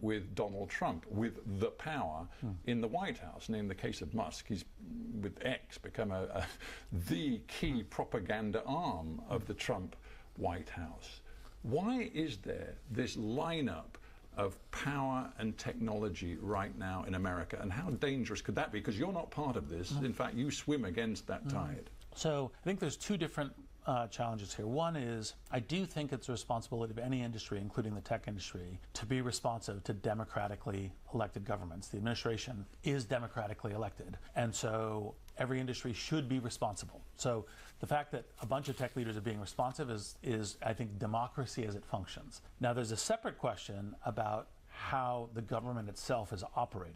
with Donald Trump, with the power in the White House. And in the case of Musk, he's, with X, become the key propaganda arm of the Trump White House. Why is there this lineup of power and technology right now in America, and how dangerous could that be? Because you're not part of this. In fact, you swim against that tide. So I think there's two different challenges here. One is, I do think it's the responsibility of any industry, including the tech industry, to be responsive to democratically elected governments. The administration is democratically elected, and so every industry should be responsible. So the fact that a bunch of tech leaders are being responsive is I think, democracy as it functions. Now, there's a separate question about how the government itself is operating.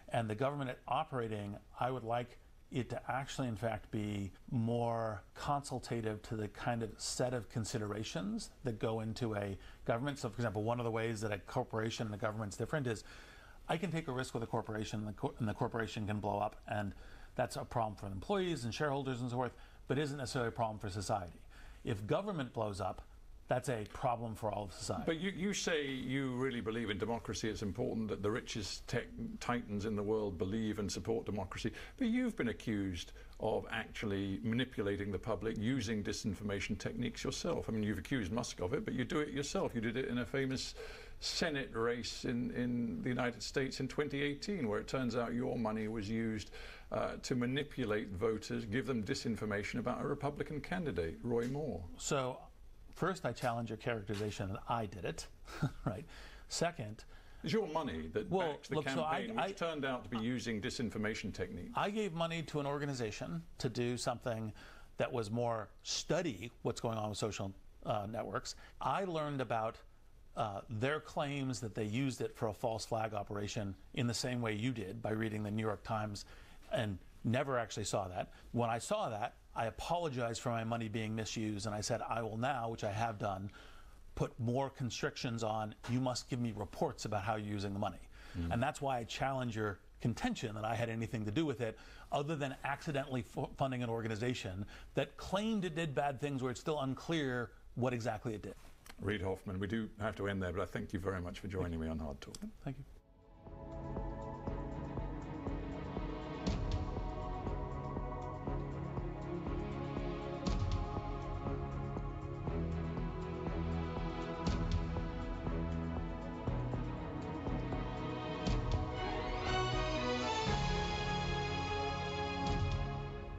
And the government operating, I would like it to actually, in fact, be more consultative to the kind of set of considerations that go into a government. So, for example, one of the ways that a corporation and a government's different is I can take a risk with a corporation and the corporation can blow up, and that's a problem for employees and shareholders and so forth, but isn't necessarily a problem for society. If government blows up, that's a problem for all of society. But you say you really believe in democracy. It's important that the richest tech titans in the world believe and support democracy. But you've been accused of actually manipulating the public using disinformation techniques yourself. I mean, you've accused Musk of it, but you do it yourself. You did it in a famous Senate race in the United States in 2018, where it turns out your money was used to manipulate voters, give them disinformation about a Republican candidate, Roy Moore. So, first, I challenge your characterization that I did it, right? Second, it's your money that backs the campaign, which turned out to be using disinformation techniques. I gave money to an organization to do something that was more study what's going on with social networks. I learned about their claims that they used it for a false flag operation in the same way you did, by reading the New York Times, and never actually saw that. When I saw that, I apologized for my money being misused, and I said I will now, which I have done, put more constrictions on, you must give me reports about how you're using the money. And that's why I challenge your contention that I had anything to do with it, other than accidentally funding an organization that claimed it did bad things where it's still unclear what exactly it did. Reid Hoffman, we do have to end there, but I thank you very much for joining me on Hard Talk. Thank you.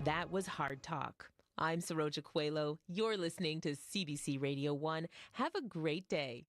That was Hard Talk. I'm Saroja Coelho. You're listening to CBC Radio 1. Have a great day.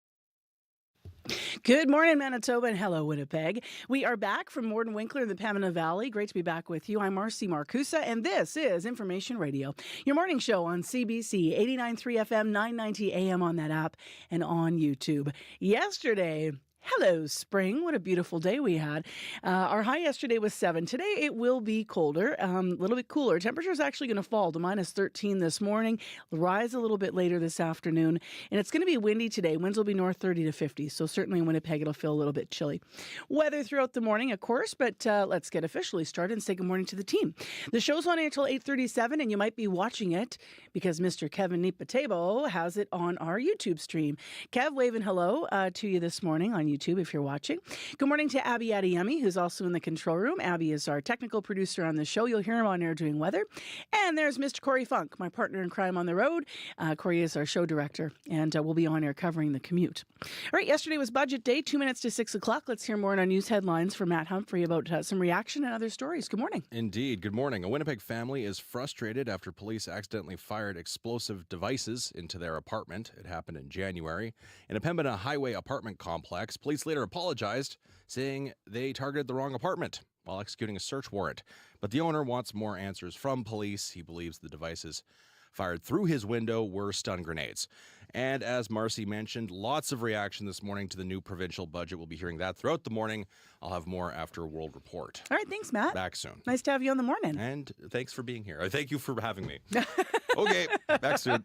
Good morning, Manitoba, and hello, Winnipeg. We are back from Morden Winkler in the Pembina Valley. Great to be back with you. I'm Marcy Marcusa, and this is Information Radio, your morning show on CBC, 89.3 FM, 990 AM on that app, and on YouTube. Yesterday, hello, spring. What a beautiful day we had. Our high yesterday was 7. Today it will be colder, a little bit cooler. Temperature is actually going to fall to minus 13 this morning, rise a little bit later this afternoon, and it's going to be windy today. Winds will be north 30 to 50, so certainly in Winnipeg it'll feel a little bit chilly. Weather throughout the morning, of course, but let's get officially started and say good morning to the team. The show's on until 8:37, and you might be watching it because Mr. Kevin Nipatebo has it on our YouTube stream. Kev, waving hello to you this morning on YouTube if you're watching. Good morning to Abby Adiyemi, who's also in the control room. Abby is our technical producer on the show. You'll hear him on air doing weather. And there's Mr. Corey Funk, my partner in crime on the road. Corey is our show director, and we'll be on air covering the commute. All right, yesterday was budget day, 2 minutes to 6 o'clock. Let's hear more on our news headlines from Matt Humphrey about some reaction and other stories. Good morning. Indeed. Good morning. A Winnipeg family is frustrated after police accidentally fired explosive devices into their apartment. It happened in January. In a Pembina Highway apartment complex, police later apologized, saying they targeted the wrong apartment while executing a search warrant. But the owner wants more answers from police. He believes the devices fired through his window were stun grenades. And as Marcy mentioned, lots of reaction this morning to the new provincial budget. We'll be hearing that throughout the morning. I'll have more after World Report. All right, thanks, Matt. Back soon. Nice to have you on the morning. And thanks for being here. Thank you for having me. Okay, back soon.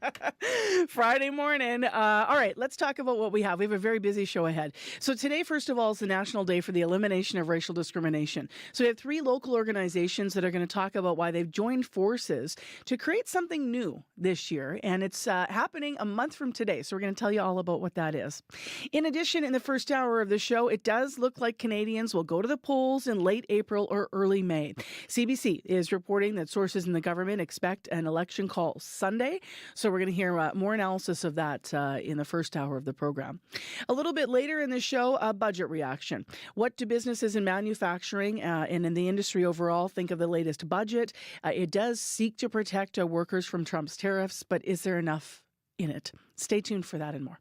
Friday morning. All right, let's talk about what we have. We have a very busy show ahead. So today, first of all, is the National Day for the Elimination of Racial Discrimination. So we have 3 local organizations that are going to talk about why they've joined forces to create something new this year. And it's happening a month from today. So we're going to tell you all about what that is. In addition, in the first hour of the show, it does look like Canadians will go to the polls in late April or early May. CBC is reporting that sources in the government expect an election call Sunday. So we're going to hear more analysis of that in the first hour of the program. A little bit later in the show, a budget reaction. What do businesses in manufacturing and in the industry overall think of the latest budget? It does seek to protect workers from Trump's tariffs, but is there enough in it? Stay tuned for that and more.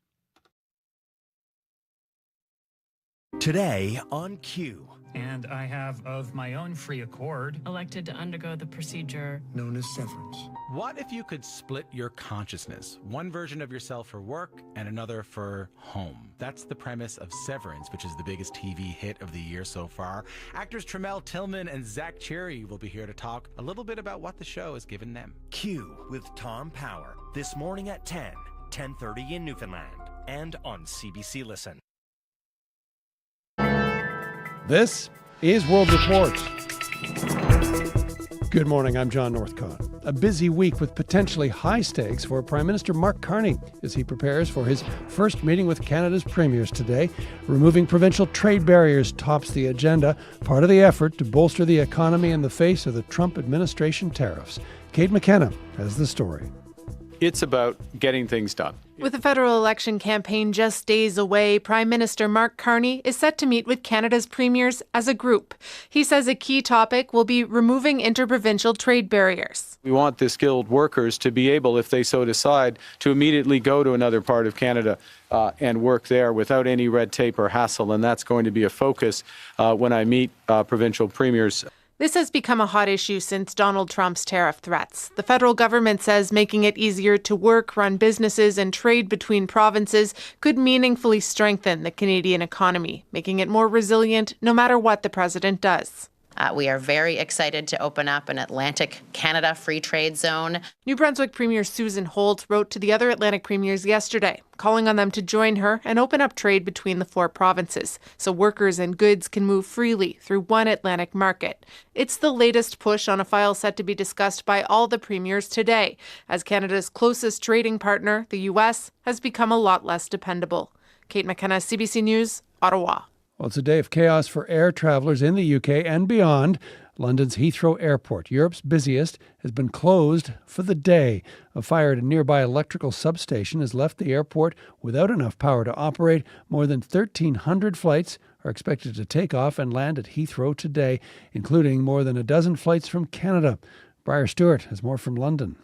Today on Q. And I have, of my own free accord, elected to undergo the procedure known as severance. What if you could split your consciousness? One version of yourself for work and another for home. That's the premise of Severance, which is the biggest TV hit of the year so far. Actors Tremel Tillman and Zach Cherry will be here to talk a little bit about what the show has given them. Q with Tom Power. This morning at 10:30 in Newfoundland. And on CBC Listen. This is World Report. Good morning, I'm John Northcott. A busy week with potentially high stakes for Prime Minister Mark Carney as he prepares for his first meeting with Canada's premiers today. Removing provincial trade barriers tops the agenda, part of the effort to bolster the economy in the face of the Trump administration tariffs. Kate McKenna has the story. It's about getting things done. With the federal election campaign just days away, Prime Minister Mark Carney is set to meet with Canada's premiers as a group. He says a key topic will be removing interprovincial trade barriers. We want the skilled workers to be able, if they so decide, to immediately go to another part of Canada and work there without any red tape or hassle, and that's going to be a focus when I meet provincial premiers. This has become a hot issue since Donald Trump's tariff threats. The federal government says making it easier to work, run businesses, and trade between provinces could meaningfully strengthen the Canadian economy, making it more resilient no matter what the president does. We are very excited to open up an Atlantic Canada free trade zone. New Brunswick Premier Susan Holt wrote to the other Atlantic premiers yesterday, calling on them to join her and open up trade between the four provinces so workers and goods can move freely through one Atlantic market. It's the latest push on a file set to be discussed by all the premiers today, as Canada's closest trading partner, the U.S., has become a lot less dependable. Kate McKenna, CBC News, Ottawa. Well, it's a day of chaos for air travellers in the UK and beyond. London's Heathrow Airport, Europe's busiest, has been closed for the day. A fire at a nearby electrical substation has left the airport without enough power to operate. More than 1,300 flights are expected to take off and land at Heathrow today, including more than a dozen flights from Canada. Briar Stewart has more from London.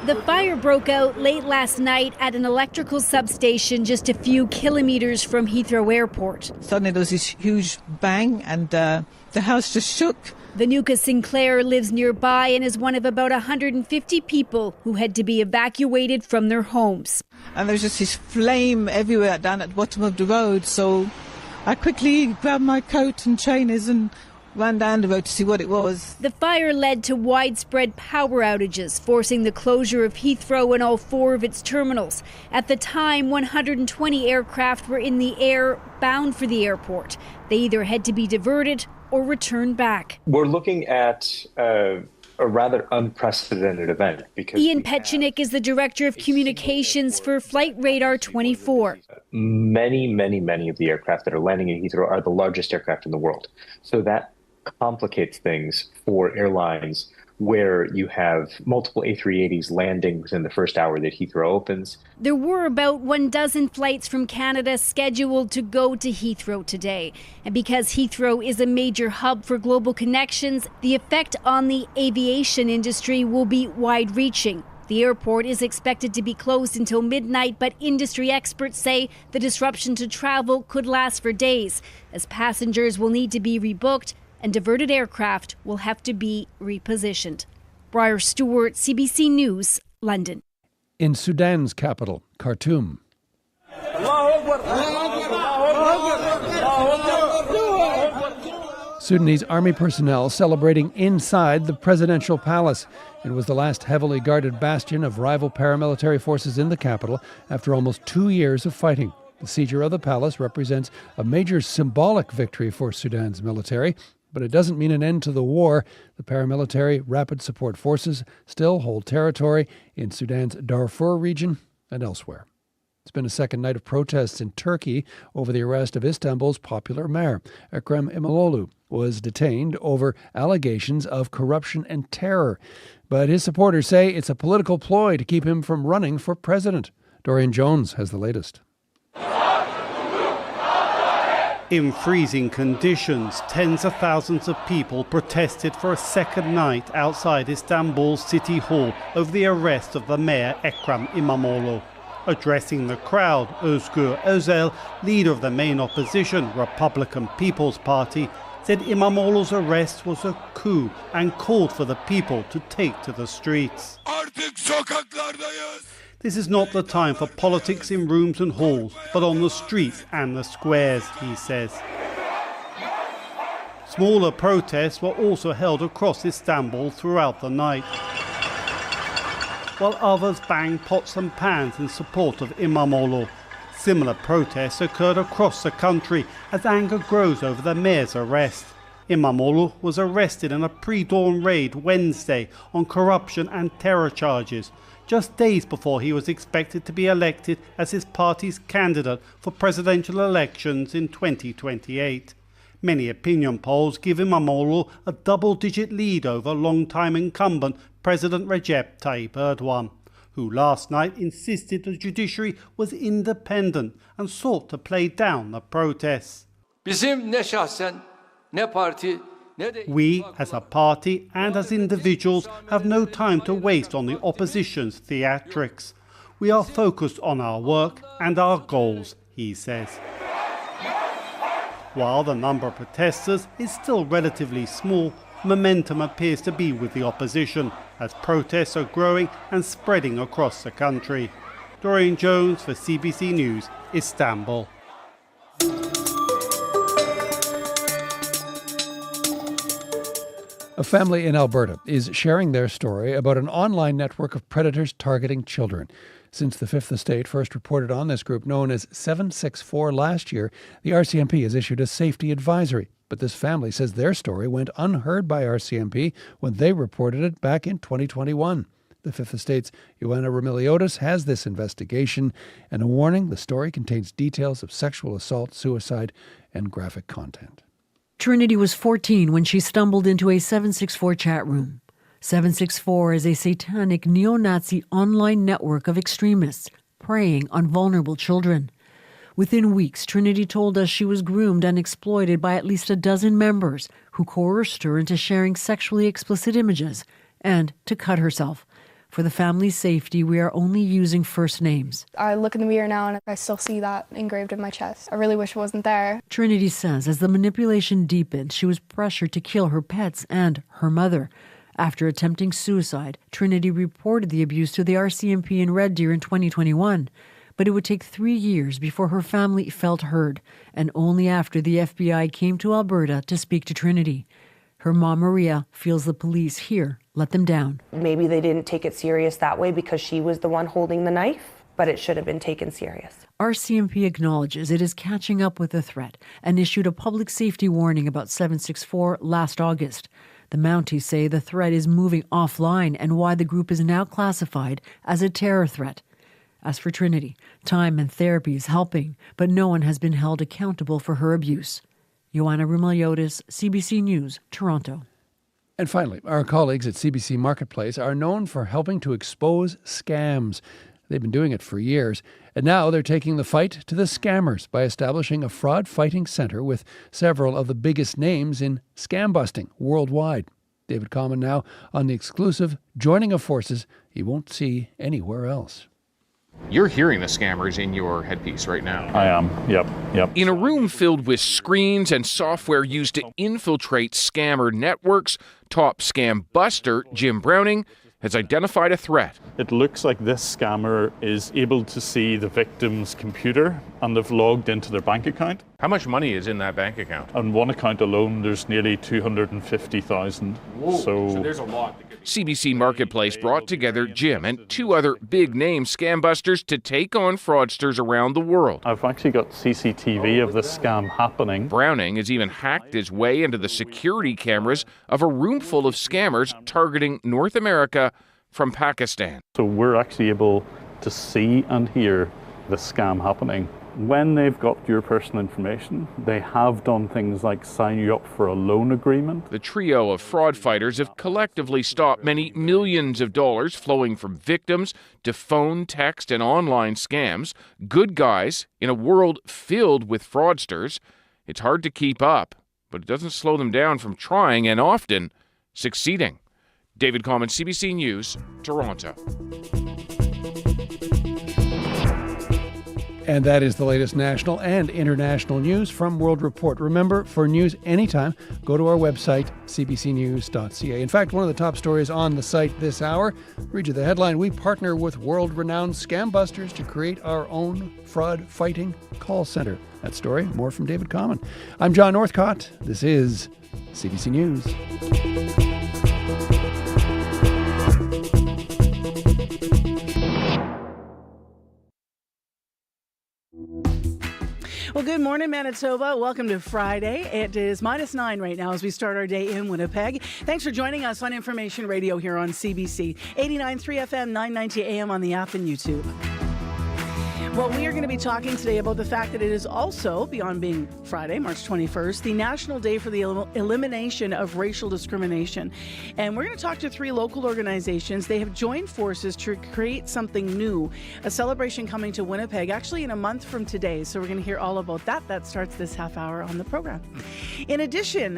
The fire broke out late last night at an electrical substation just a few kilometres from Heathrow Airport. Suddenly there was this huge bang and the house just shook. Vanuka Sinclair lives nearby and is one of about 150 people who had to be evacuated from their homes. And there was just this flame everywhere down at the bottom of the road, so I quickly grabbed my coat and trainers and ran down the road to see what it was. The fire led to widespread power outages, forcing the closure of Heathrow and all four of its terminals. At the time, 120 aircraft were in the air bound for the airport. They either had to be diverted or returned back. We're looking at a rather unprecedented event because Ian Petchenik is the Director of Communications for Flight Radar 24. Many of the aircraft that are landing in Heathrow are the largest aircraft in the world. So that complicates things for airlines where you have multiple A380s landing within the first hour that Heathrow opens. There were about 12 flights from Canada scheduled to go to Heathrow today. And because Heathrow is a major hub for global connections, the effect on the aviation industry will be wide-reaching. The airport is expected to be closed until midnight, but industry experts say the disruption to travel could last for days, as passengers will need to be rebooked and diverted aircraft will have to be repositioned. Briar Stewart, CBC News, London. In Sudan's capital, Khartoum. Sudanese army personnel celebrating inside the presidential palace. It was the last heavily guarded bastion of rival paramilitary forces in the capital after almost 2 years of fighting. The seizure of the palace represents a major symbolic victory for Sudan's military, but it doesn't mean an end to the war. The paramilitary Rapid Support Forces still hold territory in Sudan's Darfur region and elsewhere. It's been a second night of protests in Turkey over the arrest of Istanbul's popular mayor. Ekrem İmamoğlu was detained over allegations of corruption and terror. But his supporters say it's a political ploy to keep him from running for president. Dorian Jones has the latest. In freezing conditions, tens of thousands of people protested for a second night outside Istanbul's City Hall over the arrest of the mayor Ekrem İmamoğlu. Addressing the crowd, Özgür Özel, leader of the main opposition, Republican People's Party, said İmamoğlu's arrest was a coup and called for the people to take to the streets. This is not the time for politics in rooms and halls, but on the streets and the squares, he says. Smaller protests were also held across Istanbul throughout the night, while others banged pots and pans in support of İmamoğlu. Similar protests occurred across the country as anger grows over the mayor's arrest. İmamoğlu was arrested in a pre-dawn raid Wednesday on corruption and terror charges, just days before he was expected to be elected as his party's candidate for presidential elections in 2028. Many opinion polls give İmamoğlu a double-digit lead over long-time incumbent President Recep Tayyip Erdogan, who last night insisted the judiciary was independent and sought to play down the protests. We, as a party and as individuals, have no time to waste on the opposition's theatrics. We are focused on our work and our goals, he says. While the number of protesters is still relatively small, momentum appears to be with the opposition as protests are growing and spreading across the country. Dorian Jones for CBC News, Istanbul. A family in Alberta is sharing their story about an online network of predators targeting children. Since the Fifth Estate first reported on this group known as 764 last year, the RCMP has issued a safety advisory. But this family says their story went unheard by RCMP when they reported it back in 2021. The Fifth Estate's Ioana Remiliotis has this investigation and a warning: the story contains details of sexual assault, suicide, and graphic content. Trinity was 14 when she stumbled into a 764 chat room. 764 is a satanic neo-Nazi online network of extremists preying on vulnerable children. Within weeks, Trinity told us she was groomed and exploited by at least a dozen members who coerced her into sharing sexually explicit images and to cut herself. For the family's safety, we are only using first names. I look in the mirror now and I still see that engraved in my chest. I really wish it wasn't there. Trinity says as the manipulation deepened, she was pressured to kill her pets and her mother. After attempting suicide, Trinity reported the abuse to the RCMP in Red Deer in 2021. But it would take 3 years before her family felt heard, and only after the FBI came to Alberta to speak to Trinity. Her mom, Maria, feels the police here let them down. Maybe they didn't take it serious that way because she was the one holding the knife, but it should have been taken serious. RCMP acknowledges it is catching up with the threat and issued a public safety warning about 764 last August. The Mounties say the threat is moving offline and why the group is now classified as a terror threat. As for Trinity, time and therapy is helping, but no one has been held accountable for her abuse. Ioana Remiliotis, CBC News, Toronto. And finally, our colleagues at CBC Marketplace are known for helping to expose scams. They've been doing it for years, and now they're taking the fight to the scammers by establishing a fraud-fighting centre with several of the biggest names in scam busting worldwide. David Common now on the exclusive joining of forces he won't see anywhere else. You're hearing the scammers in your headpiece right now. I am, yep. In a room filled with screens and software used to infiltrate scammer networks, top scam buster Jim Browning has identified a threat. It looks like this scammer is able to see the victim's computer and they've logged into their bank account. How much money is in that bank account? On one account alone, there's nearly 250,000. So there's a lot. CBC Marketplace brought together Jim and two other big-name scam busters to take on fraudsters around the world. I've actually got CCTV of this scam happening. Browning has even hacked his way into the security cameras of a room full of scammers targeting North America from Pakistan. So we're actually able to see and hear the scam happening. When they've got your personal information, they have done things like sign you up for a loan agreement. The trio of fraud fighters have collectively stopped many millions of dollars flowing from victims to phone, text, and online scams. Good guys in a world filled with fraudsters. It's hard to keep up, but it doesn't slow them down from trying and often succeeding. David Common, CBC News, Toronto. And that is the latest national and international news from World Report. Remember, for news anytime, go to our website, cbcnews.ca. In fact, one of the top stories on the site this hour, read you the headline, we partner with world-renowned scam busters to create our own fraud-fighting call center. That story, more from David Common. I'm John Northcott. This is CBC News. Well, good morning, Manitoba. Welcome to Friday. It is -9 right now as we start our day in Winnipeg. Thanks for joining us on Information Radio here on CBC. 89.3 FM, 990 AM on the app and YouTube. Well, we are going to be talking today about the fact that it is also, beyond being Friday, March 21st, the National Day for the Elimination of Racial Discrimination. And we're going to talk to 3 local organizations. They have joined forces to create something new, a celebration coming to Winnipeg, actually in a month from today. So we're going to hear all about that. That starts this half hour on the program. In addition,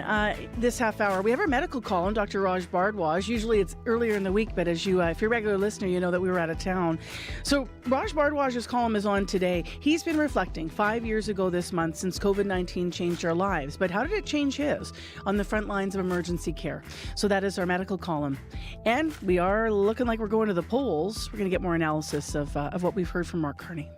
this half hour, we have our medical column, Dr. Raj Bardwaj. Usually it's earlier in the week, but as you, if you're a regular listener, you know that we were out of town. So Raj Bardwaj's column is on today. He's been reflecting 5 years ago this month since COVID-19 changed our lives. But how did it change his on the front lines of emergency care? So that is our medical column. And we are looking like we're going to the polls. We're going to get more analysis of what we've heard from Mark Carney.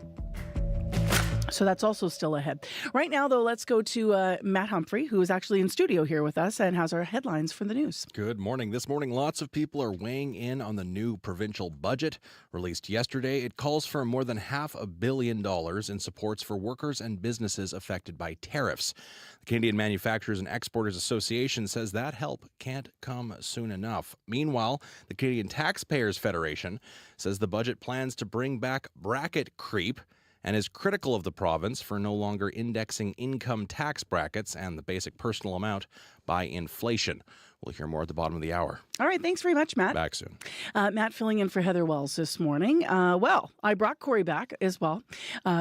So that's also still ahead. Right now, though, let's go to Matt Humphrey, who is actually in studio here with us and has our headlines for the news. Good morning. This morning, lots of people are weighing in on the new provincial budget. Released yesterday, it calls for more than $500 million in supports for workers and businesses affected by tariffs. The Canadian Manufacturers and Exporters Association says that help can't come soon enough. Meanwhile, the Canadian Taxpayers Federation says the budget plans to bring back bracket creep and is critical of the province for no longer indexing income tax brackets and the basic personal amount by inflation. We'll hear more at the bottom of the hour. All right. Thanks very much, Matt. Back soon. Matt filling in for Heather Wells this morning. Well, I brought Corey back as well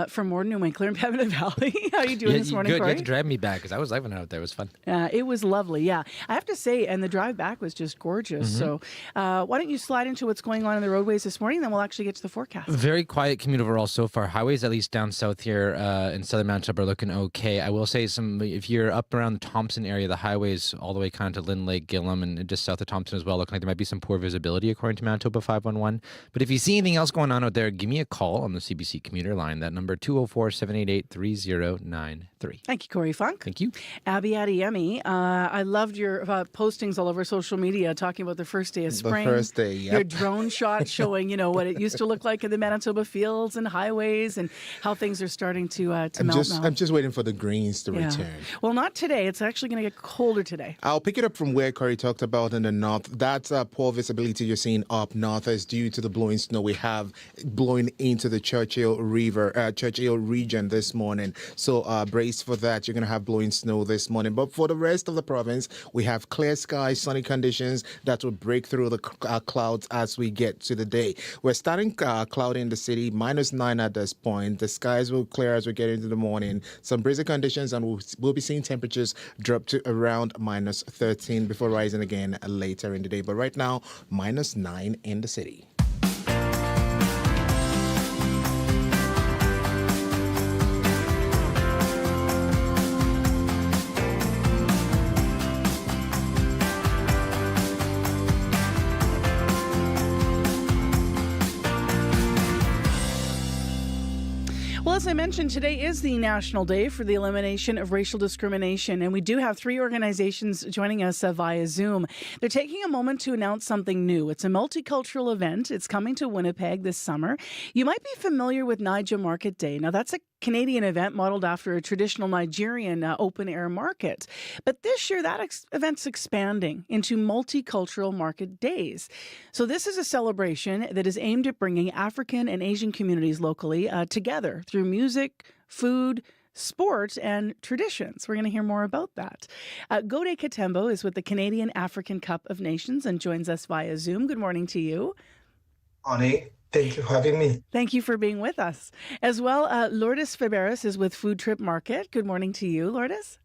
from Morden and Winkler in Pembina Valley. How are you doing this morning, good. Corey? You had to drive me back because I was living out there. It was fun. It was lovely, yeah. I have to say, and the drive back was just gorgeous. So why don't you slide into what's going on in the roadways this morning, then we'll actually get to the forecast. Very quiet commute overall so far. Highways, at least down south here in southern Manitoba, are looking okay. I will say if you're up around the Thompson area, the highways all the way kind of to Lynn Lake, Gillum, and just south of Thompson as well, looking like there might be some poor visibility according to Manitoba 511. But if you see anything else going on out there, give me a call on the CBC commuter line. That number 204-788-3093. Thank you, Corey Funk. Thank you. Abby Adiemi, I loved your postings all over social media talking about the first day of spring. The first day, yep. Your drone shot showing, what it used to look like in the Manitoba fields and highways and how things are starting to melt now. I'm just waiting for the greens to return. Well, not today. It's actually going to get colder today. I'll pick it up from where Corey talked about in the north. That poor visibility you're seeing up north is due to the blowing snow we have blowing into the Churchill region this morning. So brace for that. You're going to have blowing snow this morning. But for the rest of the province, we have clear skies, sunny conditions that will break through the clouds as we get to the day. We're starting cloudy in the city, -9 at this point. The skies will clear as we get into the morning. Some breezy conditions, and we'll be seeing temperatures drop to around -13 before rising again later in the day. But right now, -9 in the city. Well, as I mentioned, today is the National Day for the Elimination of Racial Discrimination, and we do have 3 organizations joining us via Zoom. They're taking a moment to announce something new. It's a multicultural event. It's coming to Winnipeg this summer. You might be familiar with Nija Market Day. Now, that's a Canadian event modeled after a traditional Nigerian open-air market. But this year, that event's expanding into multicultural market days. So this is a celebration that is aimed at bringing African and Asian communities locally together through music, food, sport, and traditions. We're going to hear more about that. Gode Katembo is with the Canadian African Cup of Nations and joins us via Zoom. Good morning to you. Morning. Thank you for having me. Thank you for being with us. As well, Lourdes Faberes is with Food Trip Market. Good morning to you, Lourdes.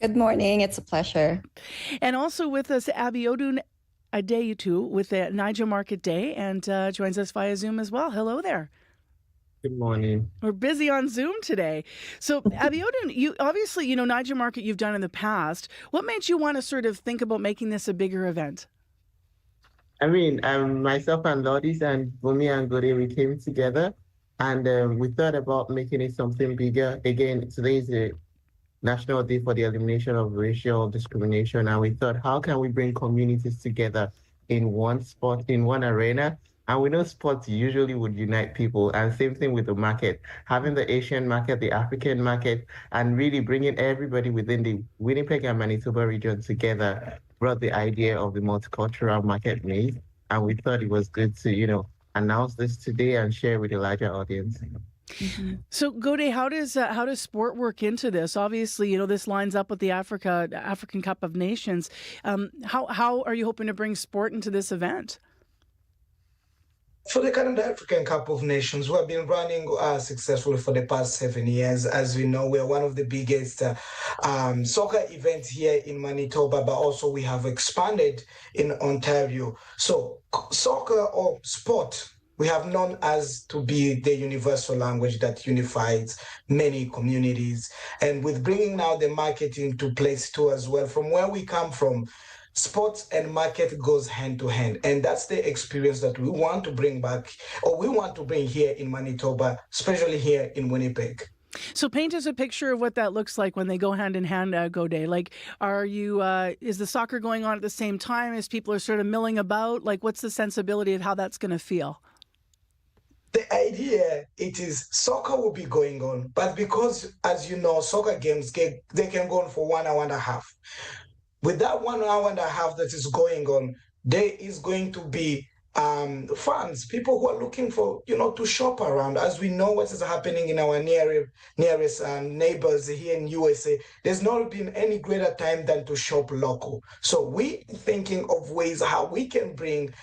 Good morning. It's a pleasure. And also with us, Abiodun Adeyutu with the Niger Market Day and joins us via Zoom as well. Hello there. Good morning. We're busy on Zoom today. So, Abiodun, you obviously, Niger Market you've done in the past. What made you want to sort of think about making this a bigger event? I mean, myself and Lourdes and Bumi and Gode, we came together and we thought about making it something bigger. Again, today is the National Day for the Elimination of Racial Discrimination, and we thought, how can we bring communities together in one spot, in one arena? And we know sports usually would unite people, and same thing with the market. Having the Asian market, the African market, and really bringing everybody within the Winnipeg and Manitoba region together brought the idea of the multicultural market maze. And we thought it was good to, announce this today and share with a larger audience. Mm-hmm. So, Gode, how does sport work into this? Obviously, this lines up with the African Cup of Nations. How are you hoping to bring sport into this event? For the Canada African Cup of Nations, we have been running successfully for the past 7 years. As we know, we are one of the biggest soccer events here in Manitoba, but also we have expanded in Ontario. So soccer or sport, we have known as to be the universal language that unifies many communities. And with bringing now the market into place too as well, from where we come from, sports and market goes hand to hand. And that's the experience that we want to bring back, or we want to bring here in Manitoba, especially here in Winnipeg. So paint us a picture of what that looks like when they go hand in hand, Gode. Like, is the soccer going on at the same time as people are sort of milling about? Like, what's the sensibility of how that's going to feel? The idea, it is soccer will be going on, but because, as you know, soccer games, they can go on for 1 hour and a half. With that 1 hour and a half that is going on, there is going to be fans, people who are looking for, to shop around. As we know what is happening in our nearest neighbors here in USA, there's not been any greater time than to shop local. So we thinking of ways how we can bring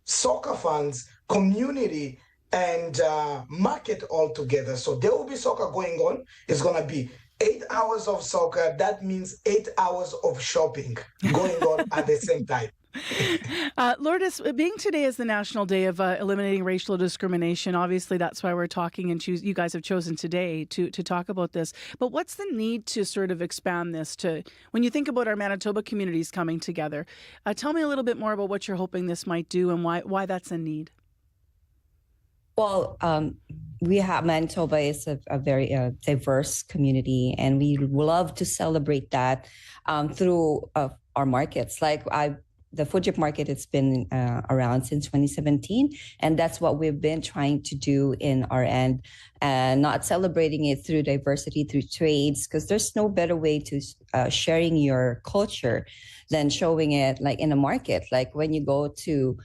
soccer fans, community, and market all together. So there will be soccer going on. It's going to be 8 hours of soccer. That means 8 hours of shopping going on at the same time. Lourdes, being today is the National Day of Eliminating Racial Discrimination, obviously that's why we're talking and you guys have chosen today to talk about this. But what's the need to sort of expand this to, when you think about our Manitoba communities coming together, tell me a little bit more about what you're hoping this might do and why that's a need. Well, we have Manitoba is a very diverse community, and we love to celebrate that through our markets. Like the Food Trip Market, it's been around since 2017, and that's what we've been trying to do in our end, and not celebrating it through diversity, through trades, because there's no better way to sharing your culture than showing it like in a market. Like when you go to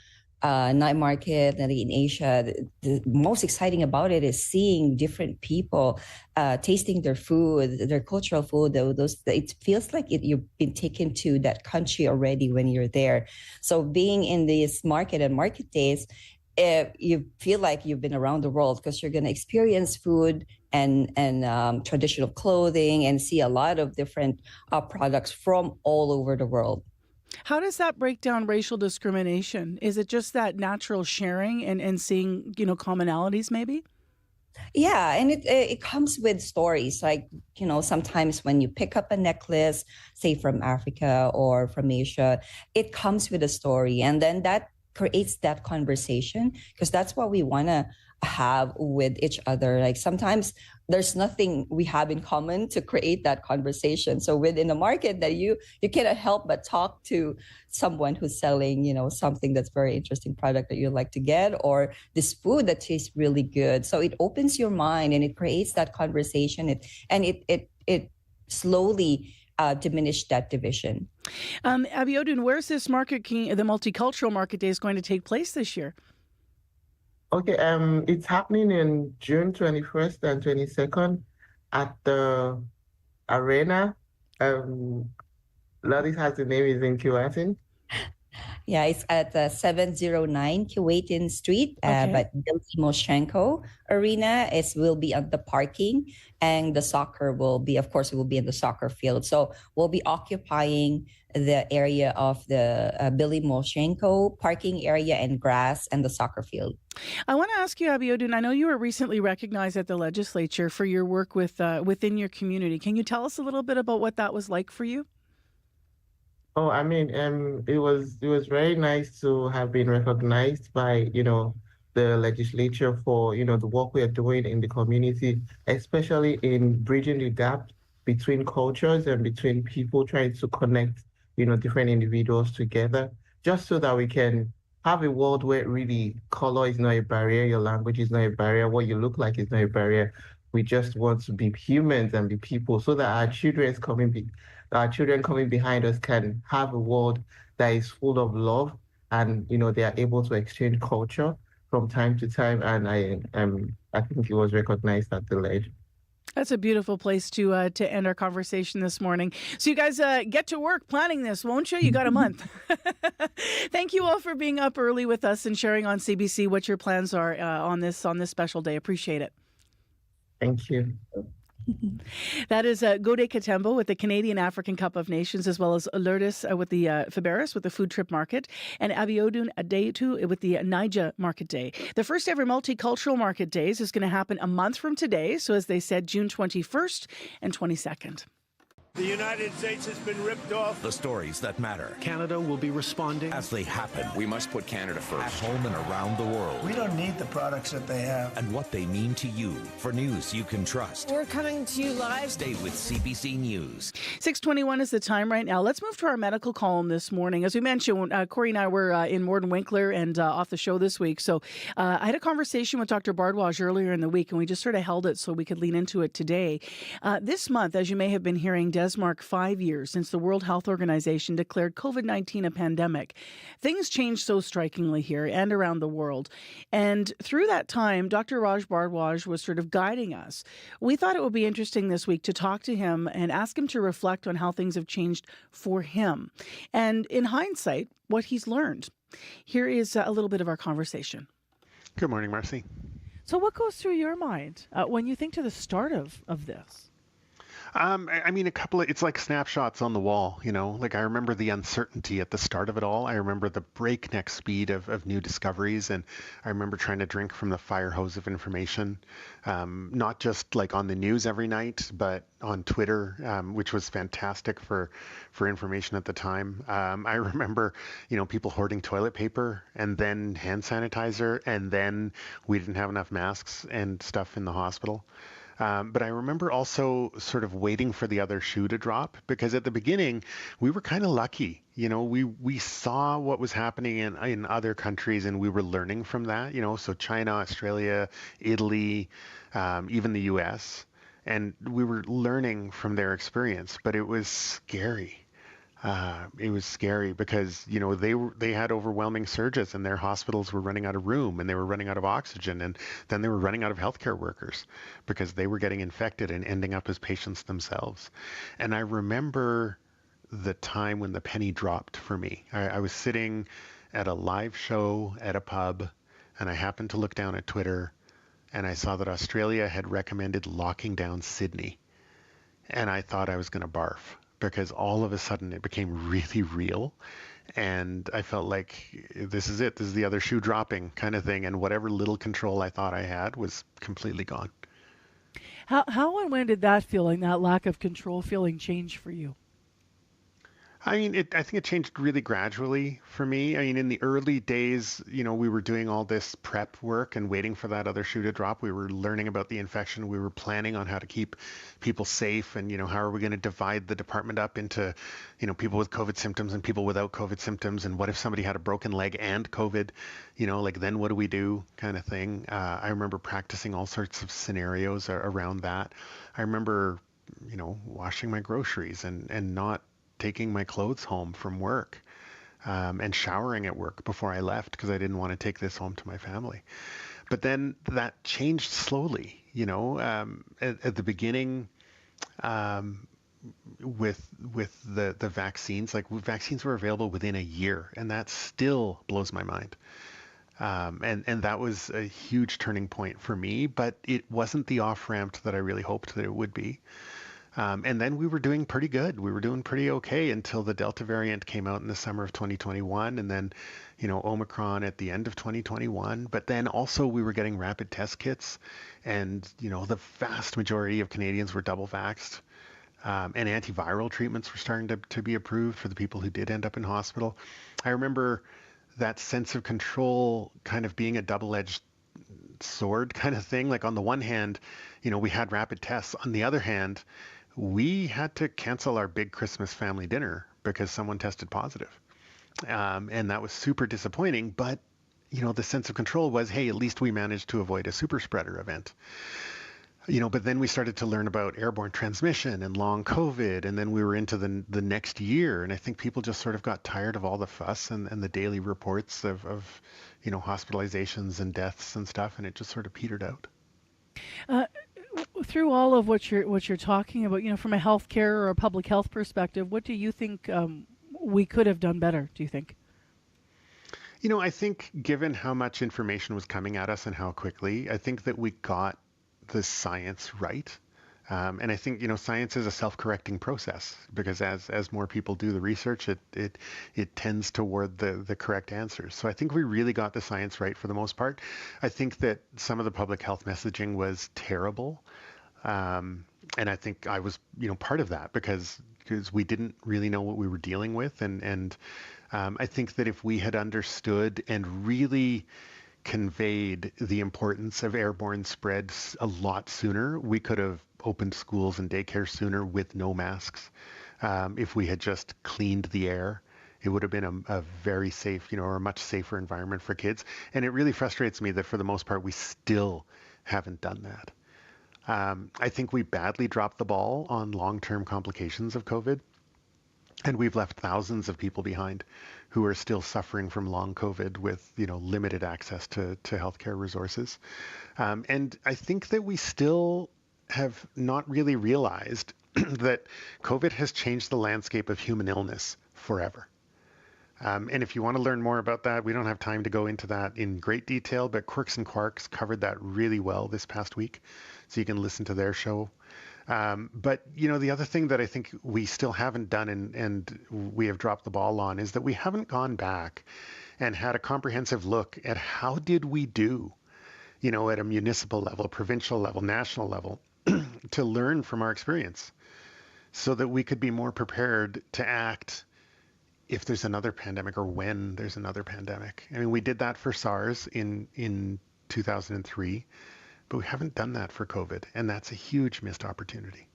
night market and in Asia, the most exciting about it is seeing different people tasting their food, their cultural food. It feels like you've been taken to that country already when you're there. So being in this market and market days, you feel like you've been around the world because you're going to experience food and traditional clothing and see a lot of different products from all over the world. How does that break down racial discrimination? Is it just that natural sharing and seeing, commonalities maybe? Yeah, and it comes with stories. Like, sometimes when you pick up a necklace, say from Africa or from Asia, it comes with a story. And then that creates that conversation, because that's what we want to have with each other. Like sometimes there's nothing we have in common to create that conversation. So within a market that you cannot help but talk to someone who's selling, something that's very interesting product that you like to get, or this food that tastes really good. So it opens your mind and it creates that conversation. It slowly diminish that division. Abiodun, where's this market, the Multicultural Market Day is going to take place this year? Okay, it's happening in June 21st and 22nd at the arena. Lottie has the name is in Keewatin. Yeah, it's at 709 Keewatin Street, Okay. but the Timoshenko Arena will be at the parking, and the soccer will be, of course, it will be in the soccer field. So we'll be occupying the area of the Billy Moshenko parking area and grass and the soccer field. I want to ask you, Abiodun, I know you were recently recognized at the legislature for your work with within your community. Can you tell us a little bit about what that was like for you? Oh, I mean, it was very nice to have been recognized by, the legislature for, the work we are doing in the community, especially in bridging the gap between cultures and between people, trying to connect, different individuals together, just so that we can have a world where really color is not a barrier, your language is not a barrier, what you look like is not a barrier. We just want to be humans and be people, so that our children coming behind us can have a world that is full of love, and they are able to exchange culture from time to time. And I think it was recognized at the ledge. That's a beautiful place to end our conversation this morning. So you guys get to work planning this, won't you? You got a month. Thank you all for being up early with us and sharing on CBC what your plans are on this special day. Appreciate it. Thank you. That is Gode Katembo with the Canadian African Cup of Nations, as well as Lourdes with the Faberis with the Food Trip Market, and Abiodun Adetu with the Naija Market Day. The first ever Multicultural Market Days is going to happen a month from today. So as they said, June 21st and 22nd. The United States has been ripped off. The stories that matter. Canada will be responding As they happen. We must put Canada first. At home and around the world. We don't need the products that they have. And what they mean to you. For news you can trust. We're coming to you live. Stay with CBC News. 6:21 is the time right now. Let's move to our medical column this morning. As we mentioned, Corey and I were in Morden Winkler and off the show this week. So I had a conversation with Dr. Bardwaj earlier in the week, and we just sort of held it so we could lean into it today. This month, as you may have been hearing, does mark 5 years since the World Health Organization declared COVID-19 a pandemic. Things changed so strikingly here and around the world. And through that time, Dr. Raj Bardwaj was sort of guiding us. We thought it would be interesting this week to talk to him and ask him to reflect on how things have changed for him. And in hindsight, what he's learned. Here is a little bit of our conversation. Good morning, Marcy. So what goes through your mind when you think to the start of this? I mean, it's like snapshots on the wall, like I remember the uncertainty at the start of it all. I remember the breakneck speed of new discoveries. And I remember trying to drink from the fire hose of information, not just like on the news every night, but on Twitter, which was fantastic for information at the time. I remember, people hoarding toilet paper and then hand sanitizer, and then we didn't have enough masks and stuff in the hospital. But I remember also sort of waiting for the other shoe to drop, because at the beginning we were kind of lucky. We saw what was happening in other countries, and we were learning from that. So China, Australia, Italy, even the US, and we were learning from their experience. But it was scary. It was scary because, they had overwhelming surges, and their hospitals were running out of room, and they were running out of oxygen, and then they were running out of healthcare workers because they were getting infected and ending up as patients themselves. And I remember the time when the penny dropped for me. I was sitting at a live show at a pub, and I happened to look down at Twitter, and I saw that Australia had recommended locking down Sydney. And I thought I was going to barf, because all of a sudden it became really real. And I felt like this is it. This is the other shoe dropping kind of thing. And whatever little control I thought I had was completely gone. How and when did that feeling, that lack of control feeling, change for you? I mean, I think it changed really gradually for me. I mean, in the early days, we were doing all this prep work and waiting for that other shoe to drop. We were learning about the infection. We were planning on how to keep people safe and, how are we going to divide the department up into, people with COVID symptoms and people without COVID symptoms. And what if somebody had a broken leg and COVID, like then what do we do kind of thing. I remember practicing all sorts of scenarios around that. I remember, washing my groceries and not taking my clothes home from work and showering at work before I left because I didn't want to take this home to my family. But then that changed slowly, at the beginning with the vaccines. Like vaccines were available within a year, and that still blows my mind. And that was a huge turning point for me, but it wasn't the off-ramp that I really hoped that it would be. And then we were doing pretty good. We were doing pretty okay until the Delta variant came out in the summer of 2021, and then, Omicron at the end of 2021. But then also we were getting rapid test kits, and, the vast majority of Canadians were double vaxxed. And antiviral treatments were starting to be approved for the people who did end up in hospital. I remember that sense of control kind of being a double-edged sword kind of thing. Like on the one hand, we had rapid tests. On the other hand, we had to cancel our big Christmas family dinner because someone tested positive. And that was super disappointing. But, the sense of control was, hey, at least we managed to avoid a super spreader event. But then we started to learn about airborne transmission and long COVID, and then we were into the next year. And I think people just sort of got tired of all the fuss and the daily reports of hospitalizations and deaths and stuff, and it just sort of petered out. Through all of what you're talking about, from a healthcare or a public health perspective, what do you think we could have done better? Do you think? I think given how much information was coming at us and how quickly, I think that we got the science right. And I think, science is a self-correcting process because as more people do the research, it tends toward the correct answers. So I think we really got the science right for the most part. I think that some of the public health messaging was terrible. And I think I was, part of that because we didn't really know what we were dealing with. And I think that if we had understood and really conveyed the importance of airborne spread a lot sooner, we could have opened schools and daycare sooner with no masks. If we had just cleaned the air, it would have been a very safe, or a much safer environment for kids. And it really frustrates me that for the most part, we still haven't done that. I think we badly dropped the ball on long-term complications of COVID. And we've left thousands of people behind who are still suffering from long COVID with, limited access to healthcare resources. And I think that we still have not really realized that COVID has changed the landscape of human illness forever. And if you want to learn more about that, we don't have time to go into that in great detail, but Quirks and Quarks covered that really well this past week. So you can listen to their show. But, the other thing that I think we still haven't done and we have dropped the ball on is that we haven't gone back and had a comprehensive look at how did we do, at a municipal level, provincial level, national level, to learn from our experience so that we could be more prepared to act if there's another pandemic or when there's another pandemic. I mean, we did that for SARS in 2003. But we haven't done that for COVID, and that's a huge missed opportunity.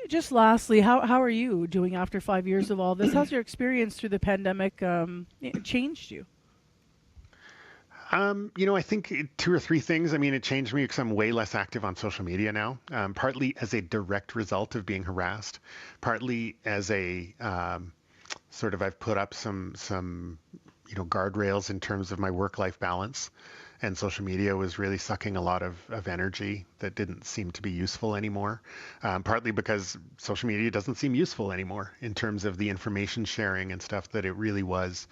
Just lastly, how are you doing after 5 years of all this? How's your experience through the pandemic changed you? I think two or three things. I mean, it changed me because I'm way less active on social media now, partly as a direct result of being harassed, partly as a I've put up some guardrails in terms of my work-life balance. And social media was really sucking a lot of energy that didn't seem to be useful anymore, partly because social media doesn't seem useful anymore in terms of the information sharing and stuff that it really was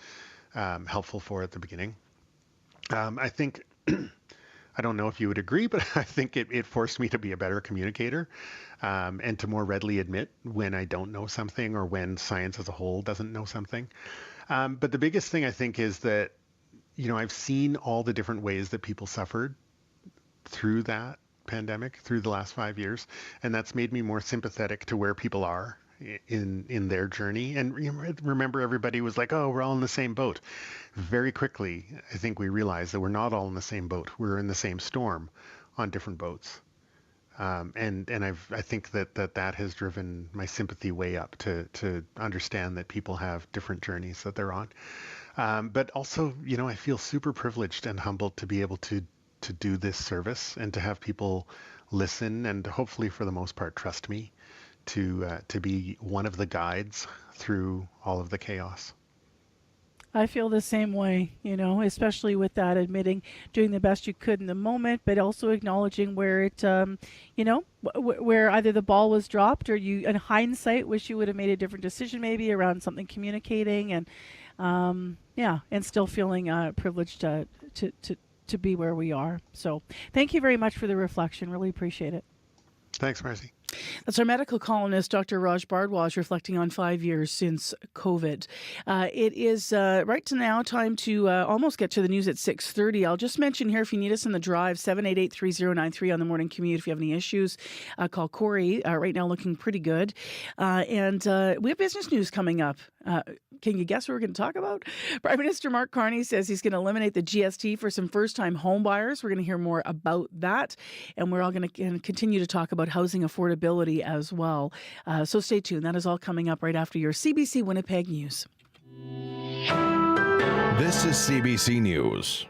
helpful for at the beginning. I think, I don't know if you would agree, but I think it forced me to be a better communicator and to more readily admit when I don't know something or when science as a whole doesn't know something. But the biggest thing I think is that I've seen all the different ways that people suffered through that pandemic, through the last 5 years, and that's made me more sympathetic to where people are in their journey. And remember, everybody was like, "Oh, we're all in the same boat." Very quickly, I think we realized that we're not all in the same boat. We're in the same storm on different boats. And I think that has driven my sympathy way up to understand that people have different journeys that they're on. But also, I feel super privileged and humbled to be able to do this service and to have people listen and hopefully, for the most part, trust me to be one of the guides through all of the chaos. I feel the same way, especially with that, doing the best you could in the moment, but also acknowledging where it, where either the ball was dropped or you, in hindsight, wish you would have made a different decision maybe around something communicating and, and still feeling privileged to be where we are. So thank you very much for the reflection. Really appreciate it. Thanks, Marcy. That's our medical columnist, Dr. Raj Bhardwaj, reflecting on 5 years since COVID. It is right to now time to almost get to the news at 6:30. I'll just mention here, if you need us in the drive, 788-3093 on the morning commute. If you have any issues, call Corey. Right now looking pretty good. And we have business news coming up. Can you guess what we're going to talk about? Prime Minister Mark Carney says he's going to eliminate the GST for some first-time home buyers. We're going to hear more about that. And we're all going to continue to talk about housing affordability as well. So stay tuned. That is all coming up right after your CBC Winnipeg News. This is CBC News.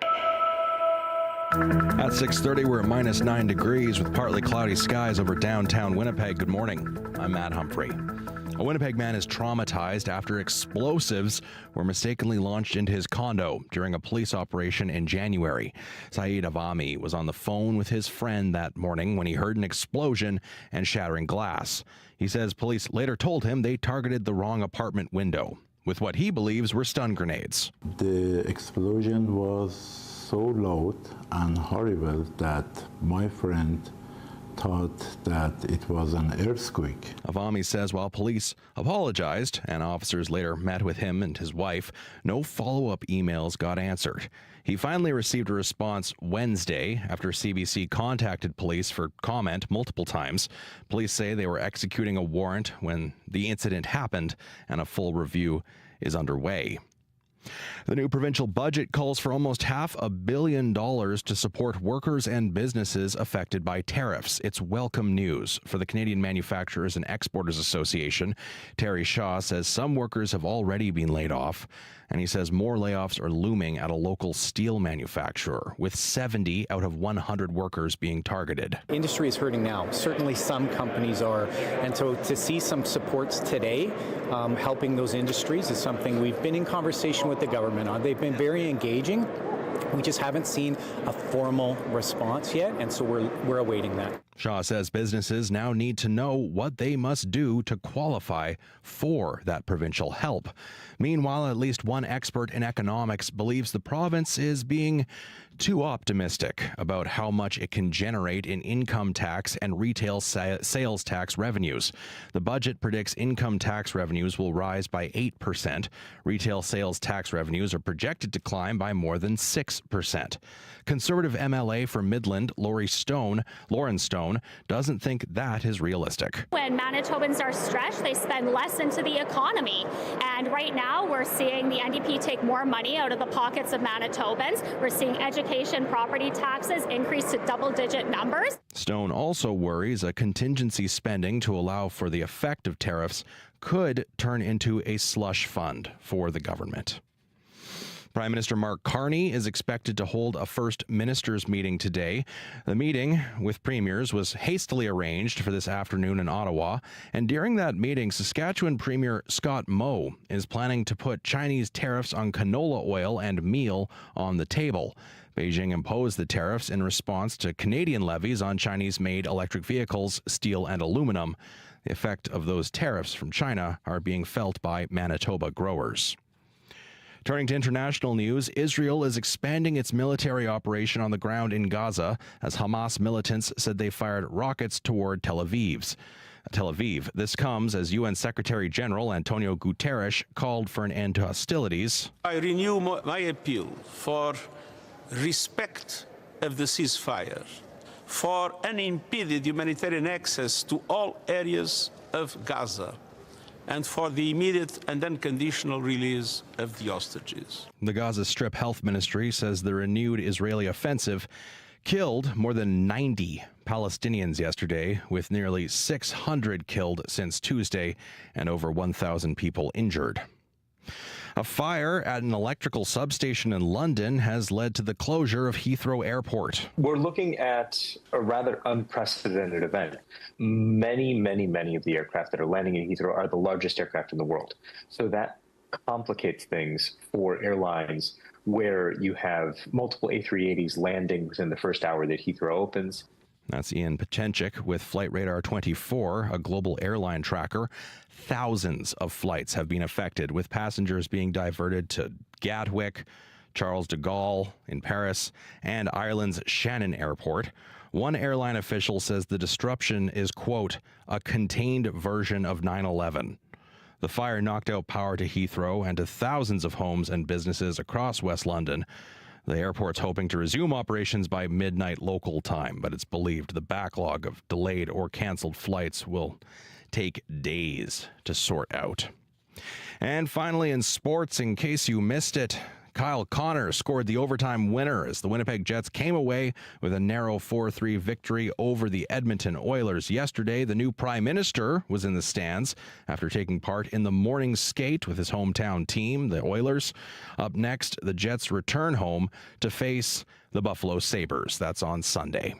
At 6:30, we're at -9 degrees with partly cloudy skies over downtown Winnipeg. Good morning. I'm Matt Humphrey. A Winnipeg man is traumatized after explosives were mistakenly launched into his condo during a police operation in January. Saeed Avami was on the phone with his friend that morning when he heard an explosion and shattering glass. He says police later told him they targeted the wrong apartment window with what he believes were stun grenades. The explosion was so loud and horrible that my friend thought that it was an earthquake. Avami says while police apologized and officers later met with him and his wife, no follow-up emails got answered. He finally received a response Wednesday after CBC contacted police for comment multiple times. Police say they were executing a warrant when the incident happened and a full review is underway. The new provincial budget calls for almost $500 million to support workers and businesses affected by tariffs. It's welcome news for the Canadian Manufacturers and Exporters Association. Terry Shaw says some workers have already been laid off, and he says more layoffs are looming at a local steel manufacturer, with 70 out of 100 workers being targeted. Industry is hurting now. Certainly some companies are, and so to see some supports today helping those industries is something we've been in conversation with the government on. They've been very engaging. We just haven't seen a formal response yet, and so we're awaiting that. Shaw says businesses now need to know what they must do to qualify for that provincial help. Meanwhile, at least one expert in economics believes the province is being too optimistic about how much it can generate in income tax and retail sales tax revenues. The budget predicts income tax revenues will rise by 8%. Retail sales tax revenues are projected to climb by more than 6%. Conservative MLA for Midland, Lauren Stone, doesn't think that is realistic. When Manitobans are stretched, they spend less into the economy. And right now, we're seeing the NDP take more money out of the pockets of Manitobans. We're seeing education, property taxes increase to double-digit numbers. Stone also worries a contingency spending to allow for the effect of tariffs could turn into a slush fund for the government. Prime Minister Mark Carney is expected to hold a first ministers' meeting today. The meeting with premiers was hastily arranged for this afternoon in Ottawa, and during that meeting, Saskatchewan Premier Scott Moe is planning to put Chinese tariffs on canola oil and meal on the table. Beijing imposed the tariffs in response to Canadian levies on Chinese-made electric vehicles, steel, and aluminum. The effect of those tariffs from China are being felt by Manitoba growers. Turning to international news, Israel is expanding its military operation on the ground in Gaza as Hamas militants said they fired rockets toward Tel Aviv. This comes as UN Secretary General Antonio Guterres called for an end to hostilities. I renew my appeal for respect of the ceasefire, for unimpeded humanitarian access to all areas of Gaza, and for the immediate and unconditional release of the hostages. The Gaza Strip Health Ministry says the renewed Israeli offensive killed more than 90 Palestinians yesterday, with nearly 600 killed since Tuesday and over 1,000 people injured. A fire at an electrical substation in London has led to the closure of Heathrow Airport. We're looking at a rather unprecedented event. Many of the aircraft that are landing in Heathrow are the largest aircraft in the world. So that complicates things for airlines where you have multiple A380s landing within the first hour that Heathrow opens. That's Ian Pachencic with Flight Radar 24, a global airline tracker. Thousands of flights have been affected, with passengers being diverted to Gatwick, Charles de Gaulle in Paris, and Ireland's Shannon Airport. One airline official says the disruption is, quote, a contained version of 9/11. The fire knocked out power to Heathrow and to thousands of homes and businesses across West London. The airport's hoping to resume operations by midnight local time, but it's believed the backlog of delayed or canceled flights will take days to sort out. And finally, in sports, in case you missed it, Kyle Connor scored the overtime winner as the Winnipeg Jets came away with a narrow 4-3 victory over the Edmonton Oilers. Yesterday, the new Prime Minister was in the stands after taking part in the morning skate with his hometown team, the Oilers. Up next, the Jets return home to face the Buffalo Sabres. That's on Sunday.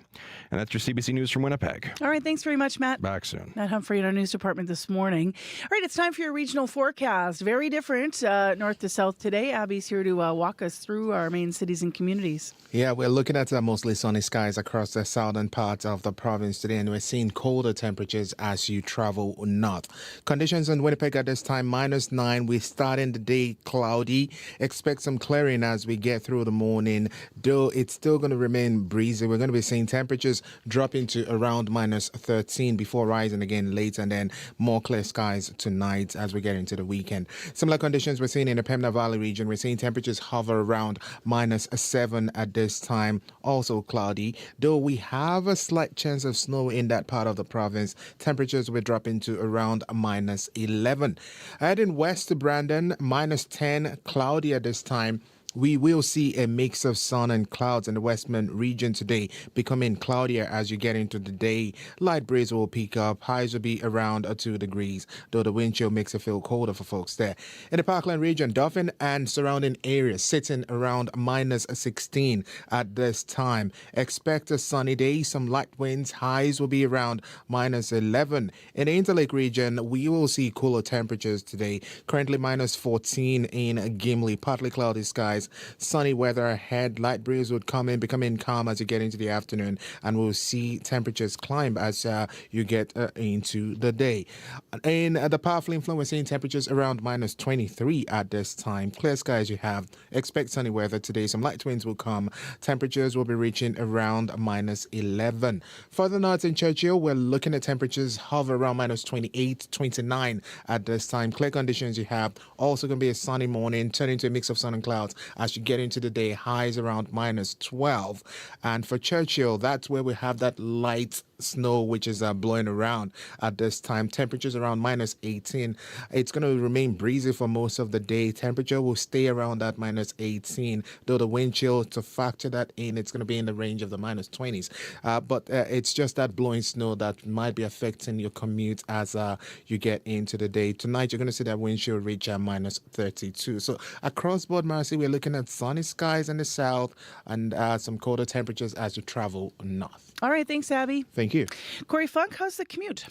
And that's your CBC News from Winnipeg. All right, thanks very much, Matt. Back soon. Matt Humphrey in our news department this morning. All right, it's time for your regional forecast. Very different north to south today. Abby's here to walk us through our main cities and communities. Yeah, we're looking at mostly sunny skies across the southern parts of the province today, and we're seeing colder temperatures as you travel north. Conditions in Winnipeg at this time, -9. We're starting the day cloudy. Expect some clearing as we get through the morning, though it's still going to remain breezy. We're going to be seeing temperatures dropping to around -13 before rising again late, and then more clear skies tonight as we get into the weekend. Similar conditions we're seeing in the Pembina Valley region. We're seeing temperatures hover around -7 at this time. Also cloudy, though we have a slight chance of snow in that part of the province. Temperatures will drop into around -11. Heading west to Brandon, -10, cloudy at this time. We will see a mix of sun and clouds in the Westmont region today, becoming cloudier as you get into the day. Light breeze will pick up. Highs will be around 2 degrees, though the wind chill makes it feel colder for folks there. In the Parkland region, Dauphin and surrounding areas sitting around -16 at this time. Expect a sunny day, some light winds. Highs will be around -11. In the Interlake region, we will see cooler temperatures today. Currently -14 in Gimli, partly cloudy skies. Sunny weather ahead. Light breeze would come in, becoming calm as you get into the afternoon, and we'll see temperatures climb as you get into the day. In the powerful influence, we're seeing temperatures around -23 at this time. Clear skies you have. Expect sunny weather today. Some light winds will come. Temperatures will be reaching around -11. Further north in Churchill, we're looking at temperatures hover around -28, 29 at this time. Clear conditions you have. Also going to be a sunny morning, turning to a mix of sun and clouds as you get into the day. Highs around -12. And for Churchill, that's where we have that light snow which is blowing around at this time. Temperatures around -18. It's going to remain breezy for most of the day. Temperature will stay around that -18, though the wind chill, to factor that in, it's going to be in the range of the -20s. But it's just that blowing snow that might be affecting your commute as you get into the day. Tonight, you're going to see that wind chill reach -32. So across board, Marcy, we're looking at sunny skies in the south and some colder temperatures as you travel north. All right, thanks, Abby. Thank you. Corey Funk, how's the commute?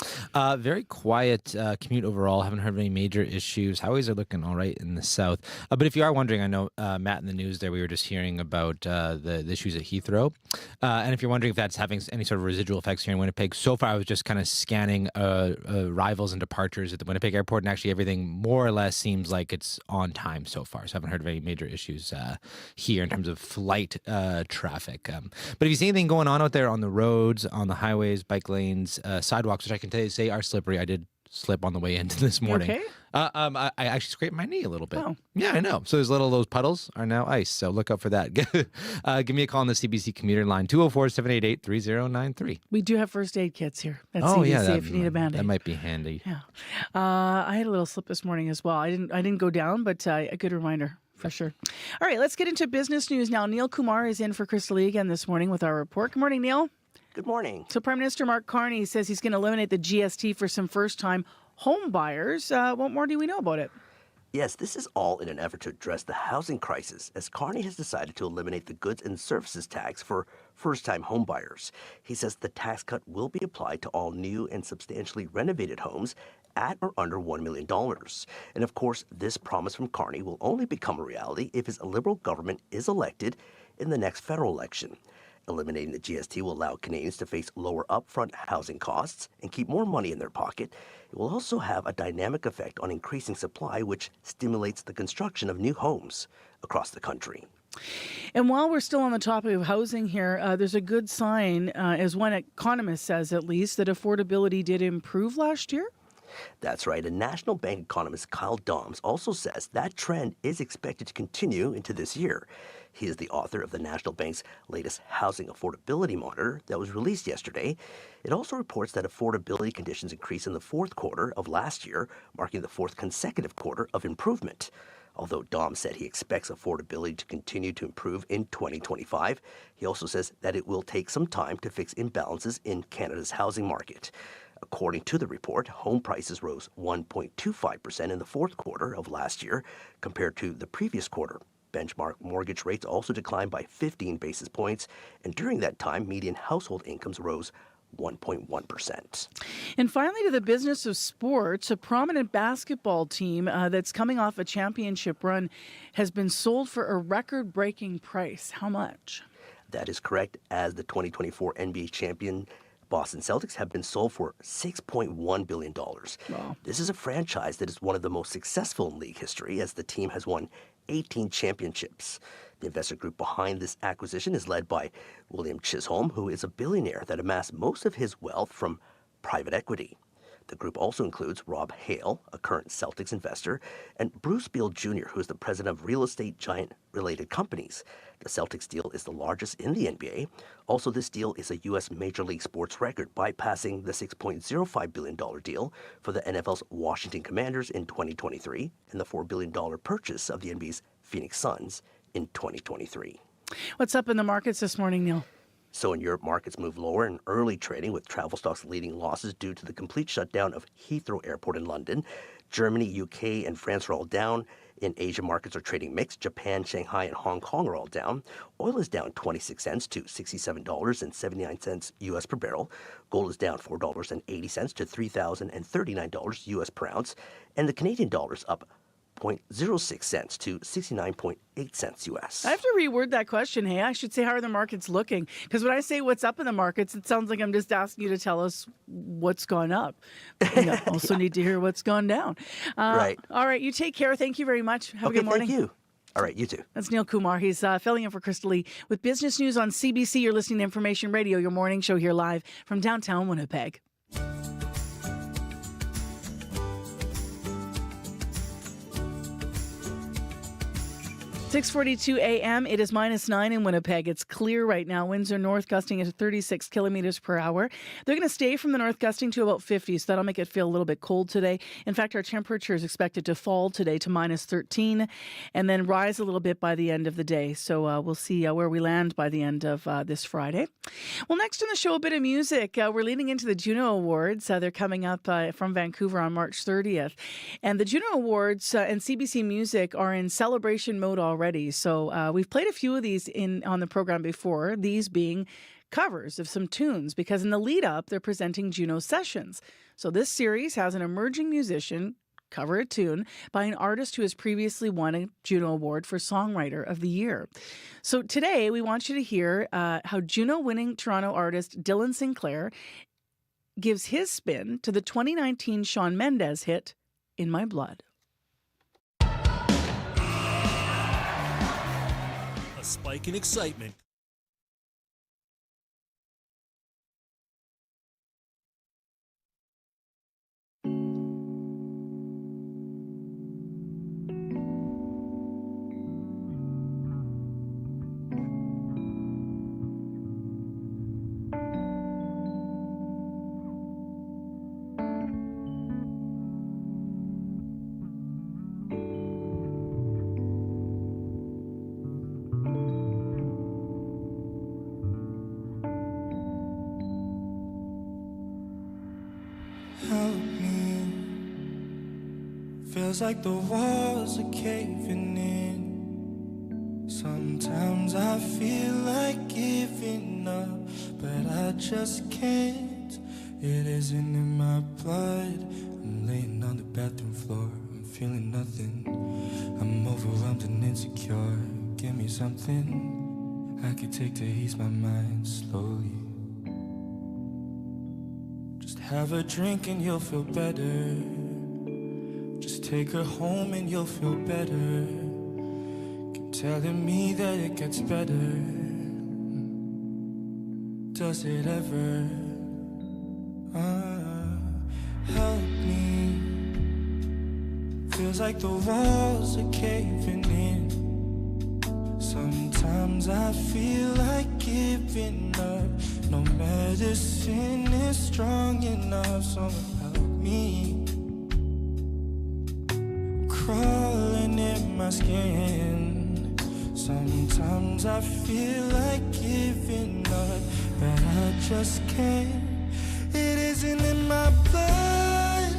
Very quiet commute overall. Haven't heard of any major issues. Highways are looking all right in the south. But if you are wondering, I know, Matt, in the news there, we were just hearing about the issues at Heathrow. And if you're wondering if that's having any sort of residual effects here in Winnipeg, so far I was just kind of scanning arrivals and departures at the Winnipeg airport, and actually everything more or less seems like it's on time so far. So I haven't heard of any major issues here in terms of flight traffic. But if you see anything going on out there on the roads, on the highways, bike lanes, sidewalks, which I can say are slippery. I did slip on the way into this morning. Okay. I actually scraped my knee a little bit. Oh. Yeah, I know. So those puddles are now ice. So look out for that. Give me a call on the CBC commuter line, 204-788-3093. We do have first aid kits here at Oh, CBC yeah, if you need a Band-Aid. that might be handy. Yeah. I had a little slip this morning as well. I didn't go down, but a good reminder for sure. All right, let's get into business news now. Neil Kumar is in for Crystal Lee again this morning with our report. Good morning, Neil. Good morning. So Prime Minister Mark Carney says he's going to eliminate the GST for some first-time home buyers. What more do we know about it? Yes, this is all in an effort to address the housing crisis, as Carney has decided to eliminate the goods and services tax for first-time home buyers. He says the tax cut will be applied to all new and substantially renovated homes at or under $1 million. And of course, this promise from Carney will only become a reality if his Liberal government is elected in the next federal election. Eliminating the GST will allow Canadians to face lower upfront housing costs and keep more money in their pocket. It will also have a dynamic effect on increasing supply, which stimulates the construction of new homes across the country. And while we're still on the topic of housing here, there's a good sign, as one economist says at least, that affordability did improve last year. That's right. And National Bank economist Kyle Doms also says that trend is expected to continue into this year. He is the author of the National Bank's latest Housing Affordability Monitor that was released yesterday. It also reports that affordability conditions increased in the fourth quarter of last year, marking the fourth consecutive quarter of improvement. Although Dom said he expects affordability to continue to improve in 2025, he also says that it will take some time to fix imbalances in Canada's housing market. According to the report, home prices rose 1.25% in the fourth quarter of last year compared to the previous quarter. Benchmark mortgage rates also declined by 15 basis points, and during that time, median household incomes rose 1.1%. And finally, to the business of sports, a prominent basketball team that's coming off a championship run has been sold for a record-breaking price. How much? That is correct, as the 2024 NBA champion Boston Celtics have been sold for $6.1 billion. Wow. This is a franchise that is one of the most successful in league history, as the team has won 18 championships. The investor group behind this acquisition is led by William Chisholm, who is a billionaire that amassed most of his wealth from private equity. The group also includes Rob Hale, a current Celtics investor, and Bruce Beal Jr., who is the president of real estate giant related companies. The Celtics deal is the largest in the NBA. Also, this deal is a U.S. Major League sports record, bypassing the $6.05 billion deal for the NFL's Washington Commanders in 2023 and the $4 billion purchase of the NBA's Phoenix Suns in 2023. What's up in the markets this morning, Neil? So in Europe, markets move lower in early trading, with travel stocks leading losses due to the complete shutdown of Heathrow Airport in London. Germany, UK, and France are all down. In Asia, markets are trading mixed. Japan, Shanghai, and Hong Kong are all down. Oil is down 26 cents to $67.79 U.S. per barrel. Gold is down $4.80 to $3,039 U.S. per ounce. And the Canadian dollar is up 0.06 cents to 69.8 cents U.S. I have to reword that question. Hey, I should say, how are the markets looking? Because when I say what's up in the markets, it sounds like I'm just asking you to tell us what's gone up. I also need to hear what's gone down. Right. All right. You take care. Thank you very much. Have a good morning. Thank you. All right. You too. That's Neil Kumar. He's filling in for Crystal Lee with business news on CBC. You're listening to Information Radio, your morning show here live from downtown Winnipeg. 6:42 a.m. It is -9 in Winnipeg. It's clear right now. Winds are north gusting at 36 kilometers per hour. They're going to stay from the north gusting to about 50, so that'll make it feel a little bit cold today. In fact, our temperature is expected to fall today to -13 and then rise a little bit by the end of the day. So we'll see where we land by the end of this Friday. Well, next in the show, a bit of music. We're leading into the Juno Awards. They're coming up from Vancouver on March 30th. And the Juno Awards and CBC Music are in celebration mode already. So we've played a few of these on the program before, these being covers of some tunes, because in the lead up, they're presenting Juno Sessions. So this series has an emerging musician cover a tune by an artist who has previously won a Juno Award for Songwriter of the Year. So today, we want you to hear how Juno-winning Toronto artist Dylan Sinclair gives his spin to the 2019 Shawn Mendes hit, In My Blood. A spike in excitement. Feels like the walls are caving in. Sometimes I feel like giving up, but I just can't. It isn't in my blood. I'm laying on the bathroom floor, I'm feeling nothing. I'm overwhelmed and insecure. Give me something I could take to ease my mind slowly. Just have a drink and you'll feel better. Just take her home and you'll feel better. Keep telling me that it gets better. Does it ever? Help me. Feels like the walls are caving in. Sometimes I feel like giving up. No medicine is strong enough. Someone help me. Crawling in my skin. Sometimes I feel like giving up, but I just can't. It isn't in my blood.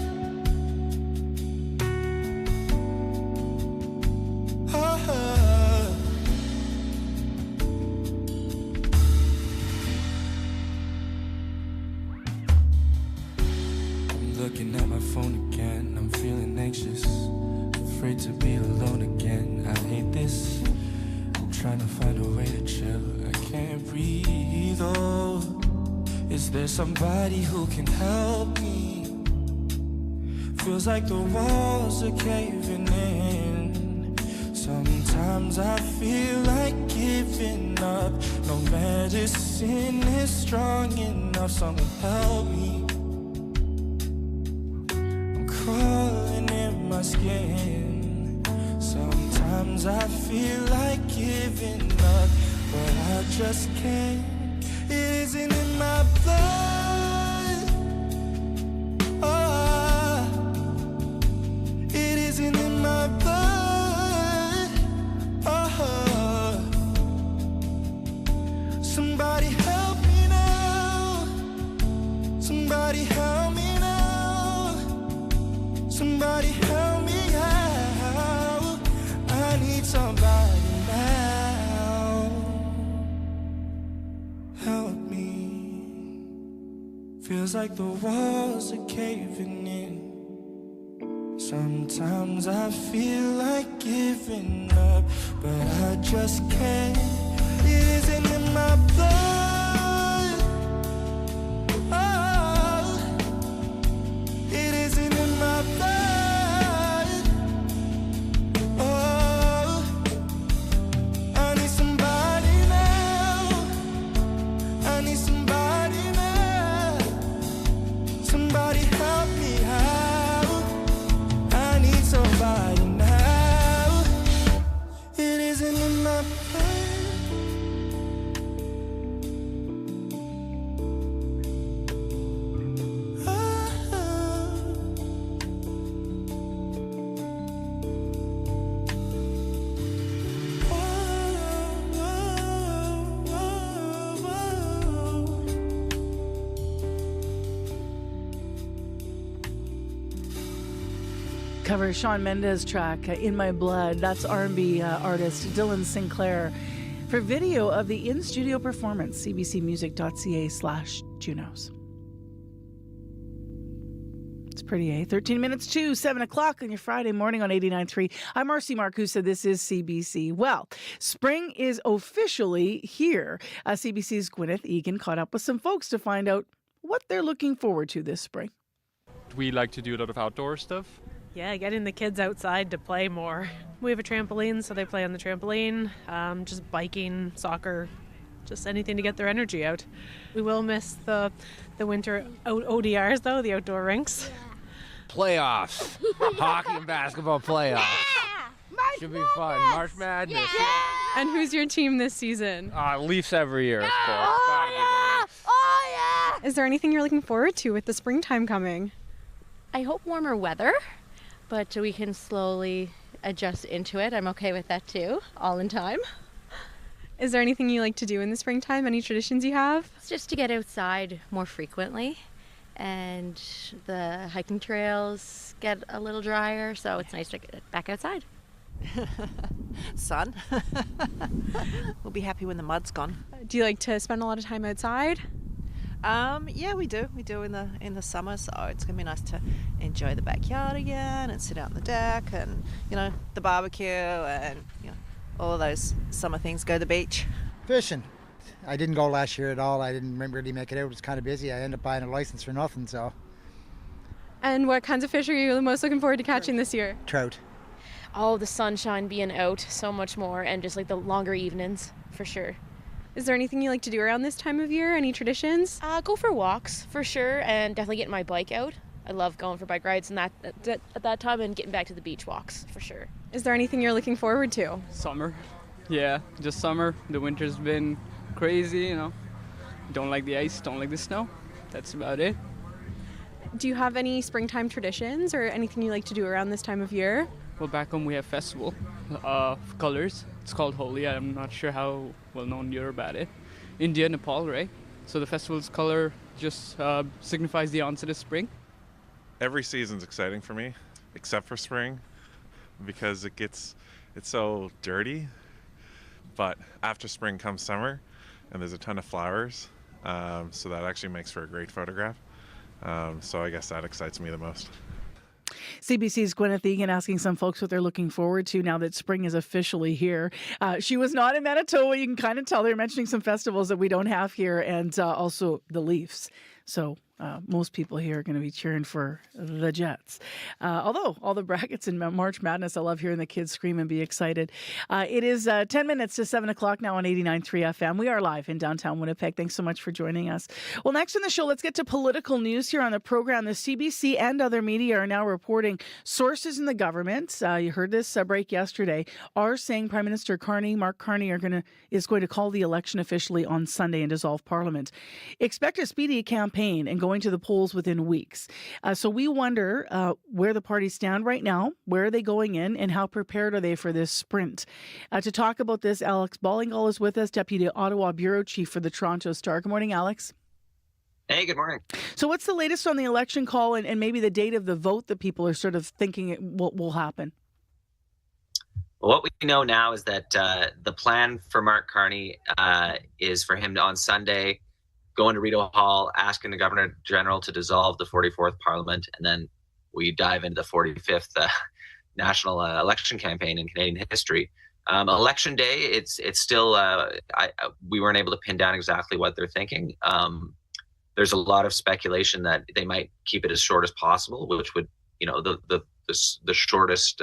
I'm looking at my phone again. I'm feeling anxious, afraid to be alone again. I hate this. I'm trying to find a way to chill. I can't breathe. Oh, is there somebody who can help me? Feels like the walls are caving in. Sometimes I feel like giving up. No medicine is strong enough. Someone help me. I'm crawling in my skin. Sometimes I feel like giving up, but I just can't. It isn't in my blood. Oh, it isn't in my blood. Oh, somebody help me now. Somebody help me now. Somebody help me out. I need somebody now. Help me. Feels like the walls are caving in. Sometimes I feel like giving up, but I just can't. It isn't in my blood. Oh, it isn't in my blood. Oh, I need somebody now. I need somebody now. Somebody help me out. I need somebody now. It isn't in my Cover Shawn Mendes track In My Blood. That's R&B artist Dylan Sinclair. For video of the in-studio performance, cbcmusic.ca/Junos. It's pretty, eh? 13 minutes to 7 o'clock on your Friday morning on 89.3. I'm Marcy Marcusa. This is CBC. Well, spring is officially here. CBC's Gwyneth Egan caught up with some folks to find out what they're looking forward to this spring. We like to do a lot of outdoor stuff. Yeah, getting the kids outside to play more. We have a trampoline, so they play on the trampoline. Just biking, soccer, just anything to get their energy out. We will miss the winter ODRs, though, the outdoor rinks. Playoffs. Hockey and basketball playoffs. Yeah! Should be fun. March Madness. Yeah! And who's your team this season? Leafs every year, of course. Oh, yeah! Oh, yeah! Is there anything you're looking forward to with the springtime coming? I hope warmer weather, but we can slowly adjust into it. I'm okay with that too, all in time. Is there anything you like to do in the springtime? Any traditions you have? It's just to get outside more frequently and the hiking trails get a little drier, so it's nice to get back outside. Sun. We'll be happy when the mud's gone. Do you like to spend a lot of time outside? Yeah, we do. We do in the summer, so it's gonna be nice to enjoy the backyard again and sit out on the deck and the barbecue and all of those summer things. Go to the beach. Fishing. I didn't go last year at all. I didn't really make it out. It was kind of busy. I ended up buying a license for nothing. So. And what kinds of fish are you most looking forward to catching this year? Trout. Oh, the sunshine, being out so much more, and just like the longer evenings for sure. Is there anything you like to do around this time of year? Any traditions? Go for walks for sure, and definitely getting my bike out. I love going for bike rides and that at that time, and getting back to the beach walks for sure. Is there anything you're looking forward to? Summer. Yeah, just summer. The winter's been crazy, Don't like the ice, don't like the snow. That's about it. Do you have any springtime traditions or anything you like to do around this time of year? Well, back home we have festival of colors. It's called Holi. I'm not sure how well known you're about it. India, Nepal, right? So the festival's color just signifies the onset of spring. Every season's exciting for me, except for spring, because it's so dirty. But after spring comes summer, and there's a ton of flowers, so that actually makes for a great photograph. So I guess that excites me the most. CBC's Gwyneth Egan asking some folks what they're looking forward to now that spring is officially here. She was not in Manitoba. You can kind of tell they're mentioning some festivals that we don't have here, and also the Leafs. So most people here are going to be cheering for the Jets. Although all the brackets in March Madness, I love hearing the kids scream and be excited. It is 10 minutes to 7 o'clock now on 89.3 FM. We are live in downtown Winnipeg. Thanks so much for joining us. Well, next in the show, let's get to political news here on the program. The CBC and other media are now reporting sources in the government. You heard this break yesterday, are saying Prime Minister Mark Carney, is going to call the election officially on Sunday and dissolve Parliament. Expect a speedy campaign and going to the polls within weeks. So we wonder where the parties stand right now, where are they going in, and how prepared are they for this sprint? To talk about this, Alex Ballingall is with us, Deputy Ottawa Bureau Chief for the Toronto Star. Good morning, Alex. Hey, good morning. So what's the latest on the election call and maybe the date of the vote that people are sort of thinking it will happen? Well, what we know now is that the plan for Mark Carney is for him to, on Sunday, go into Rideau Hall, asking the Governor General to dissolve the 44th Parliament, and then we dive into the 45th national election campaign in Canadian history. Election day, it's still, we weren't able to pin down exactly what they're thinking. There's a lot of speculation that they might keep it as short as possible, which would, the shortest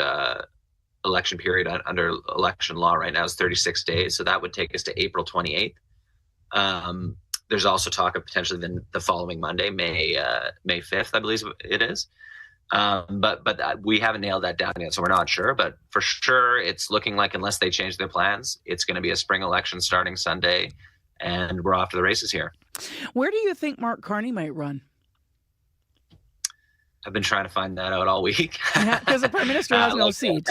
election period under election law right now is 36 days. So that would take us to April 28th. There's also talk of potentially the following Monday, May 5th, I believe it is. But we haven't nailed that down yet, so we're not sure. But for sure, it's looking like, unless they change their plans, it's going to be a spring election starting Sunday, and we're off to the races here. Where do you think Mark Carney might run? I've been trying to find that out all week. Yeah, because the Prime Minister has no seat.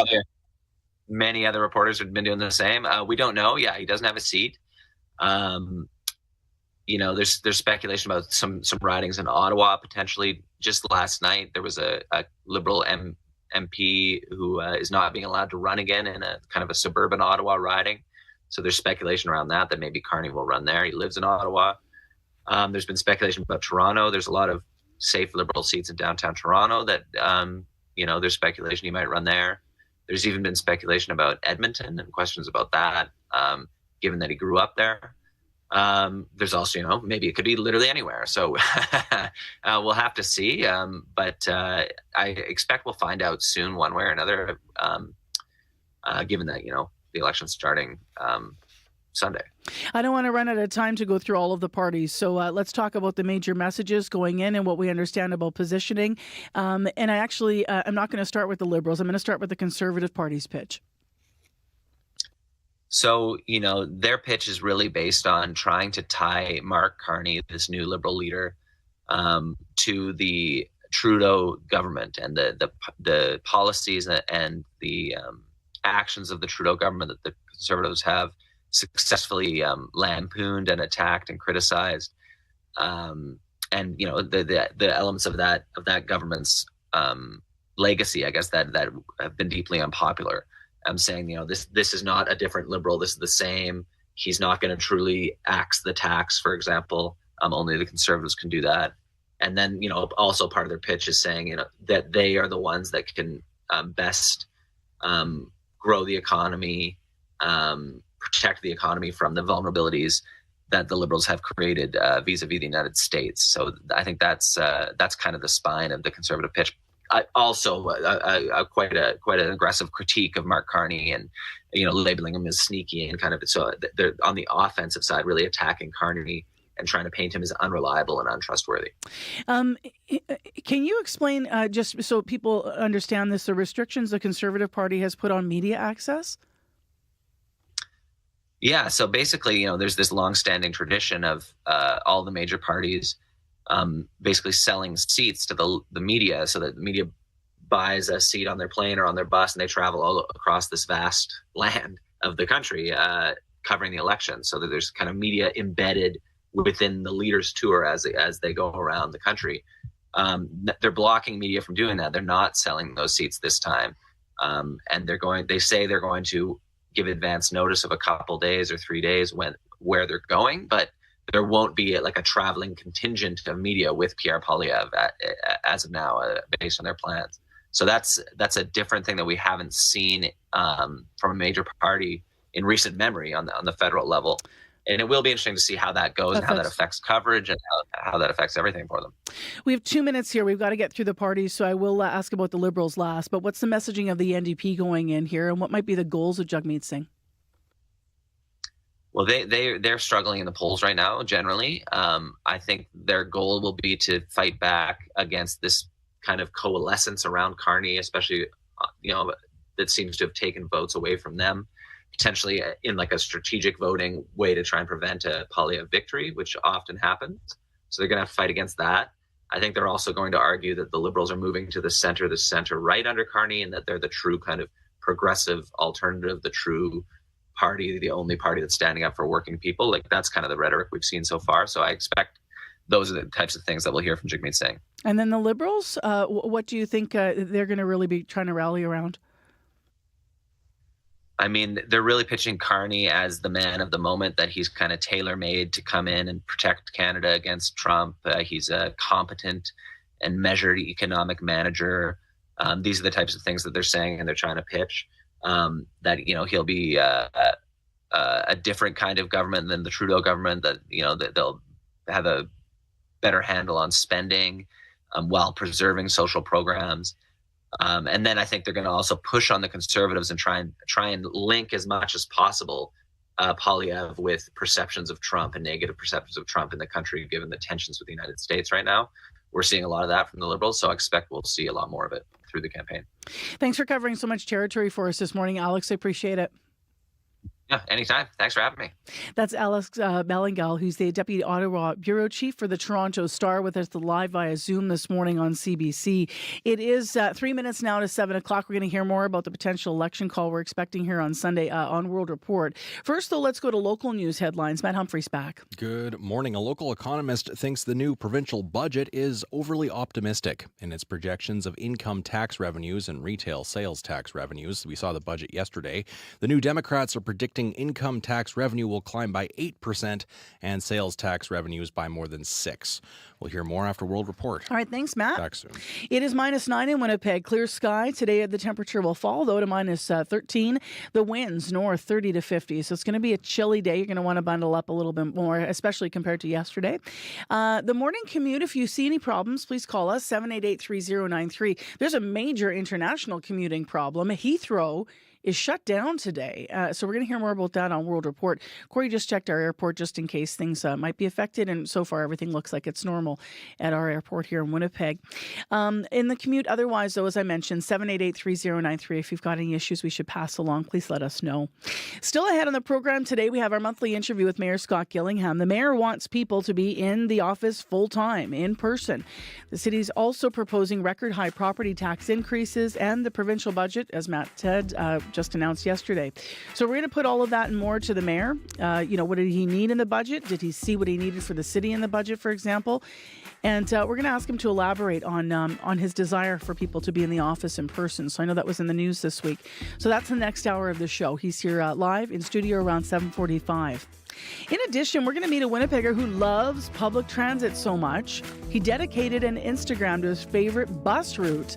Many other reporters have been doing the same. We don't know. Yeah, he doesn't have a seat. There's speculation about some ridings in Ottawa potentially. Just last night, there was a Liberal MP who is not being allowed to run again in a kind of a suburban Ottawa riding. So there's speculation around that maybe Carney will run there. He lives in Ottawa. There's been speculation about Toronto. There's a lot of safe Liberal seats in downtown Toronto that, there's speculation he might run there. There's even been speculation about Edmonton and questions about that, given that he grew up there. There's also, maybe it could be literally anywhere. So we'll have to see. But I expect we'll find out soon one way or another, given that, the election's starting Sunday. I don't want to run out of time to go through all of the parties. So let's talk about the major messages going in and what we understand about positioning. And I'm not going to start with the Liberals. I'm going to start with the Conservative Party's pitch. So, their pitch is really based on trying to tie Mark Carney, this new Liberal leader, to the Trudeau government and the policies and the actions of the Trudeau government that the Conservatives have successfully lampooned and attacked and criticized. and the elements of that government's legacy, I guess, that have been deeply unpopular. I'm saying, this is not a different Liberal. This is the same. He's not going to truly axe the tax, for example. Only the Conservatives can do that. And then, also part of their pitch is saying, that they are the ones that can best grow the economy, protect the economy from the vulnerabilities that the Liberals have created vis-a-vis the United States. So I think that's kind of the spine of the Conservative pitch. Also, quite an aggressive critique of Mark Carney and labeling him as sneaky and kind of, so they're on the offensive side really attacking Carney and trying to paint him as unreliable and untrustworthy. Can you explain, just so people understand this, the restrictions the Conservative Party has put on media access? Yeah, so basically, there's this long-standing tradition of all the major parties basically selling seats to the media, so that the media buys a seat on their plane or on their bus, and they travel all across this vast land of the country covering the election, so that there's kind of media embedded within the leaders' tour as they go around the country. They're blocking media from doing that. They're not selling those seats this time, and they say they're going to give advance notice of a couple days or 3 days where they're going, but there won't be a traveling contingent of media with Pierre Poilievre as of now, based on their plans. So that's a different thing that we haven't seen from a major party in recent memory on the federal level. And it will be interesting to see how that goes and how that affects coverage and how that affects everything for them. We have 2 minutes here. We've got to get through the parties, so I will ask about the Liberals last. But what's the messaging of the NDP going in here, and what might be the goals of Jagmeet Singh? Well, they're struggling in the polls right now, generally. I think their goal will be to fight back against this kind of coalescence around Carney, especially, that seems to have taken votes away from them, potentially in a strategic voting way to try and prevent a Poilievre victory, which often happens. So they're going to have to fight against that. I think they're also going to argue that the Liberals are moving to the center right under Carney, and that they're the true kind of progressive alternative, the true party, the only party that's standing up for working people. That's kind of the rhetoric we've seen so far. So I expect those are the types of things that we'll hear from Jagmeet Singh. And then the Liberals, what do you think they're going to really be trying to rally around? I mean, they're really pitching Carney as the man of the moment, that he's kind of tailor-made to come in and protect Canada against Trump. He's a competent and measured economic manager. These are the types of things that they're saying and they're trying to pitch. That he'll be a different kind of government than the Trudeau government. That that they'll have a better handle on spending while preserving social programs. And then I think they're going to also push on the Conservatives and try and link as much as possible Poilievre with perceptions of Trump and negative perceptions of Trump in the country, given the tensions with the United States right now. We're seeing a lot of that from the Liberals, so I expect we'll see a lot more of it through the campaign. Thanks for covering so much territory for us this morning, Alex. I appreciate it. Yeah, anytime. Thanks for having me. That's Alex Bellingal, who's the Deputy Ottawa Bureau Chief for the Toronto Star, with us live via Zoom this morning on CBC. It is 3 minutes now to 7 o'clock. We're going to hear more about the potential election call we're expecting here on Sunday on World Report. First, though, let's go to local news headlines. Matt Humphrey's back. Good morning. A local economist thinks the new provincial budget is overly optimistic in its projections of income tax revenues and retail sales tax revenues. We saw the budget yesterday. The New Democrats are predicting income tax revenue will climb by 8% and sales tax revenues by more than 6%. We'll hear more after World Report. All right, thanks, Matt. Back soon. It is -9 in Winnipeg. Clear sky. Today the temperature will fall, though, to -13. The winds north 30 to 50. So it's going to be a chilly day. You're going to want to bundle up a little bit more, especially compared to yesterday. The morning commute, if you see any problems, please call us, 788-3093. There's a major international commuting problem. Heathrow is shut down today. So we're going to hear more about that on World Report. Corey just checked our airport just in case things might be affected, and so far everything looks like it's normal at our airport here in Winnipeg. In the commute otherwise, though, as I mentioned, 788-3093. If you've got any issues we should pass along, please let us know. Still ahead on the program today, we have our monthly interview with Mayor Scott Gillingham. The mayor wants people to be in the office full-time, in person. The city's also proposing record high property tax increases, and the provincial budget, as Matt said, just announced yesterday. So we're going to put all of that and more to the mayor. What did he need in the budget? Did he see what he needed for the city in the budget, for example? And we're going to ask him to elaborate on his desire for people to be in the office in person. So I know that was in the news this week. So that's the next hour of the show. He's here live in studio around 7:45. In addition, we're going to meet a Winnipegger who loves public transit so much, he dedicated an Instagram to his favorite bus route.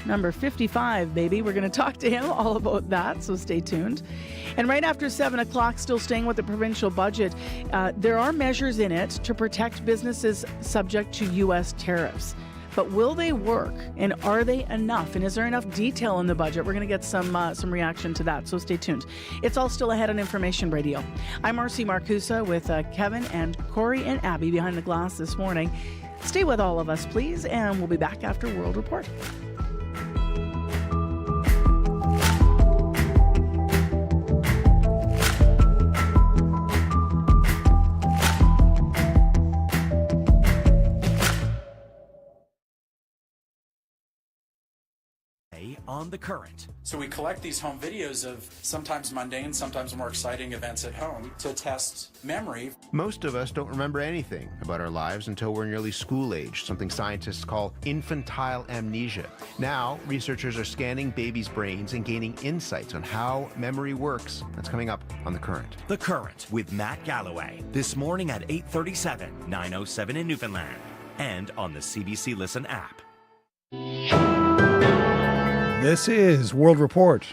Number 55, baby. We're going to talk to him all about that, so stay tuned. And right after 7 o'clock, still staying with the provincial budget, there are measures in it to protect businesses subject to U.S. tariffs. But will they work? And are they enough? And is there enough detail in the budget? We're going to get some reaction to that, so stay tuned. It's all still ahead on Information Radio. I'm Marcy Marcusa with Kevin and Corey and Abby behind the glass this morning. Stay with all of us, please, and we'll be back after World Report. On The Current. So we collect these home videos of sometimes mundane, sometimes more exciting events at home to test memory. Most of us don't remember anything about our lives until we're nearly school age, something scientists call infantile amnesia. Now, researchers are scanning babies' brains and gaining insights on how memory works. That's coming up on The Current. The Current with Matt Galloway. This morning at 8:37, 9:07 in Newfoundland. And on the CBC Listen app. This is World Report.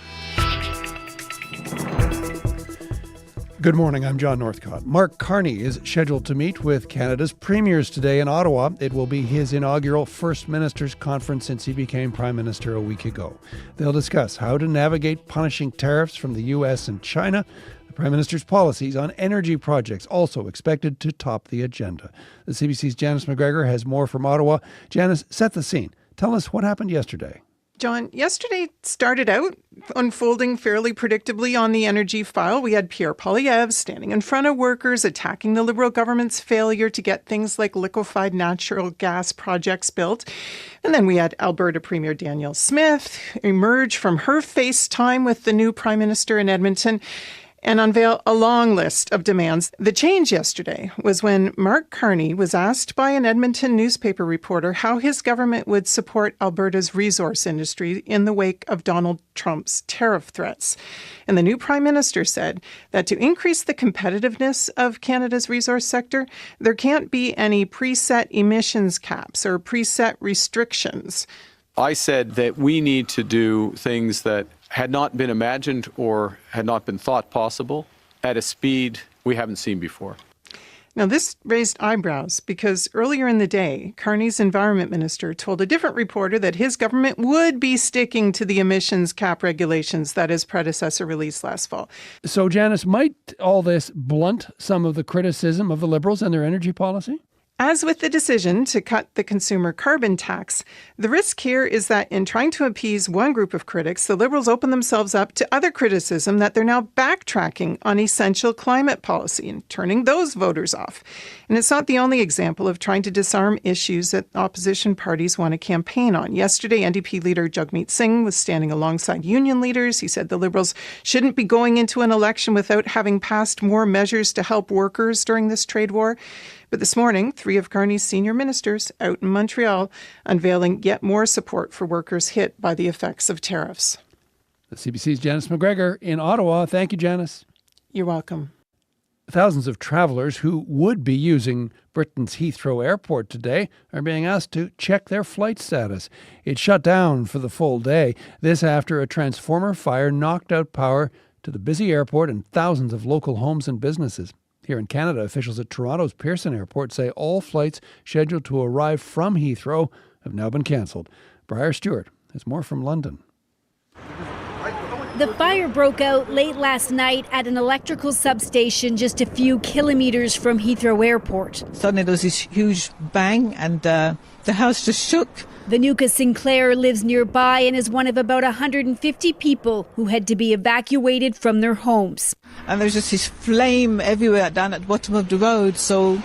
Good morning, I'm John Northcott. Mark Carney is scheduled to meet with Canada's premiers today in Ottawa. It will be his inaugural First Ministers' Conference since he became Prime Minister a week ago. They'll discuss how to navigate punishing tariffs from the U.S. and China. The Prime Minister's policies on energy projects also expected to top the agenda. The CBC's Janice McGregor has more from Ottawa. Janice, set the scene. Tell us what happened yesterday. John, yesterday started out unfolding fairly predictably on the energy file. We had Pierre Poilievre standing in front of workers, attacking the Liberal government's failure to get things like liquefied natural gas projects built. And then we had Alberta Premier Danielle Smith emerge from her FaceTime with the new Prime Minister in Edmonton and unveil a long list of demands. The change yesterday was when Mark Carney was asked by an Edmonton newspaper reporter how his government would support Alberta's resource industry in the wake of Donald Trump's tariff threats. And the new Prime Minister said that to increase the competitiveness of Canada's resource sector, there can't be any preset emissions caps or preset restrictions. I said that we need to do things that had not been imagined or had not been thought possible at a speed we haven't seen before. Now, this raised eyebrows because earlier in the day, Carney's Environment Minister told a different reporter that his government would be sticking to the emissions cap regulations that his predecessor released last fall. So, Janice, might all this blunt some of the criticism of the Liberals and their energy policy? As with the decision to cut the consumer carbon tax, the risk here is that in trying to appease one group of critics, the Liberals open themselves up to other criticism that they're now backtracking on essential climate policy and turning those voters off. And it's not the only example of trying to disarm issues that opposition parties want to campaign on. Yesterday, NDP leader Jagmeet Singh was standing alongside union leaders. He said the Liberals shouldn't be going into an election without having passed more measures to help workers during this trade war. But this morning, 3 of Carney's senior ministers out in Montreal unveiling yet more support for workers hit by the effects of tariffs. The CBC's Janice McGregor in Ottawa. Thank you, Janice. You're welcome. Thousands of travellers who would be using Britain's Heathrow Airport today are being asked to check their flight status. It shut down for the full day. This after a transformer fire knocked out power to the busy airport and thousands of local homes and businesses. Here in Canada, officials at Toronto's Pearson Airport say all flights scheduled to arrive from Heathrow have now been cancelled. Briar Stewart has more from London. The fire broke out late last night at an electrical substation just a few kilometres from Heathrow Airport. Suddenly there was this huge bang and the house just shook. Vanuka Sinclair lives nearby and is one of about 150 people who had to be evacuated from their homes. And there's just this flame everywhere down at the bottom of the road, so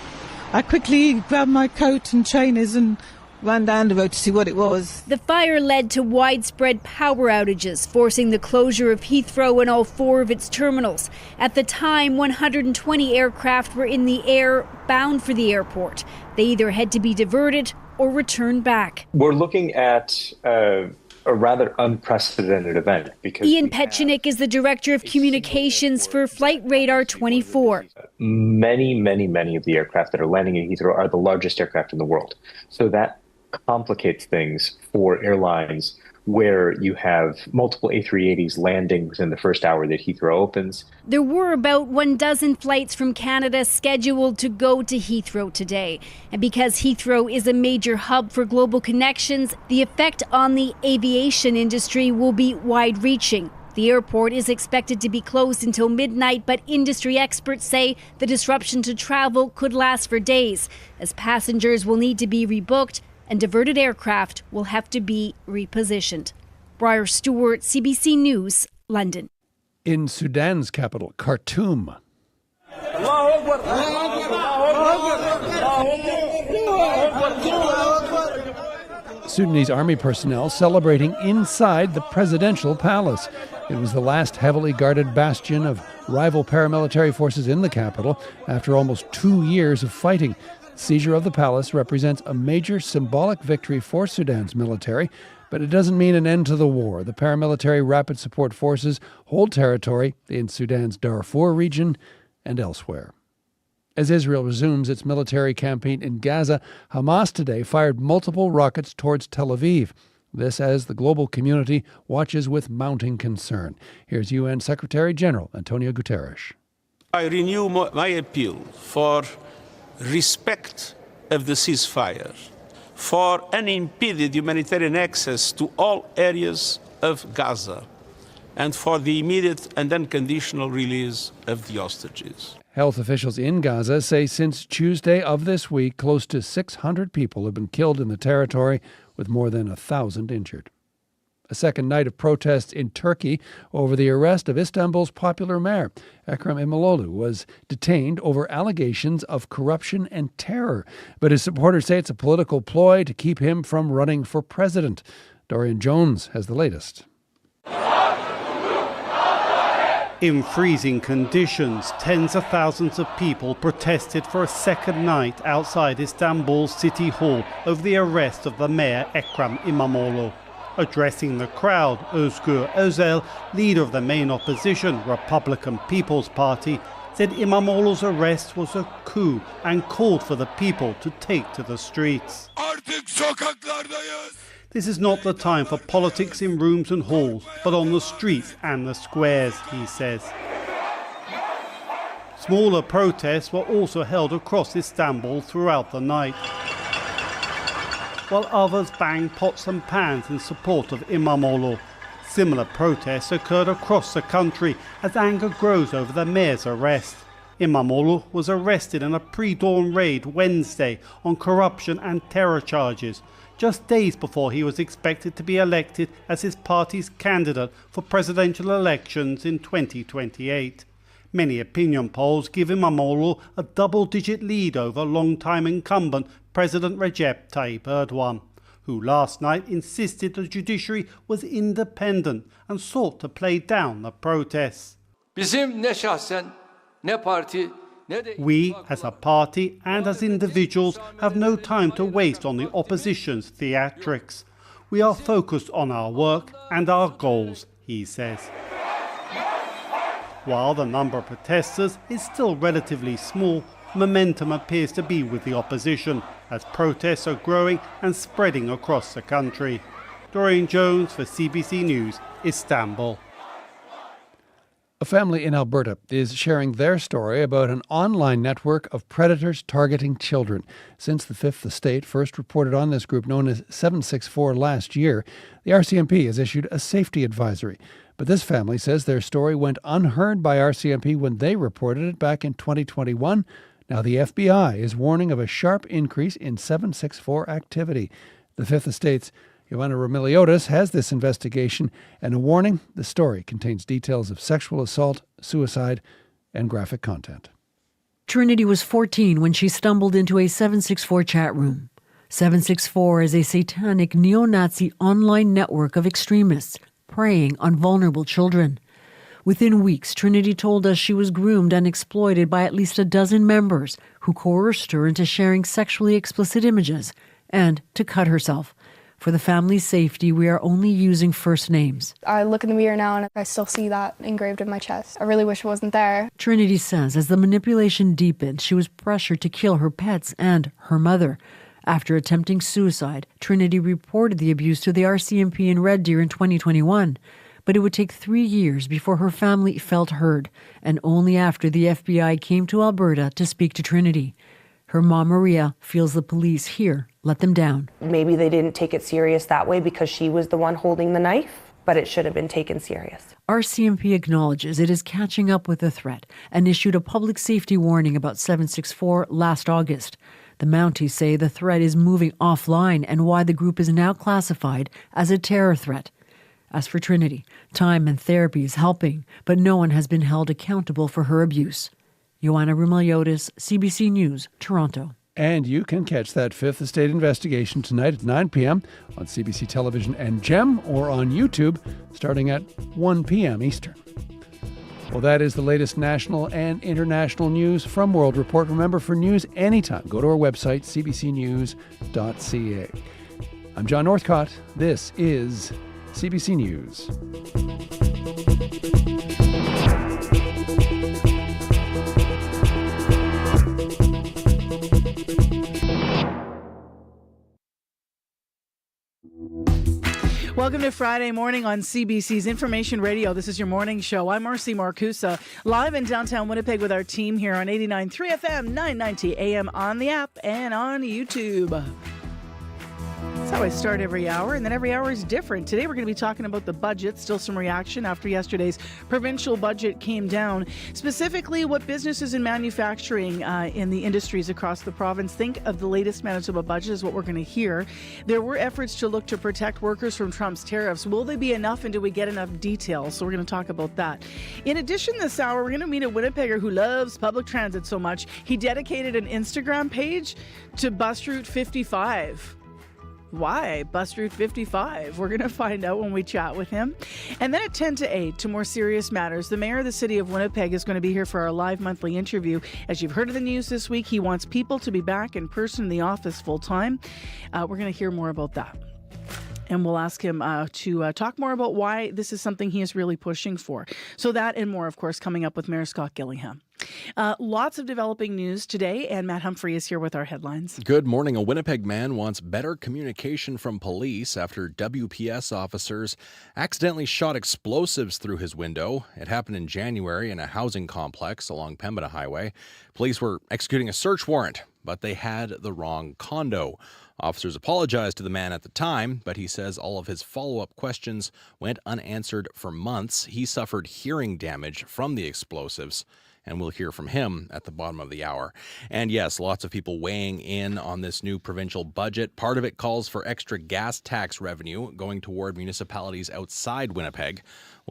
I quickly grabbed my coat and trainers and ran down the road to see what it was. The fire led to widespread power outages, forcing the closure of Heathrow and all 4 of its terminals. At the time, 120 aircraft were in the air bound for the airport. They either had to be diverted or returned back. We're looking at a rather unprecedented event because Ian Petchenik is the Director of Communications for Flight Radar 24. Many of the aircraft that are landing in Heathrow are the largest aircraft in the world. So that complicates things for airlines where you have multiple A380s landing within the first hour that Heathrow opens. There were about 1 dozen flights from Canada scheduled to go to Heathrow today. And because Heathrow is a major hub for global connections, the effect on the aviation industry will be wide-reaching. The airport is expected to be closed until midnight, but industry experts say the disruption to travel could last for days, as passengers will need to be rebooked and diverted aircraft will have to be repositioned. Briar Stewart, CBC News, London. In Sudan's capital, Khartoum. Sudanese army personnel celebrating inside the presidential palace. It was the last heavily guarded bastion of rival paramilitary forces in the capital after almost 2 years of fighting. Seizure of the palace represents a major symbolic victory for Sudan's military, but it doesn't mean an end to the war. The paramilitary rapid support forces hold territory in Sudan's Darfur region and elsewhere. As Israel resumes its military campaign in Gaza, Hamas today fired multiple rockets towards Tel Aviv. This as the global community watches with mounting concern. Here's UN Secretary General Antonio Guterres. I renew my appeal for respect of the ceasefire, for unimpeded humanitarian access to all areas of Gaza, and for the immediate and unconditional release of the hostages. Health officials in Gaza say since Tuesday of this week, close to 600 people have been killed in the territory, with more than 1,000 injured. A second night of protests in Turkey over the arrest of Istanbul's popular mayor. Ekrem İmamoğlu was detained over allegations of corruption and terror, but his supporters say it's a political ploy to keep him from running for president. Dorian Jones has the latest. In freezing conditions, tens of thousands of people protested for a second night outside Istanbul's City Hall over the arrest of the mayor Ekrem İmamoğlu. Addressing the crowd, Özgür Özel, leader of the main opposition, Republican People's Party, said İmamoğlu's arrest was a coup and called for the people to take to the streets. This is not the time for politics in rooms and halls, but on the streets and the squares, he says. Smaller protests were also held across Istanbul throughout the night, while others banged pots and pans in support of İmamoğlu. Similar protests occurred across the country as anger grows over the mayor's arrest. İmamoğlu was arrested in a pre-dawn raid Wednesday on corruption and terror charges, just days before he was expected to be elected as his party's candidate for presidential elections in 2028. Many opinion polls give İmamoğlu a double-digit lead over long-time incumbent President Recep Tayyip Erdogan, who last night insisted the judiciary was independent and sought to play down the protests. We, as a party and as individuals, have no time to waste on the opposition's theatrics. We are focused on our work and our goals, he says. While the number of protesters is still relatively small, momentum appears to be with the opposition as protests are growing and spreading across the country. Dorian Jones for CBC News, Istanbul. A family in Alberta is sharing their story about an online network of predators targeting children. Since the Fifth Estate first reported on this group known as 764 last year, the RCMP has issued a safety advisory. But this family says their story went unheard by RCMP when they reported it back in 2021. Now the FBI is warning of a sharp increase in 764 activity. The Fifth Estate's Ioanna Romiliotis has this investigation and a warning: the story contains details of sexual assault, suicide, and graphic content. Trinity was 14 when she stumbled into a 764 chat room. 764 is a satanic neo-Nazi online network of extremists preying on vulnerable children. Within weeks, Trinity told us she was groomed and exploited by at least a dozen members who coerced her into sharing sexually explicit images and to cut herself. For the family's safety, we are only using first names. I look in the mirror now and I still see that engraved in my chest. I really wish it wasn't there. Trinity says as the manipulation deepened, she was pressured to kill her pets and her mother. After attempting suicide, Trinity reported the abuse to the RCMP in Red Deer in 2021. But it would take 3 years before her family felt heard, and only after the FBI came to Alberta to speak to Trinity. Her mom, Maria, feels the police here let them down. Maybe they didn't take it serious that way because she was the one holding the knife, but it should have been taken serious. RCMP acknowledges it is catching up with the threat and issued a public safety warning about 764 last August. The Mounties say the threat is moving offline and why the group is now classified as a terror threat. As for Trinity, time and therapy is helping, but no one has been held accountable for her abuse. Joanna Rumaliotis, CBC News, Toronto. And you can catch that Fifth Estate investigation tonight at 9 p.m. on CBC Television and GEM or on YouTube starting at 1 p.m. Eastern. Well, that is the latest national and international news from World Report. Remember, for news anytime, go to our website, cbcnews.ca. I'm John Northcott. This is CBC News. Welcome to Friday morning on CBC's Information Radio. This is your morning show. I'm Marcy Marcusa, live in downtown Winnipeg with our team here on 89.3 FM, 990 AM on the app and on YouTube. That's how I start every hour, and then every hour is different. Today we're going to be talking about the budget, still some reaction after yesterday's provincial budget came down. Specifically, what businesses and manufacturing in the industries across the province think of the latest Manitoba budget is what we're going to hear. There were efforts to look to protect workers from Trump's tariffs. Will they be enough, and do we get enough details? So we're going to talk about that. In addition, this hour, we're going to meet a Winnipegger who loves public transit so much, he dedicated an Instagram page to Bus Route 55. Why Bus Route 55? We're going to find out when we chat with him. And then at 10 to 8, to more serious matters, the mayor of the city of Winnipeg is going to be here for our live monthly interview. As you've heard of the news this week, he wants people to be back in person in the office full time. We're going to hear more about that. And we'll ask him to talk more about why this is something he is really pushing for. So that and more, of course, coming up with Mayor Scott Gillingham. Lots of developing news today, and Matt Humphrey is here with our headlines. Good morning. A Winnipeg man wants better communication from police after WPS officers accidentally shot explosives through his window. It happened in January in a housing complex along Pembina Highway. Police were executing a search warrant, but they had the wrong condo. Officers apologized to the man at the time, but he says all of his follow-up questions went unanswered for months. He suffered hearing damage from the explosives, and we'll hear from him at the bottom of the hour. And yes, lots of people weighing in on this new provincial budget. Part of it calls for extra gas tax revenue going toward municipalities outside Winnipeg.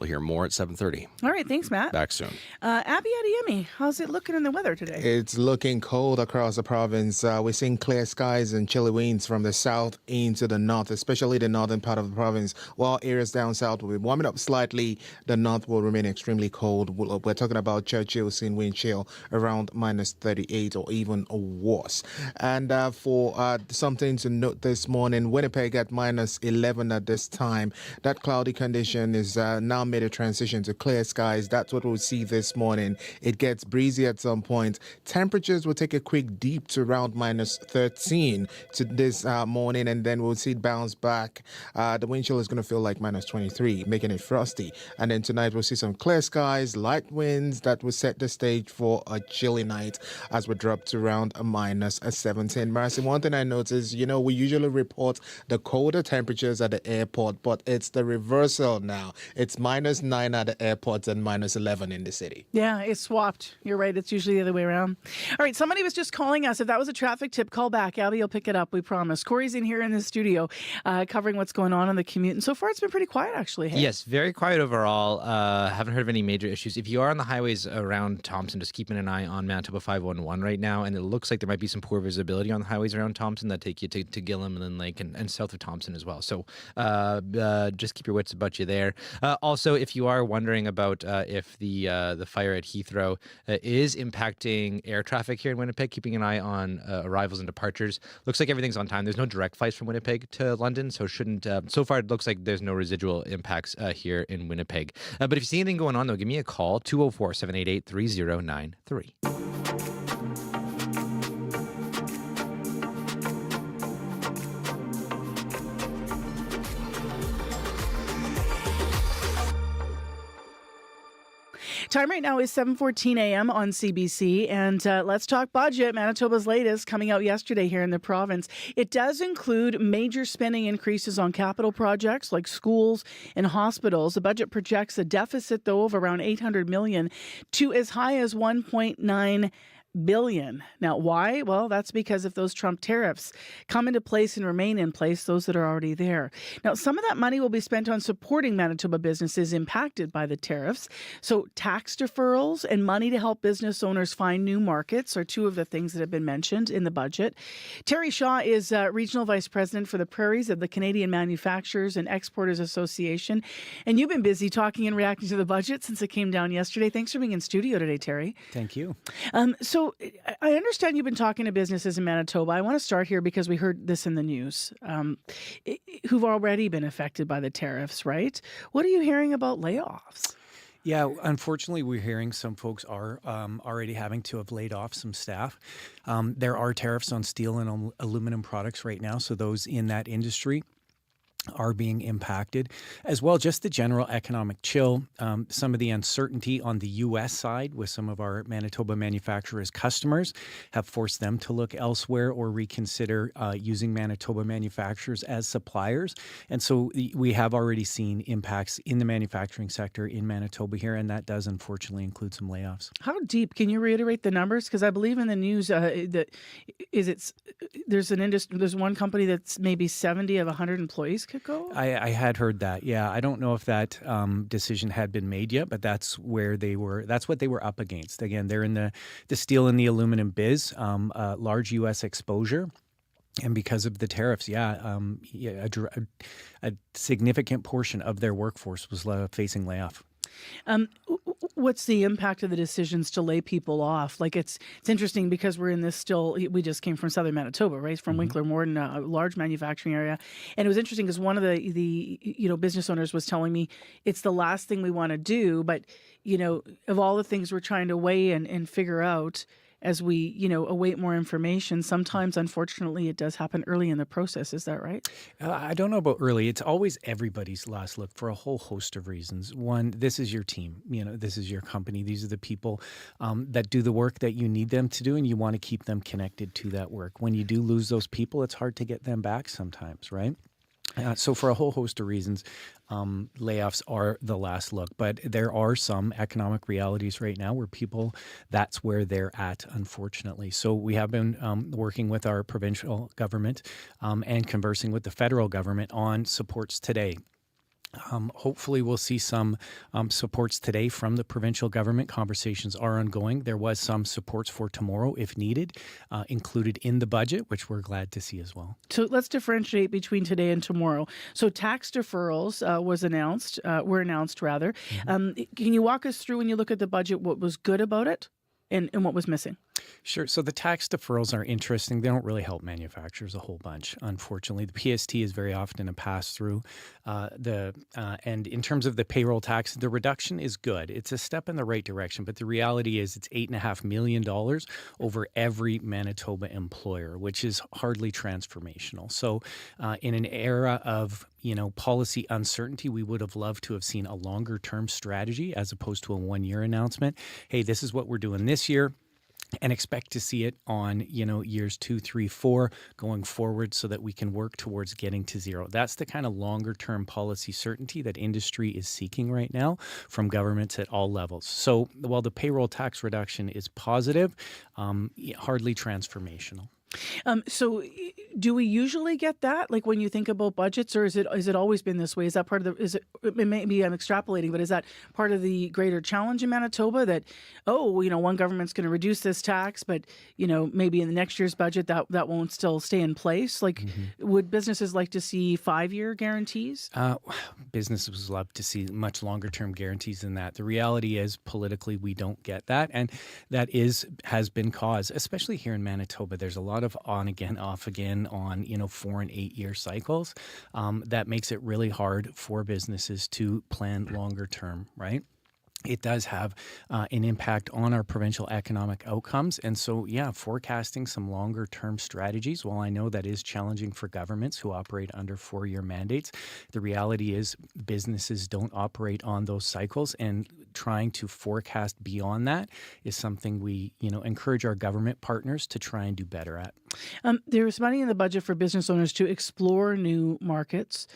We'll hear more at 7:30. All right, thanks, Matt. Back soon. Abby Adeyemi, how's it looking in the weather today? It's looking cold across the province. We're seeing clear skies and chilly winds from the south into the north, especially the northern part of the province. While areas down south will be warming up slightly, the north will remain extremely cold. We're talking about Churchill seeing wind chill around minus 38 or even worse. And for something to note this morning, Winnipeg at minus 11 at this time. That cloudy condition is now made a transition to clear skies. That's what we'll see this morning. It gets breezy at some point. Temperatures will take a quick deep to around minus 13 to this morning, and then we'll see it bounce back. The wind chill is going to feel like minus 23, making it frosty. And then tonight we'll see some clear skies, light winds that will set the stage for a chilly night as we drop to around a minus 17. Marcy, one thing I noticed, we usually report the colder temperatures at the airport, but it's the reversal now. It's minus -9 at the airports and -11 in the city. Yeah, it's swapped. You're right. It's usually the other way around. All right. Somebody was just calling us. If that was a traffic tip, call back. Abby will pick it up. We promise. Corey's in here in the studio covering what's going on the commute. And so far, it's been pretty quiet, actually. Hey? Yes, very quiet overall. Haven't heard of any major issues. If you are on the highways around Thompson, just keeping an eye on Manitoba 511 right now. And it looks like there might be some poor visibility on the highways around Thompson that take you to Gillam and then Lake and south of Thompson as well. So just keep your wits about you there. Also, if you are wondering about if the fire at Heathrow is impacting air traffic here in Winnipeg, keeping an eye on arrivals and departures. Looks like everything's on time. There's no direct flights from Winnipeg to London, so shouldn't. So far, it looks like there's no residual impacts here in Winnipeg. But if you see anything going on, though, give me a call, 204-788-3093. Time right now is 7:14 a.m. on CBC, and let's talk budget. Manitoba's latest coming out yesterday here in the province. It does include major spending increases on capital projects like schools and hospitals. The budget projects a deficit, though, of around $800 million to as high as $1.9 billion. Now, why? Well, that's because if those Trump tariffs come into place and remain in place, those that are already there. Now, some of that money will be spent on supporting Manitoba businesses impacted by the tariffs. So tax deferrals and money to help business owners find new markets are two of the things that have been mentioned in the budget. Terry Shaw is Regional Vice President for the Prairies of the Canadian Manufacturers and Exporters Association. And you've been busy talking and reacting to the budget since it came down yesterday. Thanks for being in studio today, Terry. Thank you. So I understand you've been talking to businesses in Manitoba. I want to start here because we heard this in the news, who've already been affected by the tariffs, right? What are you hearing about layoffs? Yeah, unfortunately, we're hearing some folks are already having to have laid off some staff. There are tariffs on steel and aluminum products right now, so those in that industry are being impacted, as well just the general economic chill, some of the uncertainty on the U.S. side with some of our Manitoba manufacturers' customers have forced them to look elsewhere or reconsider using Manitoba manufacturers as suppliers. And so we have already seen impacts in the manufacturing sector in Manitoba here, and that does unfortunately include some layoffs. How deep? Can you reiterate the numbers? Because I believe in the news that there's one company that's maybe 70 of 100 employees could go? I had heard that. Yeah, I don't know if that decision had been made yet, but that's where they were. That's what they were up against. Again, they're in the steel and the aluminum biz, large U.S. exposure. And because of the tariffs, a significant portion of their workforce was facing layoff. What's the impact of the decisions to lay people off? Like it's interesting because we're in this we just came from southern Manitoba, right? From Winkler Morden, a large manufacturing area. And it was interesting because one of the business owners was telling me it's the last thing we want to do. But, of all the things we're trying to weigh and figure out as we, await more information, sometimes, unfortunately, it does happen early in the process. Is that right? I don't know about early. It's always everybody's last look for a whole host of reasons. One, this is your team. This is your company. These are the people that do the work that you need them to do, and you want to keep them connected to that work. When you do lose those people, it's hard to get them back sometimes, right? So for a whole host of reasons, layoffs are the last look. But there are some economic realities right now where that's where they're at, unfortunately. So we have been working with our provincial government and conversing with the federal government on supports today. Hopefully we'll see some supports today from the provincial government. Conversations are ongoing. There was some supports for tomorrow, if needed, included in the budget, which we're glad to see as well. So let's differentiate between today and tomorrow. So tax deferrals were announced. Can you walk us through, when you look at the budget, what was good about it and what was missing? Sure. So the tax deferrals are interesting. They don't really help manufacturers a whole bunch, unfortunately. The PST is very often a pass-through. And in terms of the payroll tax, the reduction is good. It's a step in the right direction, but the reality is it's $8.5 million over every Manitoba employer, which is hardly transformational. So in an era of policy uncertainty, we would have loved to have seen a longer-term strategy as opposed to a one-year announcement. Hey, this is what we're doing this year. and expect to see it on, years 2, 3, 4 going forward so that we can work towards getting to zero. That's the kind of longer term policy certainty that industry is seeking right now from governments at all levels. So while the payroll tax reduction is positive, hardly transformational. So do we usually get that? Like when you think about budgets, or is it always been this way? Is that part of maybe I'm extrapolating, but is that part of the greater challenge in Manitoba that, one government's going to reduce this tax, but, maybe in the next year's budget that won't still stay in place? Like, would businesses like to see 5-year guarantees? Businesses would love to see much longer term guarantees than that. The reality is politically we don't get that. And that has been caused, especially here in Manitoba. There's a lot of on again, off again on 4 and 8 year cycles. That makes it really hard for businesses to plan longer term, right? It does have an impact on our provincial economic outcomes. And so, forecasting some longer term strategies, while I know that is challenging for governments who operate under 4-year mandates, the reality is businesses don't operate on those cycles, and trying to forecast beyond that is something we, encourage our government partners to try and do better at. There's money in the budget for business owners to explore new markets.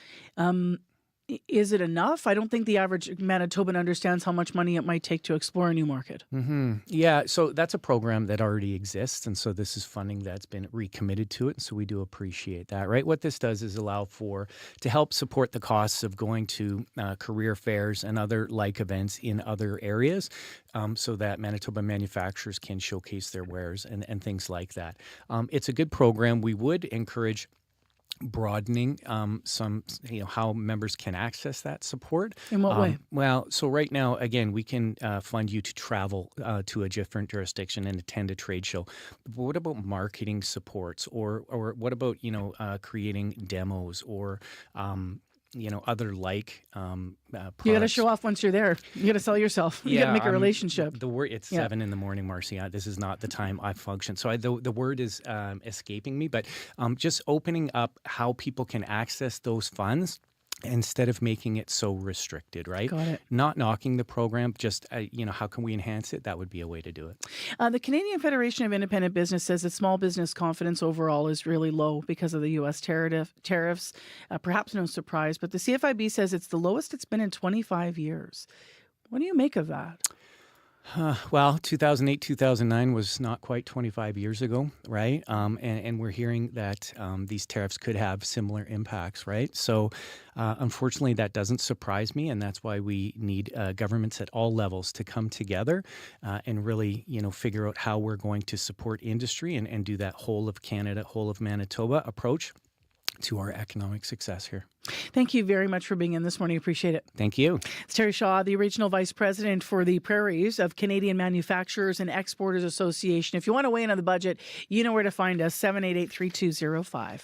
Is it enough? I don't think the average Manitoban understands how much money it might take to explore a new market. Mm-hmm. Yeah, so that's a program that already exists, and so this is funding that's been recommitted to it, and so we do appreciate that, right? What this does is allow to help support the costs of going to career fairs and other like events in other areas, so that Manitoba manufacturers can showcase their wares and things like that. It's a good program. We would encourage broadening some, how members can access that support. In what way? Well, so right now, again, we can fund you to travel to a different jurisdiction and attend a trade show. But what about marketing supports, or what about creating demos, or other products. You got to show off once you're there. You got to sell yourself. You got to make a relationship. The word, it's 7 a.m, Marcy. This is not the time I function. So the word is escaping me, but just opening up how people can access those funds instead of making it so restricted, right? Got it. Not knocking the program, just, how can we enhance it? That would be a way to do it. The Canadian Federation of Independent Business says that small business confidence overall is really low because of the U.S. tariffs. Perhaps no surprise, but the CFIB says it's the lowest it's been in 25 years. What do you make of that? Well, 2008, 2009 was not quite 25 years ago, right? And we're hearing that these tariffs could have similar impacts, right? So unfortunately, that doesn't surprise me, and that's why we need governments at all levels to come together and really, figure out how we're going to support industry and do that whole of Canada, whole of Manitoba approach to our economic success here. Thank you very much for being in this morning. Appreciate it. Thank you. It's Terry Shaw, the Regional Vice President for the Prairies of Canadian Manufacturers and Exporters Association. If you want to weigh in on the budget, you know where to find us, 788-3205.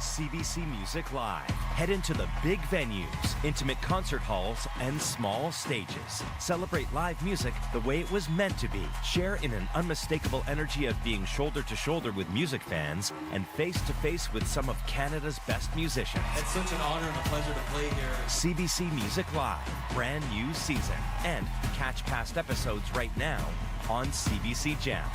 CBC Music Live. Head into the big venues, intimate concert halls, and small stages. Celebrate live music the way it was meant to be. Share in an unmistakable energy of being shoulder to shoulder with music fans and face to face with some of Canada's best musicians. It's such an honor and a pleasure to play here. CBC Music Live, brand new season. And catch past episodes right now on CBC Jam.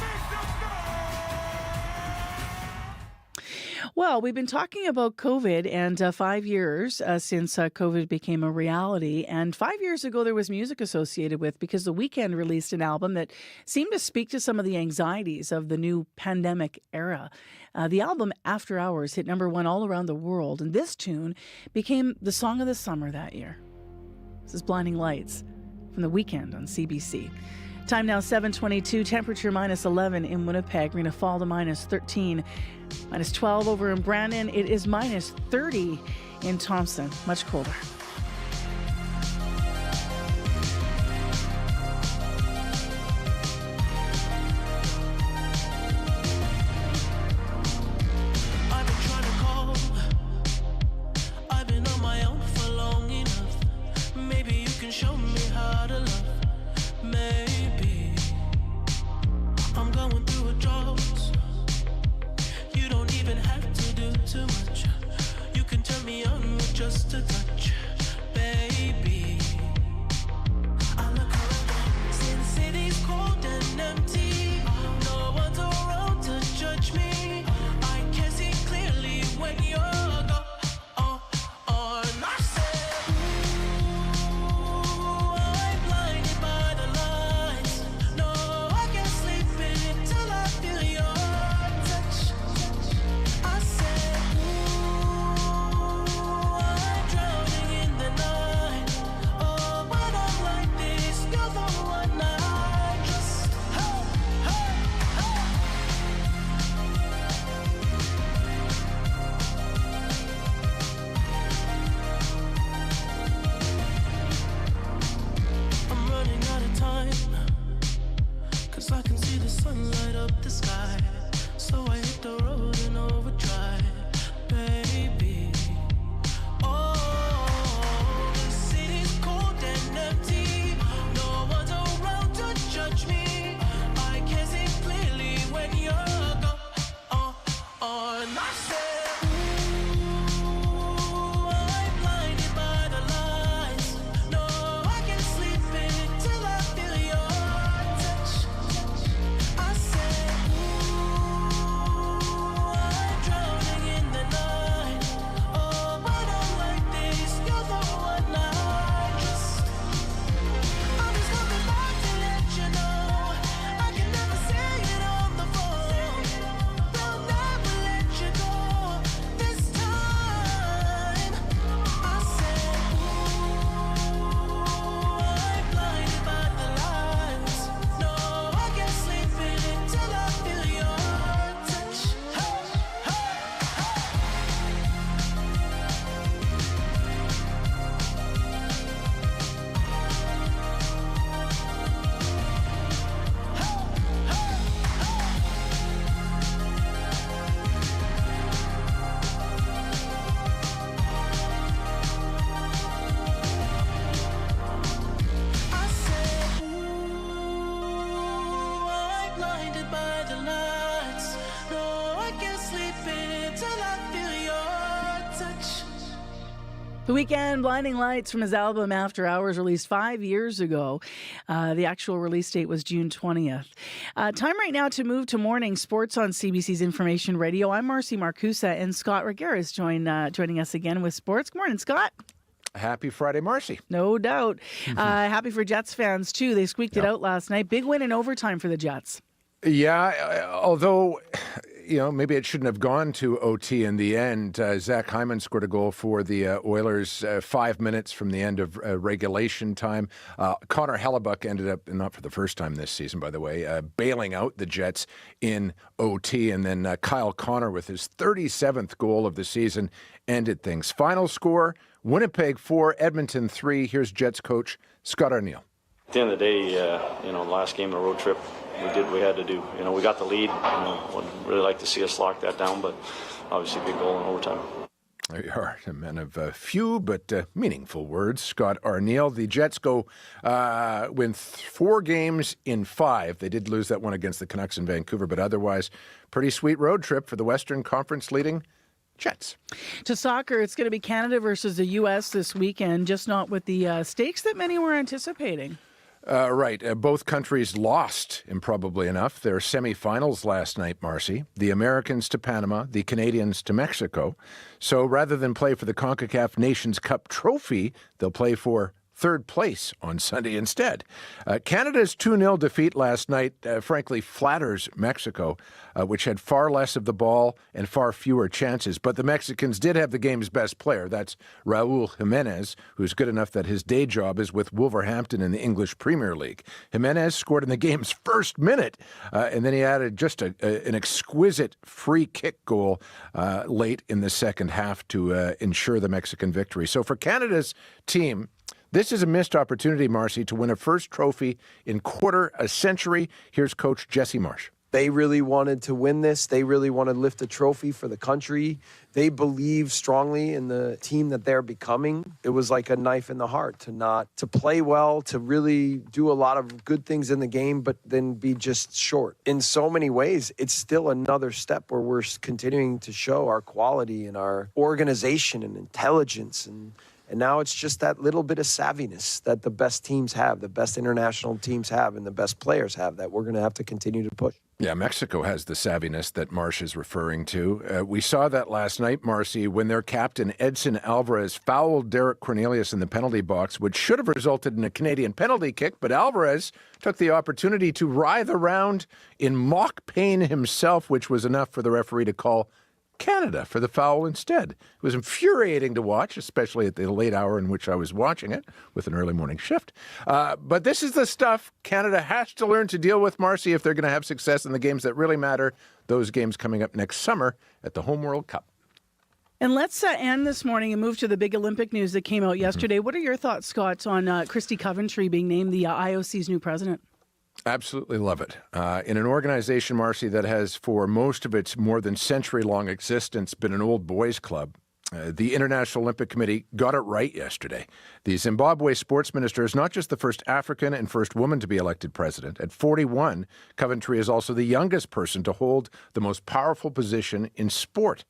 Well, we've been talking about COVID and 5 years since COVID became a reality. And 5 years ago, there was music associated with, because The Weeknd released an album that seemed to speak to some of the anxieties of the new pandemic era. The album, After Hours, hit #1 all around the world. And this tune became the song of the summer that year. This is Blinding Lights from The Weeknd on CBC. Time now 7:22, temperature -11 in Winnipeg. We're going to fall to -13, -12 over in Brandon. It is -30 in Thompson, much colder. I've been trying to call. I've been on my own for long enough. Maybe you can show me how to love. Maybe I'm going through a drought. You don't even have to do too much. You can turn me on with just a touch. time. 'Cause I can see the sun light up the sky. So I hit the road in overdrive, baby. Oh, the city's cold and empty. No one's around to judge me. I can see clearly when you're gone. I said, ooh, I'm blinded by the lights. No, I can't sleep until I feel your touch. I said, ooh, I'm drowning in the night. Oh, when I'm like this, you're the one I trust. I'm just coming back to let you know I can never say it on the phone. They'll never let you go this time. I said, ooh, I'm blinded by the lights. No, I can't sleep until I feel your touch. Hey, I said, ooh, I'm blinded by the lights. No, I can't sleep until I feel your touch. The Weekend, Blinding Lights from his album After Hours, released 5 years ago. The actual release date was June 20th. Time right now to move to morning sports on CBC's Information Radio. I'm Marcy Marcusa, and Scott Reguera is joining us again with sports. Good morning, Scott. Happy Friday, Marcy. No doubt. Happy for Jets fans, too. They squeaked it out last night. Big win in overtime for the Jets. Yeah, although, maybe it shouldn't have gone to OT in the end. Zach Hyman scored a goal for the Oilers 5 minutes from the end of regulation time. Connor Hellebuck ended up, not for the first time this season, by the way, bailing out the Jets in OT. And then Kyle Connor, with his 37th goal of the season, ended things. Final score, Winnipeg 4, Edmonton 3. Here's Jets coach Scott Arniel. At the end of the day, last game of the road trip, we did what we had to do. We got the lead. Would really like to see us lock that down, but obviously big goal in overtime. There you are, a man of few but meaningful words. Scott Arniel. The Jets go win 4 games in 5. They did lose that one against the Canucks in Vancouver, but otherwise, pretty sweet road trip for the Western Conference leading Jets. To soccer, it's going to be Canada versus the U.S. this weekend, just not with the stakes that many were anticipating. Right. Both countries lost, improbably enough, their semifinals last night, Marcy. The Americans to Panama, the Canadians to Mexico. So rather than play for the CONCACAF Nations Cup trophy, they'll play for third place on Sunday instead. Canada's 2-0 defeat last night, frankly, flatters Mexico, which had far less of the ball and far fewer chances. But the Mexicans did have the game's best player. That's Raul Jimenez, who's good enough that his day job is with Wolverhampton in the English Premier League. Jimenez scored in the game's first minute, and then he added just an exquisite free kick goal late in the second half to ensure the Mexican victory. So for Canada's team, this is a missed opportunity, Marcy, to win a first trophy in quarter a century. Here's Coach Jesse Marsh. They really wanted to win this. They really wanted to lift a trophy for the country. They believe strongly in the team that they're becoming. It was like a knife in the heart to play well, to really do a lot of good things in the game, but then be just short. In so many ways, it's still another step where we're continuing to show our quality and our organization and intelligence. And now it's just that little bit of savviness that the best teams have, the best international teams have, and the best players have that we're going to have to continue to push. Yeah, Mexico has the savviness that Marsh is referring to. We saw that last night, Marcy, when their captain Edson Alvarez fouled Derek Cornelius in the penalty box, which should have resulted in a Canadian penalty kick, but Alvarez took the opportunity to writhe around in mock pain himself, which was enough for the referee to call Canada for the foul instead. It was infuriating to watch, especially at the late hour in which I was watching it with an early morning shift. But this is the stuff Canada has to learn to deal with, Marcy, if they're going to have success in the games that really matter, those games coming up next summer at the Home World Cup. And let's end this morning and move to the big Olympic news that came out yesterday. What are your thoughts, Scott, on Christy Coventry being named the IOC's new president? Absolutely love it. In an organization, Marcy, that has for most of its more than century-long existence been an old boys club, the International Olympic Committee got it right yesterday. The Zimbabwe sports minister is not just the first African and first woman to be elected president. At 41, Coventry is also the youngest person to hold the most powerful position in sport.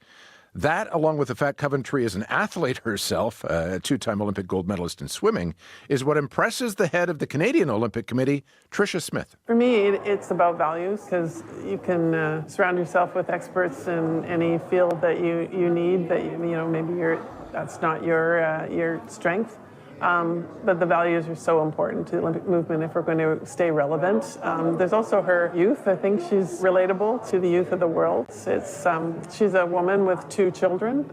That, along with the fact Coventry is an athlete herself, a two-time Olympic gold medalist in swimming, is what impresses the head of the Canadian Olympic Committee, Tricia Smith. For me, it's about values, because you can surround yourself with experts in any field that you need, that maybe that's not your strength. But the values are so important to the Olympic movement if we're going to stay relevant. There's also her youth. I think she's relatable to the youth of the world. She's a woman with 2 children,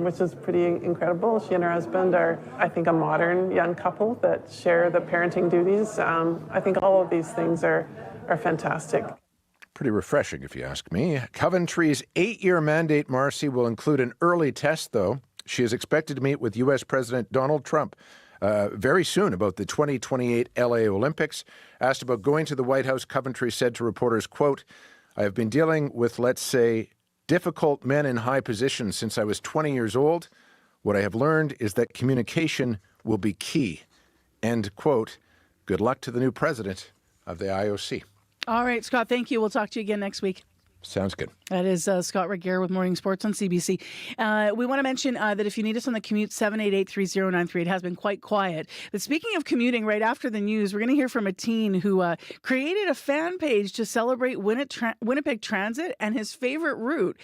which is pretty incredible. She and her husband are, I think, a modern young couple that share the parenting duties. I think all of these things are fantastic. Pretty refreshing, if you ask me. Coventry's 8-year mandate, Marcy, will include an early test, though. She is expected to meet with U.S. President Donald Trump very soon about the 2028 LA Olympics. Asked about going to the White House, Coventry said to reporters, quote, "I have been dealing with, let's say, difficult men in high positions since I was 20 years old. What I have learned is that communication will be key." End quote. Good luck to the new president of the IOC. All right, Scott, thank you. We'll talk to you again next week. Sounds good. That is Scott Regier with Morning Sports on CBC. We want to mention that if you need us on the commute, 788-3093. It has been quite quiet. But speaking of commuting, right after the news, we're going to hear from a teen who created a fan page to celebrate Winnipeg Transit and his favorite route,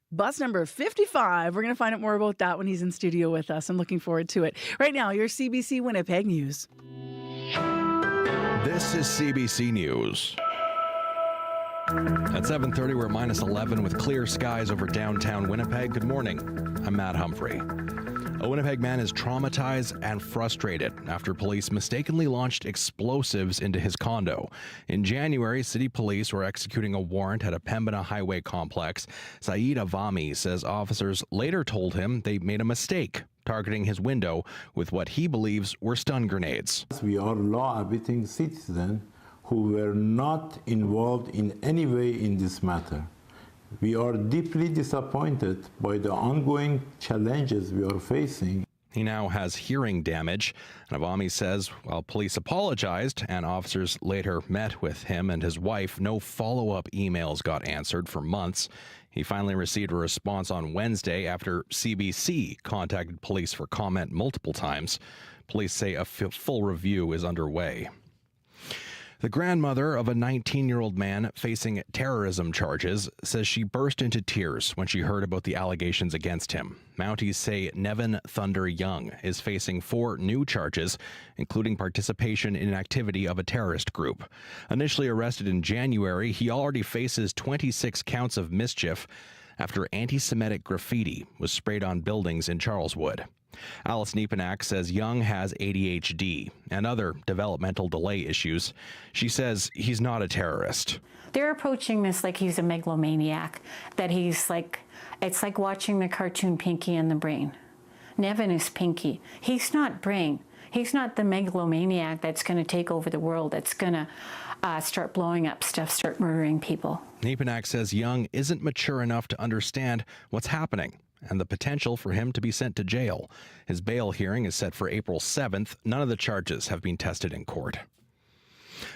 bus number 55. We're going to find out more about that when he's in studio with us. I'm looking forward to it. Right now, your CBC Winnipeg News. This is CBC News. At 7:30, we're minus 11 with clear skies over downtown Winnipeg. Good morning. I'm Matt Humphrey. A Winnipeg man is traumatized and frustrated after police mistakenly launched explosives into his condo. In January, city police were executing a warrant at a Pembina highway complex. Saeed Avami says officers later told him they made a mistake, targeting his window with what he believes were stun grenades. We are law-abiding citizens who were not involved in any way in this matter. We are deeply disappointed by the ongoing challenges we are facing. He now has hearing damage. And Avami says while police apologized and officers later met with him and his wife, no follow-up emails got answered for months. He finally received a response on Wednesday after CBC contacted police for comment multiple times. Police say a full review is underway. The grandmother of a 19-year-old man facing terrorism charges says she burst into tears when she heard about the allegations against him. Mounties say Nevin Thunder Young is facing 4 new charges, including participation in activity of a terrorist group. Initially arrested in January, he already faces 26 counts of mischief after anti-Semitic graffiti was sprayed on buildings in Charleswood. Alice Niepenak says Young has ADHD and other developmental delay issues. She says he's not a terrorist. They're approaching this like he's a megalomaniac, that he's like, it's like watching the cartoon Pinky and the Brain. Nevin is Pinky. He's not Brain. He's not the megalomaniac that's going to take over the world, that's going to start blowing up stuff, start murdering people. Niepenak says Young isn't mature enough to understand what's happening and the potential for him to be sent to jail. His bail hearing is set for April 7th. None of the charges have been tested in court.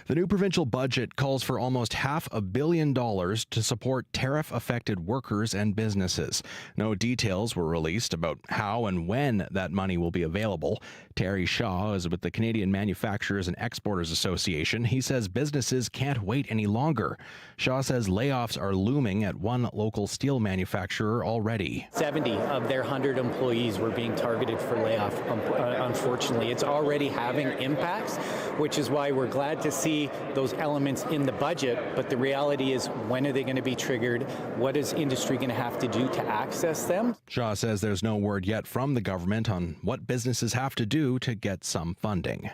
The new provincial budget calls for almost $500 million to support tariff-affected workers and businesses. No details were released about how and when that money will be available. Terry Shaw is with the Canadian Manufacturers and Exporters Association. He says businesses can't wait any longer. Shaw says layoffs are looming at one local steel manufacturer already. 70 of their 100 employees were being targeted for layoff. Unfortunately, it's already having impacts, which is why we're glad to see those elements in the budget, but the reality is, when are they going to be triggered? What is industry going to have to do to access them? Shaw says there's no word yet from the government on what businesses have to do to get some funding.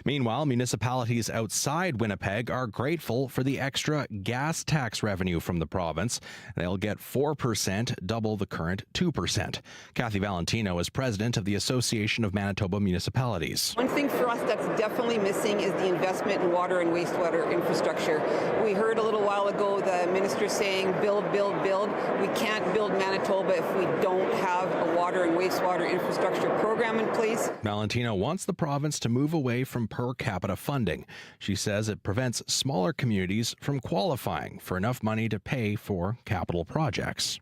Meanwhile, municipalities outside Winnipeg are grateful for the extra gas tax revenue from the province. They'll get 4%, double the current 2%. Kathy Valentino is president of the Association of Manitoba Municipalities. One thing for us that's definitely missing is the investment in water and wastewater infrastructure. We heard a little while ago the minister saying build, build, build. We can't build Manitoba if we don't have a water and wastewater infrastructure program in place. Valentino wants the province to move away from per capita funding. She says it prevents smaller communities from qualifying for enough money to pay for capital projects.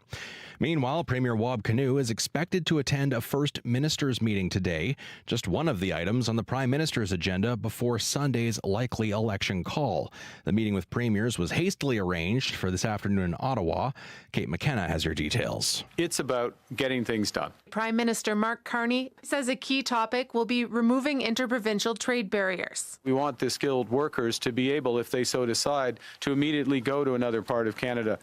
Meanwhile, Premier Wab Kinew is expected to attend a First Ministers meeting today, just one of the items on the Prime Minister's agenda before Sunday's likely election call. The meeting with premiers was hastily arranged for this afternoon in Ottawa. Kate McKenna has your details. It's about getting things done. Prime Minister Mark Carney says a key topic will be removing interprovincial trade barriers. We want the skilled workers to be able, if they so decide, to immediately go to another part of Canada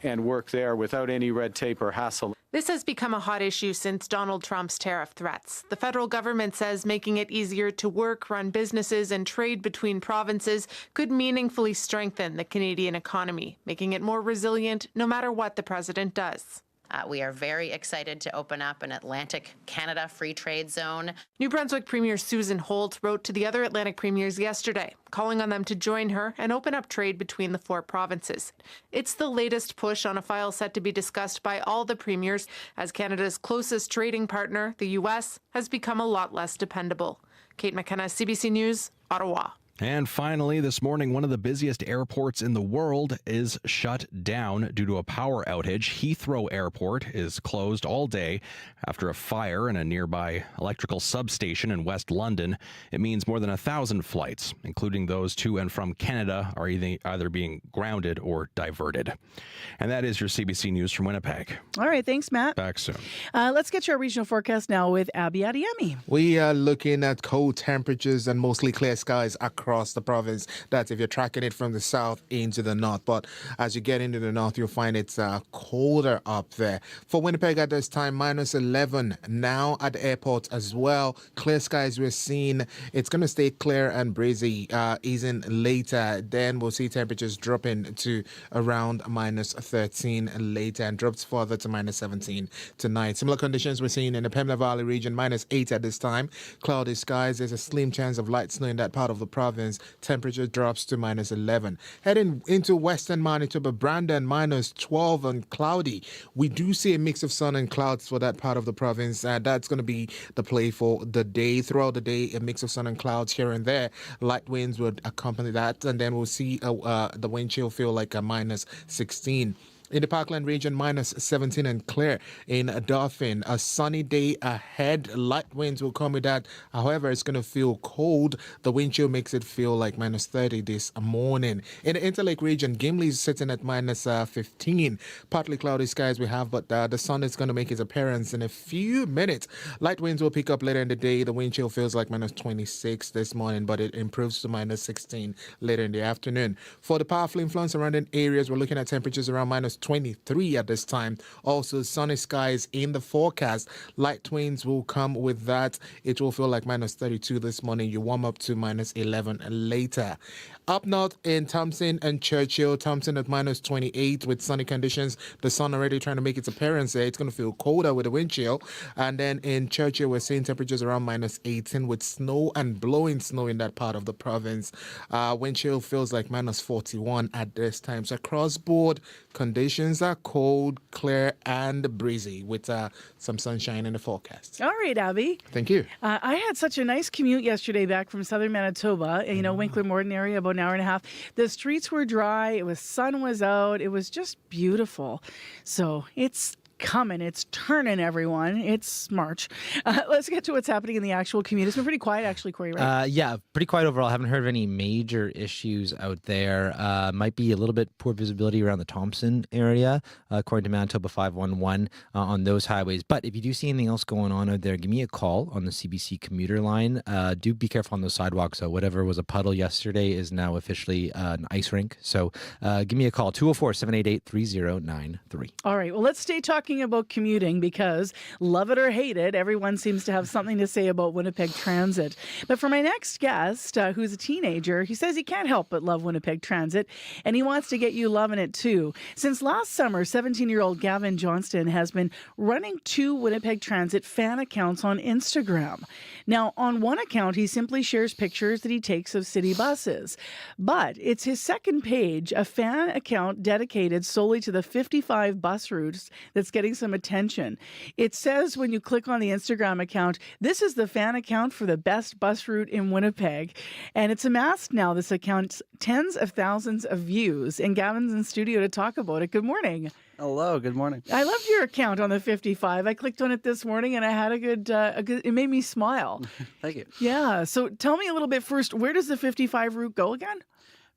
and work there without any red tape or hassle. This has become a hot issue since Donald Trump's tariff threats. The federal government says making it easier to work, run businesses, and trade between provinces could meaningfully strengthen the Canadian economy, making it more resilient no matter what the president does. We are very excited to open up an Atlantic Canada free trade zone. New Brunswick Premier Susan Holt wrote to the other Atlantic premiers yesterday, calling on them to join her and open up trade between the four provinces. It's the latest push on a file set to be discussed by all the premiers as Canada's closest trading partner, the U.S., has become a lot less dependable. Kate McKenna, CBC News, Ottawa. And finally, this morning, one of the busiest airports in the world is shut down due to a power outage. Heathrow Airport is closed all day after a fire in a nearby electrical substation in West London. It means more than 1,000 flights, including those to and from Canada, are either being grounded or diverted. And that is your CBC News from Winnipeg. All right, thanks, Matt. Back soon. Let's get your regional forecast now with Abby Adiemi. We are looking at cold temperatures and mostly clear skies across the province. That's if you're tracking it from the south into the north. But as you get into the north, you'll find it's colder up there. For Winnipeg at this time, minus 11 now at the airport as well. Clear skies we're seeing. It's going to stay clear and breezy, easing later. Then we'll see temperatures dropping to around minus 13 later and drops further to minus 17 tonight. Similar conditions we're seeing in the Pembina Valley region, minus 8 at this time. Cloudy skies. There's a slim chance of light snow in that part of the province. Temperature drops to minus 11. Heading into western Manitoba, Brandon, minus 12 and cloudy. We do see a mix of sun and clouds for that part of the province. That's going to be the play for the day. Throughout the day, a mix of sun and clouds here and there. Light winds would accompany that. And then we'll see the wind chill feel like a minus 16. In the Parkland region, minus 17 and clear. In Dauphin, a sunny day ahead. Light winds will come with that. However, it's going to feel cold. The wind chill makes it feel like minus 30 this morning. In the Interlake region, Gimli's sitting at minus 15. Partly cloudy skies we have, but the sun is going to make its appearance in a few minutes. Light winds will pick up later in the day. The wind chill feels like minus 26 this morning, but it improves to minus 16 later in the afternoon. For the powerful influence surrounding areas, we're looking at temperatures around minus 23 at this time. Also, sunny skies in the forecast. Light winds will come with that. It will feel like minus 32 this morning. You warm up to minus 11 later. Up north in Thompson and Churchill, Thompson at minus 28 with sunny conditions. The sun already trying to make its appearance there. It's going to feel colder with the wind chill. And then in Churchill, we're seeing temperatures around minus 18 with snow and blowing snow in that part of the province. Wind chill feels like minus 41 at this time. So across board, conditions are cold, clear, and breezy with some sunshine in the forecast. All right, Abby. Thank you. I had such a nice commute yesterday back from southern Manitoba, Winkler Morden area, about an hour and a half. The streets were dry. Sun was out. It was just beautiful. So it's coming. It's turning, everyone. It's March. Let's get to what's happening in the actual commute. It's been pretty quiet, actually, Corey, right? Yeah, pretty quiet overall. Haven't heard of any major issues out there. Might be a little bit poor visibility around the Thompson area, according to Manitoba 511 on those highways. But if you do see anything else going on out there, give me a call on the CBC commuter line. Do be careful on those sidewalks. So whatever was a puddle yesterday is now officially an ice rink. So give me a call, 204-788-3093. All right. Well, let's stay talking talking about commuting because, love it or hate it, everyone seems to have something to say about Winnipeg Transit. But for my next guest, who's a teenager, he says he can't help but love Winnipeg Transit, and he wants to get you loving it too. Since last summer, 17-year-old Gavin Johnston has been running 2 Winnipeg Transit fan accounts on Instagram. Now, on one account, he simply shares pictures that he takes of city buses. But it's his second page, a fan account dedicated solely to the 55 bus routes, that's getting some attention. It says when you click on the Instagram account, this is the fan account for the best bus route in Winnipeg. And it's amassed now, this account, tens of thousands of views. And Gavin's in studio to talk about it. Good morning. Hello, good morning. I loved your account on the 55. I clicked on it this morning and I had a good it made me smile. Thank you. Yeah. So tell me a little bit first, where does the 55 route go again?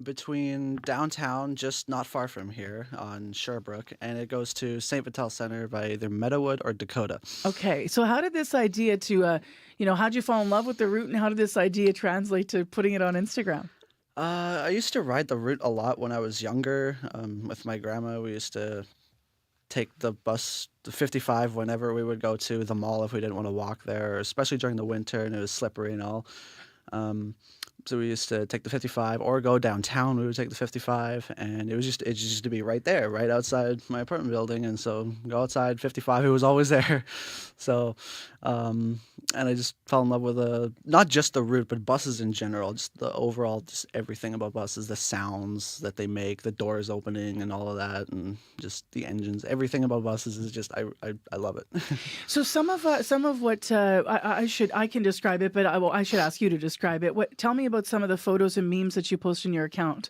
Between downtown, just not far from here on Sherbrooke, and it goes to St. Vital Center by either Meadowood or Dakota. Okay. So how did this idea to, how'd you fall in love with the route and how did this idea translate to putting it on Instagram? I used to ride the route a lot when I was younger. With my grandma, we used to take the bus, the 55, whenever we would go to the mall if we didn't want to walk there, especially during the winter and it was slippery and all. So we used to take the 55 or go downtown. We would take the 55, and it just used to be right there, right outside my apartment building. And so go outside 55, it was always there. So, and I just fell in love with not just the route, but buses in general, just the overall, just everything about buses, the sounds that they make, the doors opening and all of that, and just the engines, everything about buses is just, I love it. So some of what I can describe it, but I should ask you to describe it. Tell me about some of the photos and memes that you post in your account.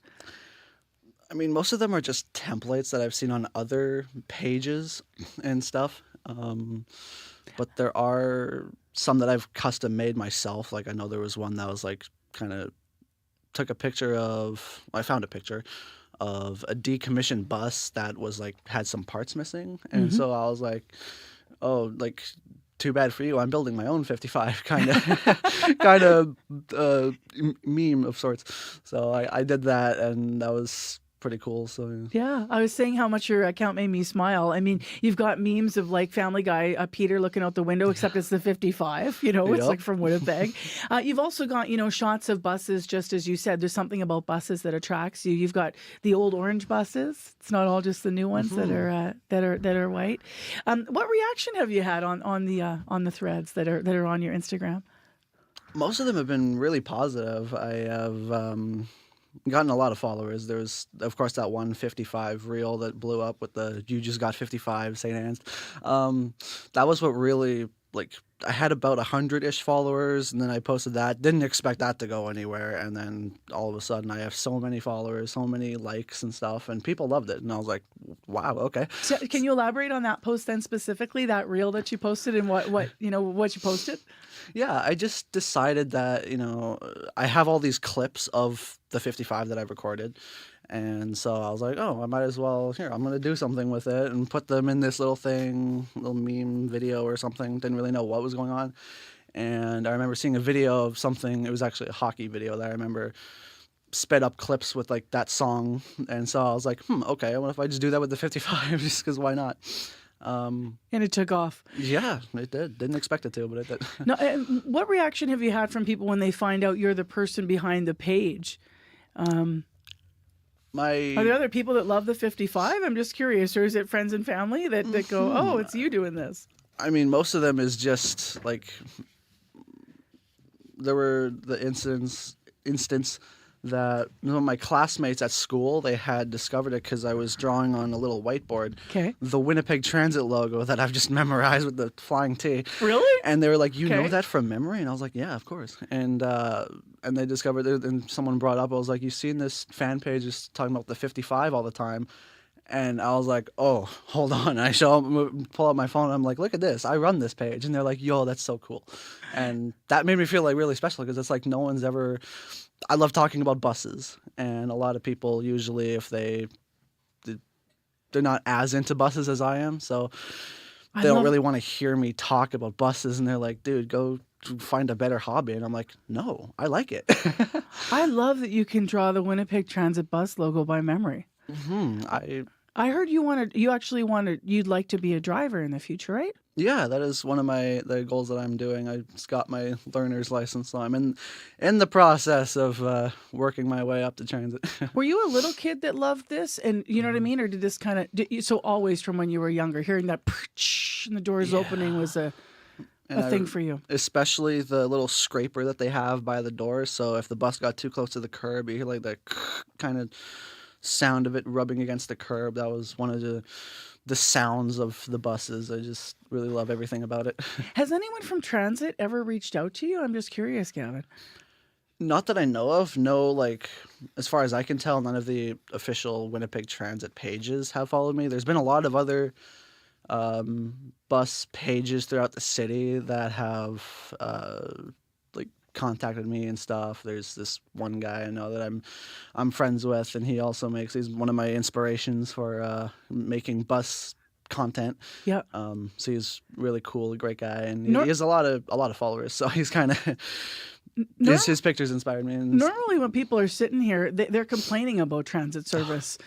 I mean, most of them are just templates that I've seen on other pages and stuff. But there are some that I've custom made myself. Like I know there was one that was like kind of I found a picture of a decommissioned bus that was like had some parts missing. And so I was like, oh, like, too bad for you. I'm building my own 55 kind of meme of sorts. So I did that, and that was pretty cool. So yeah, I was saying how much your account made me smile. I mean, you've got memes of like Family Guy, Peter looking out the window, except it's the 55. It's like from Winnipeg. You've also got shots of buses, just as you said. There's something about buses that attracts you. You've got the old orange buses. It's not all just the new ones that are white. What reaction have you had on the threads that are on your Instagram? Most of them have been really positive. I have gotten a lot of followers. There was, of course, that one 55 reel that blew up with the "You just got 55" St. Anne's. That was what really, like, I had about 100-ish followers, and then I posted that. Didn't expect that to go anywhere, and then all of a sudden I have so many followers, so many likes and stuff, and people loved it. And I was like, wow, okay. So can you elaborate on that post then, specifically that reel that you posted, and what you posted? Yeah, I just decided that, I have all these clips of the 55 that I've recorded. And so I was like, oh, I might as well, I'm going to do something with it and put them in this little meme video or something. Didn't really know what was going on. And I remember seeing a video of something, it was actually a hockey video that I remember sped up clips with like that song. And so I was like, okay, what if I just do that with the 55, just because why not? And it took off. Yeah, it did. Didn't expect it to, but it did. Now, what reaction have you had from people when they find out you're the person behind the page? Are there other people that love the 55? I'm just curious. Or is it friends and family that go, oh, it's you doing this? I mean, most of them is just like, there were the instance that my classmates at school, they had discovered it because I was drawing on a little whiteboard the Winnipeg Transit logo that I've just memorized with the flying T. Really? And they were like, you know that from memory? And I was like, yeah, of course. And they discovered it, and someone brought up, I was like, you've seen this fan page just talking about the 55 all the time. And I was like, oh, hold on. I pull out my phone, and I'm like, look at this. I run this page. And they're like, yo, that's so cool. And that made me feel like really special, because it's like no one's ever... I love talking about buses. And a lot of people usually, if they're not as into buses as I am, so they don't really want to hear me talk about buses. And they're like, dude, go find a better hobby. And I'm like, no, I like it. I love that you can draw the Winnipeg Transit bus logo by memory. I heard you'd like to be a driver in the future, right? Yeah, that is one of the goals that I'm doing. I just got my learner's license, so I'm in the process of working my way up to transit. Were you a little kid that loved this, and you know what I mean, or did this so always from when you were younger, hearing that and the doors opening was a thing for you? Especially the little scraper that they have by the door. So if the bus got too close to the curb, you hear like that kind of sound of it rubbing against the curb. That was one of the sounds of the buses. I just really love everything about it. Has anyone from transit ever reached out to you? I'm just curious, Gavin. Not that I know of. No, like, as far as I can tell, none of the official Winnipeg Transit pages have followed me. There's been a lot of other bus pages throughout the city that have like contacted me and stuff. There's this one guy I know that I'm friends with, and he's one of my inspirations for making bus content. Yeah. So he's really cool, a great guy, and he has a lot of followers. So he's kind of his pictures inspired me. Normally, when people are sitting here, they're complaining about transit service.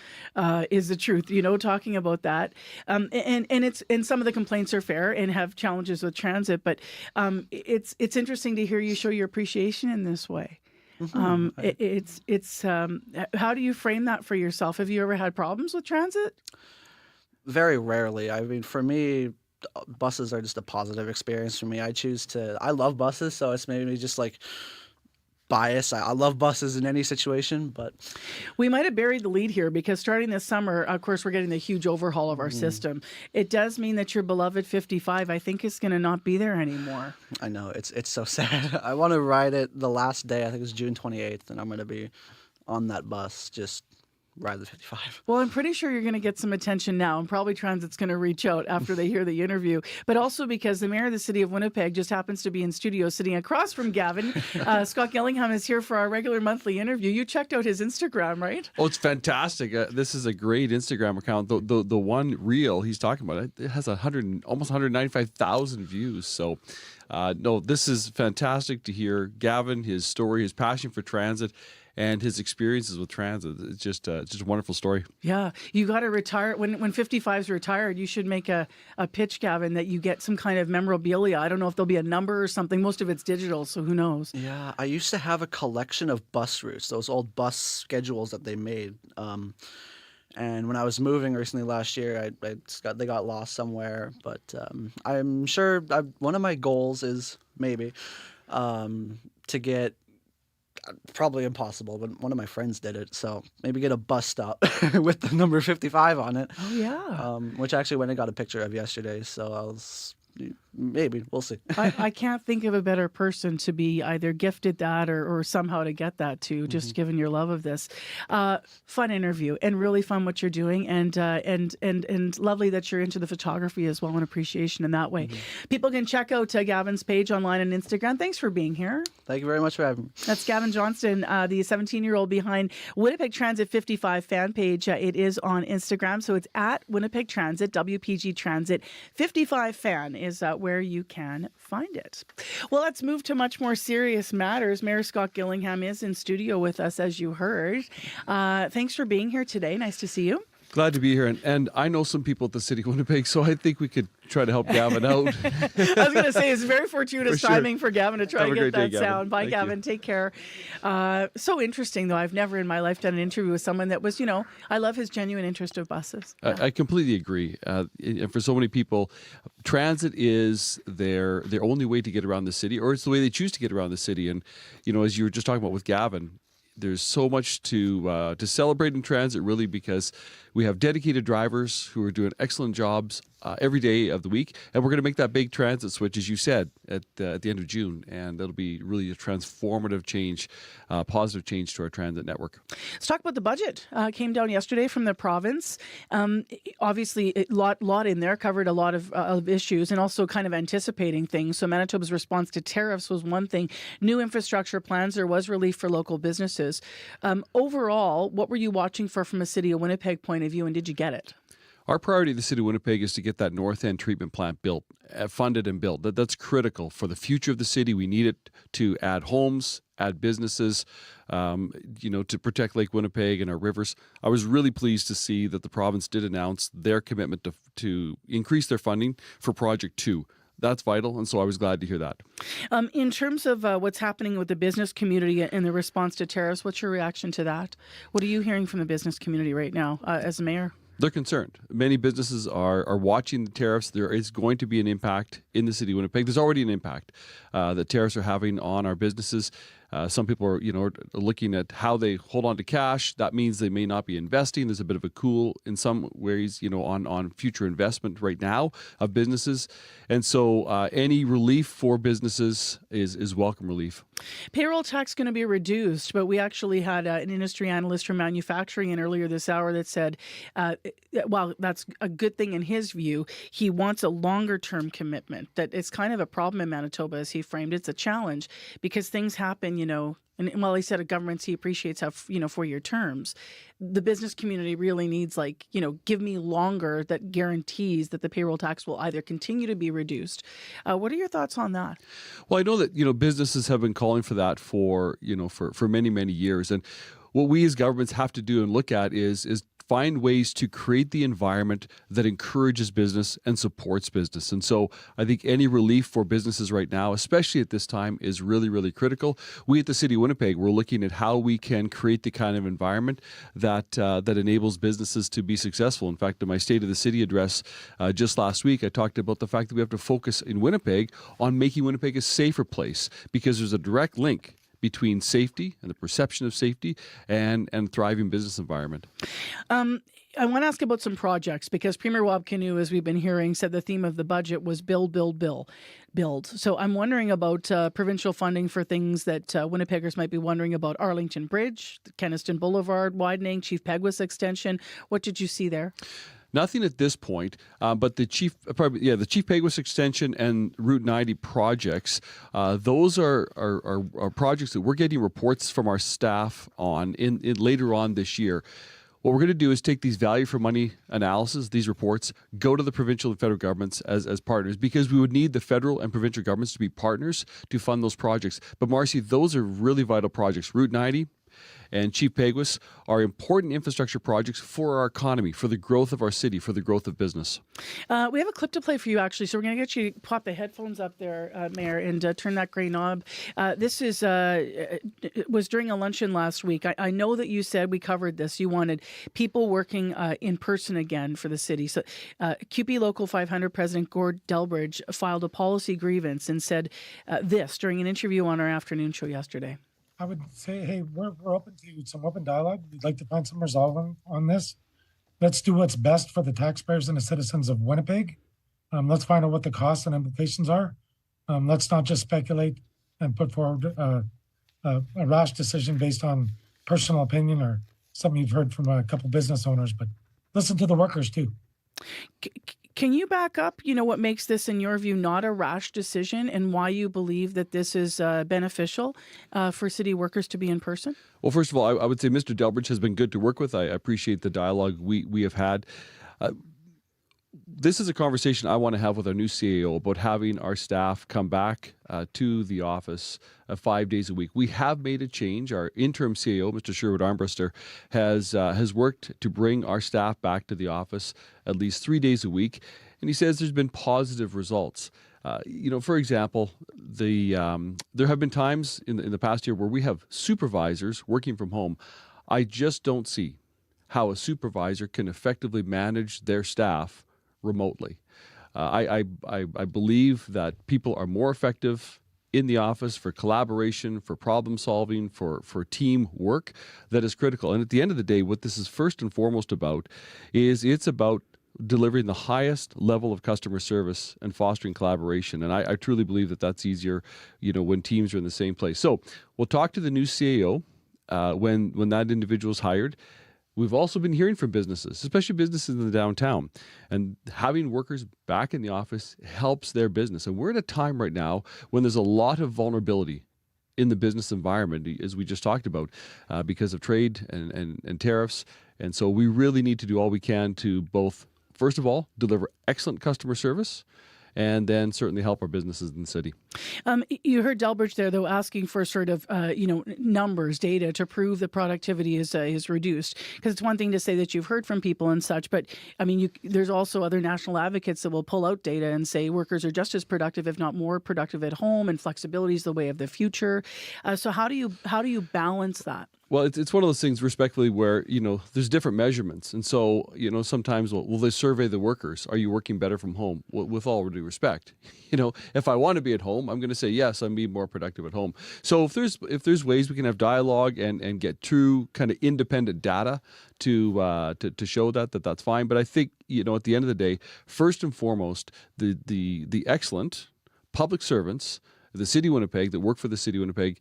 Is the truth, talking about that, and some of the complaints are fair and have challenges with transit. But it's interesting to hear you show your appreciation in this way. How do you frame that for yourself? Have you ever had problems with transit? Very rarely. I mean, for me, buses are just a positive experience for me. I love buses, so it's maybe just like bias. I love buses in any situation, but we might have buried the lead here because starting this summer, of course, we're getting the huge overhaul of our system. It does mean that your beloved 55, I think, is going to not be there anymore. I know. It's so sad. I want to ride it the last day. I think it's June 28th, and I'm going to be on that bus just ride the 55. Well, I'm pretty sure you're going to get some attention now, and probably Transit's going to reach out after they hear the interview, but also because the mayor of the city of Winnipeg just happens to be in studio sitting across from Gavin. Scott Gillingham is here for our regular monthly interview. You checked out his Instagram, right? Oh, it's fantastic. This is a great Instagram account. The one reel he's talking about, it has almost 195,000 views. So no, this is fantastic to hear Gavin, his story, his passion for transit, and his experiences with transit. It's just a wonderful story. Yeah, you got to retire. When 55's retired, you should make a pitch, Gavin, that you get some kind of memorabilia. I don't know if there'll be a number or something. Most of it's digital, so who knows? Yeah, I used to have a collection of bus routes, those old bus schedules that they made. And when I was moving recently last year, they got lost somewhere. But I'm sure one of my goals is maybe to get, probably impossible, but one of my friends did it. So maybe get a bus stop with the number 55 on it. Oh, yeah. Which I actually went and got a picture of yesterday. So maybe we'll see. I can't think of a better person to be either gifted that or somehow to get that to, just given your love of this. Fun interview and really fun what you're doing, and lovely that you're into the photography as well and appreciation in that way. People can check out Gavin's page online and Instagram. Thanks for being here. Thank you very much for having me. That's Gavin Johnston, the 17-year-old behind Winnipeg Transit 55 fan page. It is on Instagram, so it's at Winnipeg Transit, WPG Transit 55 fan is where you can find it. Well, let's move to much more serious matters. Mayor Scott Gillingham is in studio with us, as you heard. Thanks for being here today. Nice to see you. Glad to be here. And I know some people at the city of Winnipeg, so I think we could try to help Gavin out. I was going to say, it's very fortuitous timing for Gavin to try to get that sound. Bye, Gavin. Take care. So interesting, though. I've never in my life done an interview with someone that was, I love his genuine interest of buses. I completely agree. And for so many people, transit is their only way to get around the city, or it's the way they choose to get around the city. And, as you were just talking about with Gavin, there's so much to celebrate in transit, really, because we have dedicated drivers who are doing excellent jobs every day of the week, and we're going to make that big transit switch, as you said, at the end of June, and that'll be really a transformative change, positive change to our transit network. Let's talk about the budget. Came down yesterday from the province. Obviously, a lot in there, covered a lot of issues, and also kind of anticipating things. So Manitoba's response to tariffs was one thing. New infrastructure plans, there was relief for local businesses. Overall, what were you watching for from a City of Winnipeg point of view, and did you get it? Our priority of the city of Winnipeg is to get that North End treatment plant built, funded and built. That's critical for the future of the city. We need it to add homes, add businesses, to protect Lake Winnipeg and our rivers. I was really pleased to see that the province did announce their commitment to increase their funding for Project 2. That's vital, and so I was glad to hear that. In terms of what's happening with the business community and the response to tariffs, what's your reaction to that? What are you hearing from the business community right now as mayor? They're concerned. Many businesses are watching the tariffs. There is going to be an impact in the city of Winnipeg. There's already an impact that tariffs are having on our businesses. Some people are, looking at how they hold on to cash. That means they may not be investing. There's a bit of a cool in some ways, on future investment right now of businesses. And so any relief for businesses is welcome relief. Payroll tax going to be reduced, but we actually had an industry analyst from manufacturing in earlier this hour that said, well, that's a good thing in his view. He wants a longer term commitment. That it's kind of a problem in Manitoba, as he framed it. It's a challenge because things happen, and while he said a government he appreciates have 4-year terms, the business community really needs give me longer that guarantees that the payroll tax will either continue to be reduced. What are your thoughts on that? Well, I know that businesses have been calling for that for many, many years, and what we as governments have to do and look at is find ways to create the environment that encourages business and supports business. And so I think any relief for businesses right now, especially at this time, is really, really critical. We at the City of Winnipeg, we're looking at how we can create the kind of environment that enables businesses to be successful. In fact, in my State of the City address just last week, I talked about the fact that we have to focus in Winnipeg on making Winnipeg a safer place, because there's a direct link between safety and the perception of safety and thriving business environment. I want to ask about some projects, because Premier Wab Kinew, as we've been hearing, said the theme of the budget was build. So I'm wondering about provincial funding for things that Winnipeggers might be wondering about. Arlington Bridge, Keniston Boulevard widening, Chief Peguis extension. What did you see there? Nothing at this point, but the Chief Peguis extension and Route 90 projects, those are projects that we're getting reports from our staff on in later on this year. What we're going to do is take these value for money analysis, these reports, go to the provincial and federal governments as partners, because we would need the federal and provincial governments to be partners to fund those projects. But Marcy, those are really vital projects. Route 90 and Chief Peguis are important infrastructure projects for our economy, for the growth of our city, for the growth of business. We have a clip to play for you, actually, so we're going to get you to pop the headphones up there, Mayor, and turn that gray knob. This is was during a luncheon last week. I know that you said, we covered this, you wanted people working in person again for the city. So QP Local 500 President Gord Delbridge filed a policy grievance and said this during an interview on our afternoon show yesterday. I would say, hey, we're open to some open dialogue. We'd like to find some resolve on this. Let's do what's best for the taxpayers and the citizens of Winnipeg. Let's find out what the costs and implications are. Let's not just speculate and put forward a rash decision based on personal opinion or something you've heard from a couple business owners, but listen to the workers too. Can you back up, what makes this, in your view, not a rash decision, and why you believe that this is beneficial for city workers to be in person? Well, first of all, I would say Mr. Delbridge has been good to work with. I appreciate the dialogue we have had. This is a conversation I want to have with our new CAO about having our staff come back to the office 5 days a week. We have made a change. Our interim CAO, Mr. Sherwood Armbruster, has worked to bring our staff back to the office at least 3 days a week, and he says there's been positive results. For example, there have been times in the past year where we have supervisors working from home. I just don't see how a supervisor can effectively manage their staff remotely. I believe that people are more effective in the office for collaboration, for problem solving, for team work that is critical. And at the end of the day, what this is first and foremost about is it's about delivering the highest level of customer service and fostering collaboration. And I truly believe that that's easier, when teams are in the same place. So we'll talk to the new CAO when that individual is hired. We've also been hearing from businesses, especially businesses in the downtown, and having workers back in the office helps their business. And we're at a time right now when there's a lot of vulnerability in the business environment, as we just talked about, because of trade and tariffs. And so we really need to do all we can to both first of all, deliver excellent customer service, and then certainly help our businesses in the city. You heard Delbridge there, though, asking for sort of, numbers, data to prove that productivity is reduced. Because it's one thing to say that you've heard from people and such, but I mean, there's also other national advocates that will pull out data and say workers are just as productive, if not more productive at home, and flexibility is the way of the future. So how do you balance that? Well, it's one of those things, respectfully, where, there's different measurements. And so, sometimes, will they survey the workers? Are you working better from home? With all due respect, if I want to be at home, I'm going to say, yes, I'm being more productive at home. So if there's ways we can have dialogue and get true kind of independent data to show that's fine. But I think, at the end of the day, first and foremost, the excellent public servants, the City of Winnipeg, that work for the City of Winnipeg,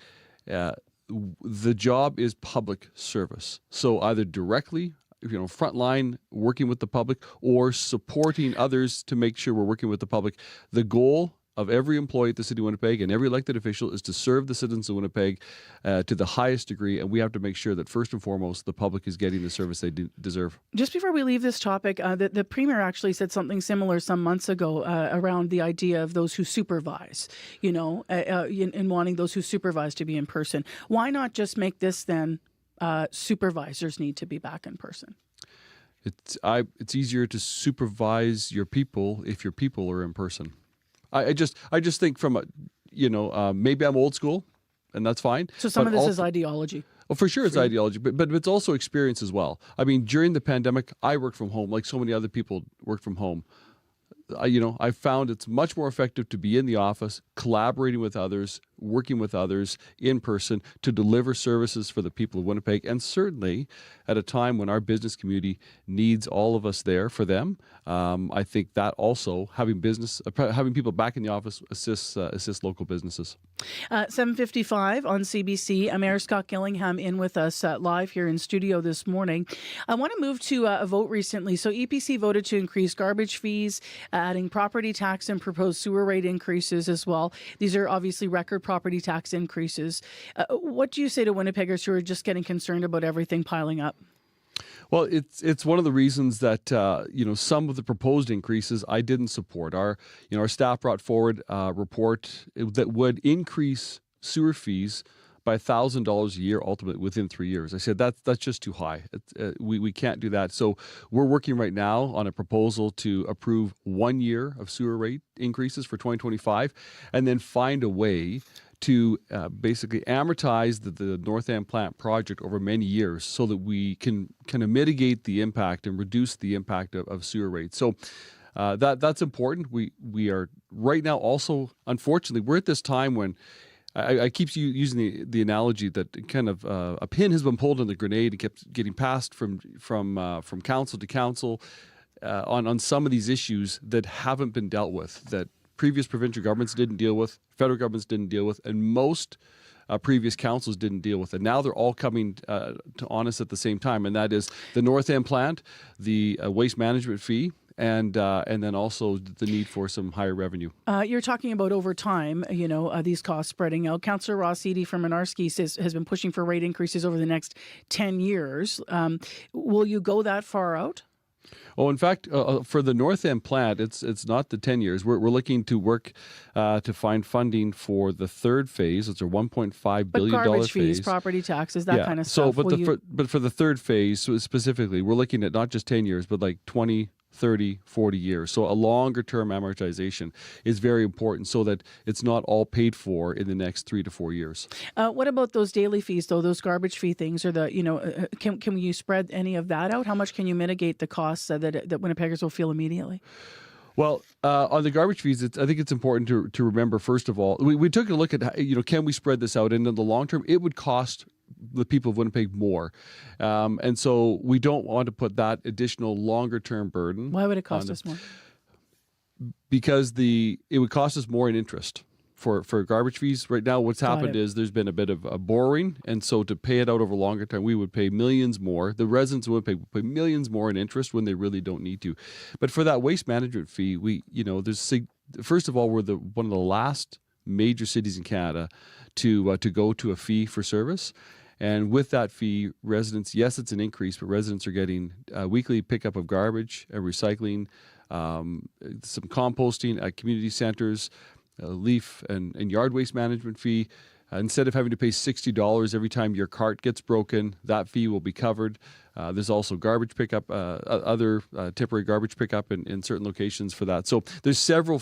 the job is public service. So either directly, frontline working with the public, or supporting others to make sure we're working with the public. The goal of every employee at the City of Winnipeg and every elected official is to serve the citizens of Winnipeg to the highest degree, and we have to make sure that first and foremost the public is getting the service they deserve. Just before we leave this topic, the Premier actually said something similar some months ago around the idea of those who supervise, in wanting those who supervise to be in person. Why not just make this then supervisors need to be back in person? It's easier to supervise your people if your people are in person. I just think from maybe I'm old school, and that's fine. So some of this is ideology. Well, for sure it's ideology, but it's also experience as well. I mean, during the pandemic, I worked from home like so many other people worked from home. I found it's much more effective to be in the office, collaborating with others, working with others in person to deliver services for the people of Winnipeg, and certainly at a time when our business community needs all of us there for them. I think that also having people back in the office assists local businesses. 7:55 on CBC. Mayor Scott Gillingham in with us live here in studio this morning. I want to move to a vote recently. So EPC voted to increase garbage fees, adding property tax and proposed sewer rate increases as well. These are obviously record property tax increases. What do you say to Winnipeggers who are just getting concerned about everything piling up? Well, it's one of the reasons that some of the proposed increases I didn't support. Our staff brought forward a report that would increase sewer fees by $1,000 a year ultimately within 3 years. I said that's just too high. We can't do that. So we're working right now on a proposal to approve 1 year of sewer rate increases for 2025, and then find a way to basically amortize the North End plant project over many years so that we can kind of mitigate the impact and reduce the impact of sewer rates. So that's important. We are right now also, unfortunately, we're at this time when I keep using the analogy that kind of a pin has been pulled on the grenade and kept getting passed from council to council on some of these issues that haven't been dealt with, that previous provincial governments didn't deal with, federal governments didn't deal with, and most previous councils didn't deal with. And now they're all coming on us at the same time, and that is the North End plant, the waste management fee, and then also the need for some higher revenue. You're talking about over time, these costs spreading out. Councillor Ross Eady from Menarski has been pushing for rate increases over the next 10 years. Will you go that far out? Oh, in fact, for the North End plant, it's not the 10 years. We're looking to work to find funding for the third phase. It's a $1.5 billion phase. Garbage fees, property taxes, that kind of stuff. So, but for the third phase specifically, we're looking at not just 10 years, but like 20, 30, 40 years. So a longer term amortization is very important so that it's not all paid for in the next 3 to 4 years. What about those daily fees, though, those garbage fee things, or can you spread any of that out? How much can you mitigate the costs that Winnipeggers will feel immediately? Well, on the garbage fees, I think it's important to remember, first of all, we took a look at, can we spread this out? And in the long term, it would cost the people of Winnipeg more. And so we don't want to put that additional longer term burden. Why would it cost us more? Because it would cost us more in interest. For garbage fees right now, what's happened is there's been a bit of a borrowing, and so to pay it out over longer time, we would pay millions more. The residents would pay millions more in interest when they really don't need to. But for that waste management fee, first of all, we're one of the last major cities in Canada to go to a fee for service. And with that fee, residents, yes, it's an increase, but residents are getting weekly pickup of garbage and recycling, some composting at community centers, leaf and yard waste management fee. Instead of having to pay $60 every time your cart gets broken, that fee will be covered. There's also garbage pickup, other temporary garbage pickup in certain locations for that. So there's several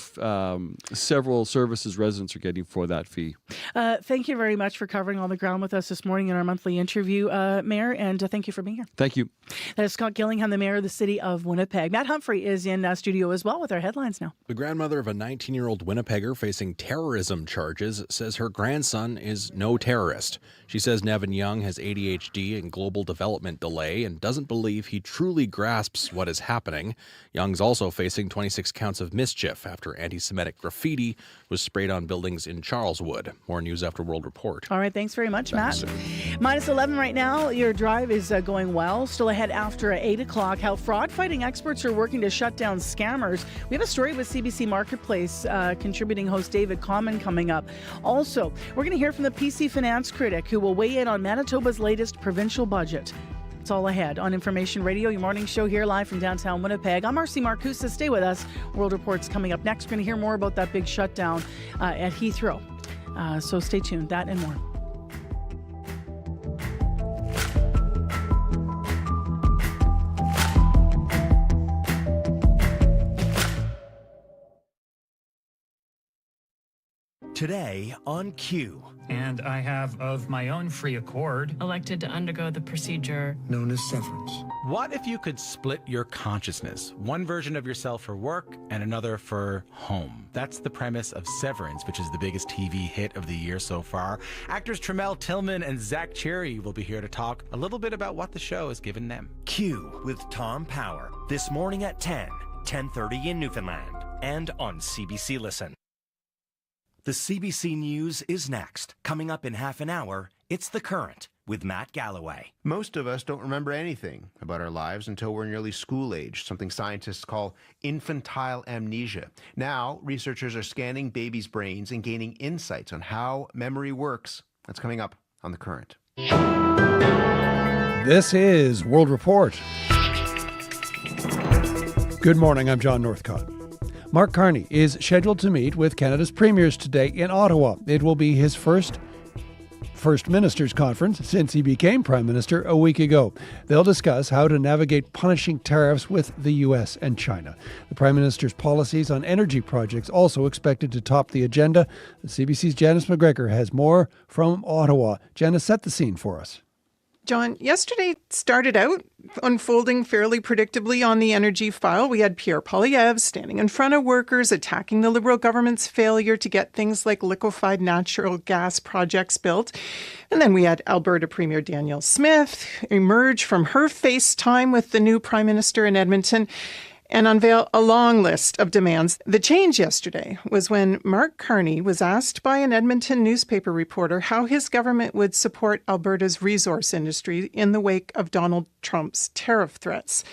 services residents are getting for that fee. Thank you very much for covering all the ground with us this morning in our monthly interview, Mayor, and thank you for being here. Thank you. That is Scott Gillingham, the Mayor of the City of Winnipeg. Matt Humphrey is in studio as well with our headlines now. The grandmother of a 19-year-old Winnipegger facing terrorism charges says her grandson is no terrorist. She says Nevin Young has ADHD and global development delay and doesn't believe he truly grasps what is happening. Young's also facing 26 counts of mischief after anti-Semitic graffiti was sprayed on buildings in Charleswood. More news after World Report. All right, thanks very much, Matt. Minus 11 right now. Your drive is going well. Still ahead after 8 o'clock. How fraud-fighting experts are working to shut down scammers. We have a story with CBC Marketplace contributing host David Common coming up. Also, we're going to hear from the PC finance critic who will weigh in on Manitoba's latest provincial budget. It's all ahead on Information Radio, your morning show here live from downtown Winnipeg. I'm Marcy Marcusa. Stay with us. World Report's coming up next. We're going to hear more about that big shutdown at Heathrow. So stay tuned. That and more. Today on Q. And I have, of my own free accord, elected to undergo the procedure known as severance. What if you could split your consciousness? One version of yourself for work and another for home. That's the premise of Severance, which is the biggest TV hit of the year so far. Actors Tremel Tillman and Zach Cherry will be here to talk a little bit about what the show has given them. Q with Tom Power. This morning at 10:30 in Newfoundland. And on CBC Listen. The CBC News is next. Coming up in half an hour, it's The Current with Matt Galloway. Most of us don't remember anything about our lives until we're nearly school age, something scientists call infantile amnesia. Now, researchers are scanning babies' brains and gaining insights on how memory works. That's coming up on The Current. This is World Report. Good morning, I'm John Northcott. Mark Carney is scheduled to meet with Canada's premiers today in Ottawa. It will be his first Minister's Conference since he became Prime Minister a week ago. They'll discuss how to navigate punishing tariffs with the U.S. and China. The Prime Minister's policies on energy projects also expected to top the agenda. The CBC's Janice McGregor has more from Ottawa. Janice, set the scene for us. John, yesterday started out unfolding fairly predictably on the energy file. We had Pierre Poilievre standing in front of workers, attacking the Liberal government's failure to get things like liquefied natural gas projects built. And then we had Alberta Premier Danielle Smith emerge from her FaceTime with the new Prime Minister in Edmonton and unveil a long list of demands. The change yesterday was when Mark Carney was asked by an Edmonton newspaper reporter how his government would support Alberta's resource industry in the wake of Donald Trump's tariff threats.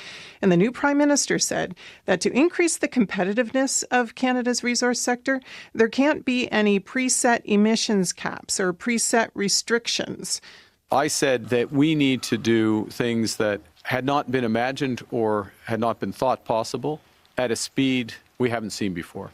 And the new Prime Minister said that to increase the competitiveness of Canada's resource sector, there can't be any preset emissions caps or preset restrictions. I said that we need to do things that had not been imagined or had not been thought possible at a speed we haven't seen before.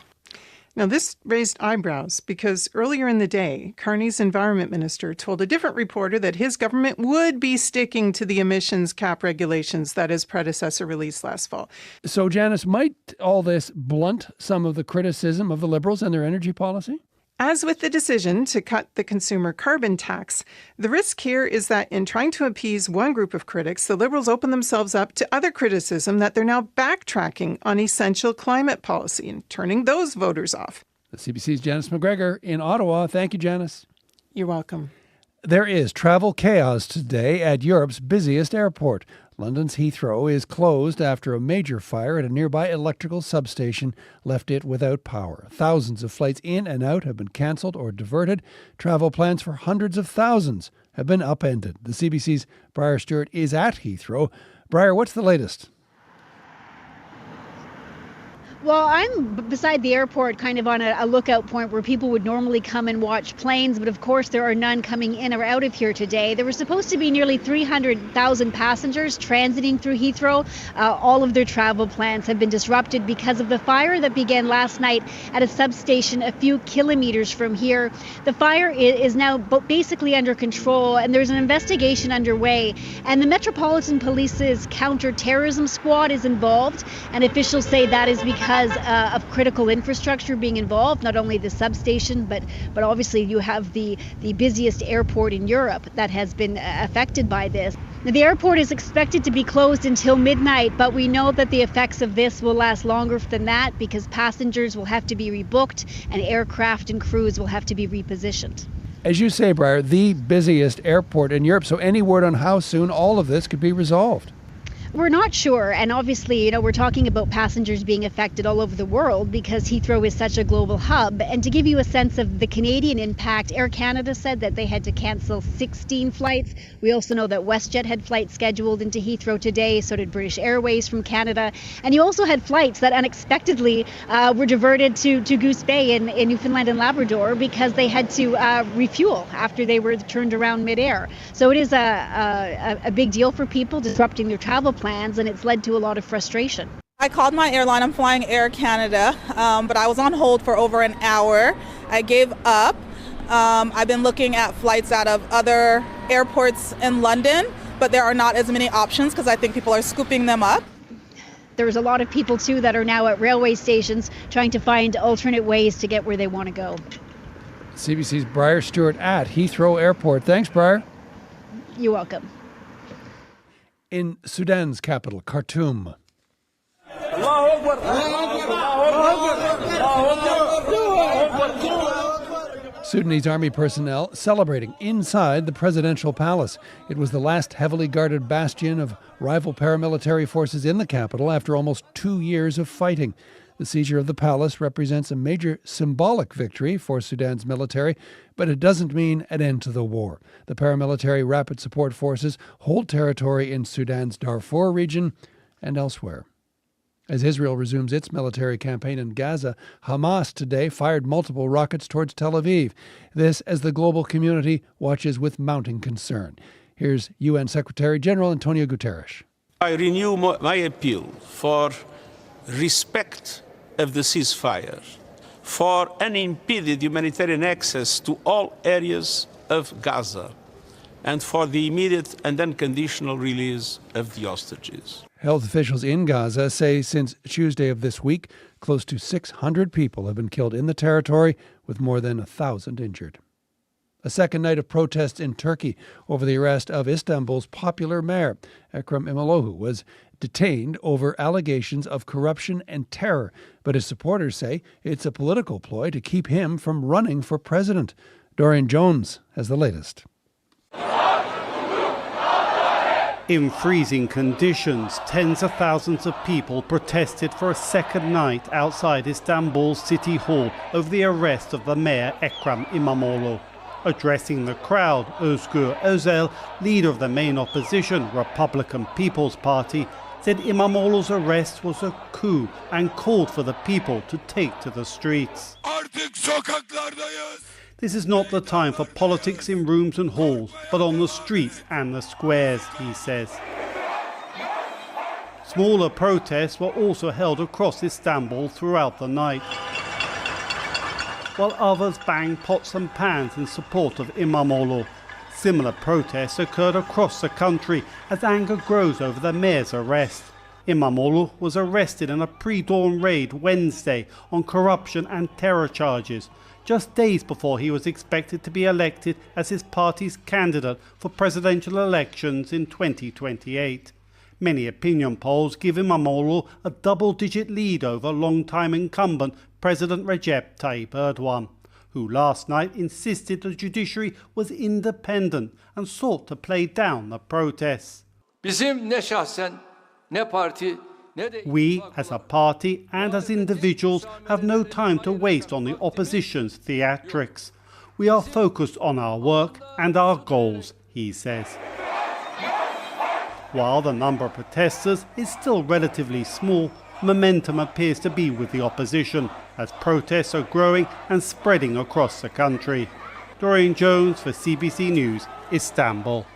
Now, this raised eyebrows because earlier in the day, Carney's environment minister told a different reporter that his government would be sticking to the emissions cap regulations that his predecessor released last fall. So, Janice, might all this blunt some of the criticism of the Liberals and their energy policy? As with the decision to cut the consumer carbon tax, the risk here is that in trying to appease one group of critics, the Liberals open themselves up to other criticism that they're now backtracking on essential climate policy and turning those voters off. The CBC's Janice McGregor in Ottawa. Thank you, Janice. You're welcome. There is travel chaos today at Europe's busiest airport. London's Heathrow is closed after a major fire at a nearby electrical substation left it without power. Thousands of flights in and out have been cancelled or diverted. Travel plans for hundreds of thousands have been upended. The CBC's Briar Stewart is at Heathrow. Briar, what's the latest? Well, I'm beside the airport, kind of on a lookout point where people would normally come and watch planes, but of course there are none coming in or out of here today. There were supposed to be nearly 300,000 passengers transiting through Heathrow. All of their travel plans have been disrupted because of the fire that began last night at a substation a few kilometers from here. The fire is now basically under control, and there's an investigation underway, and the Metropolitan Police's counter-terrorism squad is involved, and officials say that is because of critical infrastructure being involved, not only the substation, but obviously you have the busiest airport in Europe that has been affected by this. Now, the airport is expected to be closed until midnight, but we know that the effects of this will last longer than that because passengers will have to be rebooked and aircraft and crews will have to be repositioned. As you say, Briar, the busiest airport in Europe. So any word on how soon all of this could be resolved? We're not sure, and obviously, we're talking about passengers being affected all over the world because Heathrow is such a global hub. And to give you a sense of the Canadian impact, Air Canada said that they had to cancel 16 flights. We also know that WestJet had flights scheduled into Heathrow today, so did British Airways from Canada. And you also had flights that unexpectedly were diverted to Goose Bay in Newfoundland and Labrador because they had to refuel after they were turned around midair. So it is a big deal for people, disrupting their travel plans, and it's led to a lot of frustration. I called my airline. I'm flying Air Canada, but I was on hold for over an hour. I gave up. I've been looking at flights out of other airports in London, but there are not as many options because I think people are scooping them up. There's a lot of people, too, that are now at railway stations trying to find alternate ways to get where they want to go. CBC's Briar Stewart at Heathrow Airport. Thanks, Briar. You're welcome. In Sudan's capital, Khartoum. Sudanese army personnel celebrating inside the presidential palace. It was the last heavily guarded bastion of rival paramilitary forces in the capital after almost 2 years of fighting. The seizure of the palace represents a major symbolic victory for Sudan's military, but it doesn't mean an end to the war. The paramilitary rapid support forces hold territory in Sudan's Darfur region and elsewhere. As Israel resumes its military campaign in Gaza, Hamas today fired multiple rockets towards Tel Aviv. This as the global community watches with mounting concern. Here's UN Secretary General Antonio Guterres. I renew my appeal for respect of the ceasefire, for unimpeded humanitarian access to all areas of Gaza, and for the immediate and unconditional release of the hostages. Health officials in Gaza say since Tuesday of this week, close to 600 people have been killed in the territory, with more than 1,000 injured. A second night of protests in Turkey over the arrest of Istanbul's popular mayor. Ekrem İmamoğlu was detained over allegations of corruption and terror, but his supporters say it's a political ploy to keep him from running for president. Dorian Jones has the latest. In freezing conditions, tens of thousands of people protested for a second night outside Istanbul's city hall over the arrest of the mayor Ekrem İmamoğlu. Addressing the crowd, Özgür Özel, leader of the main opposition, Republican People's Party, said İmamoğlu's arrest was a coup and called for the people to take to the streets. This is not the time for politics in rooms and halls, but on the streets and the squares, he says. Smaller protests were also held across Istanbul throughout the night, while others banged pots and pans in support of İmamoğlu. Similar protests occurred across the country as anger grows over the mayor's arrest. İmamoğlu was arrested in a pre-dawn raid Wednesday on corruption and terror charges, just days before he was expected to be elected as his party's candidate for presidential elections in 2028. Many opinion polls give İmamoğlu a double-digit lead over long-time incumbent President Recep Tayyip Erdogan, who last night insisted the judiciary was independent and sought to play down the protests. We, as a party and as individuals, have no time to waste on the opposition's theatrics. We are focused on our work and our goals, he says. While the number of protesters is still relatively small, momentum appears to be with the opposition as protests are growing and spreading across the country. Dorian Jones for CBC News, Istanbul.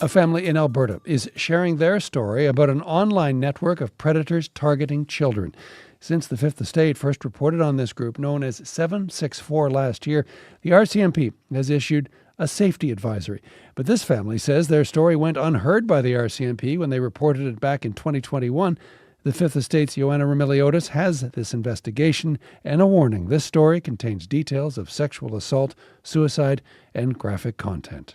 A family in Alberta is sharing their story about an online network of predators targeting children. Since the Fifth Estate first reported on this group, known as 764 last year, the RCMP has issued a safety advisory. But this family says their story went unheard by the RCMP when they reported it back in 2021. The Fifth Estate's Joanna Remiliotis has this investigation and a warning. This story contains details of sexual assault, suicide, and graphic content.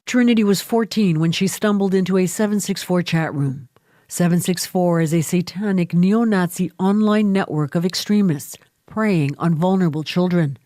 Trinity was 14 when she stumbled into a 764 chat room. 764 is a satanic neo-Nazi online network of extremists preying on vulnerable children.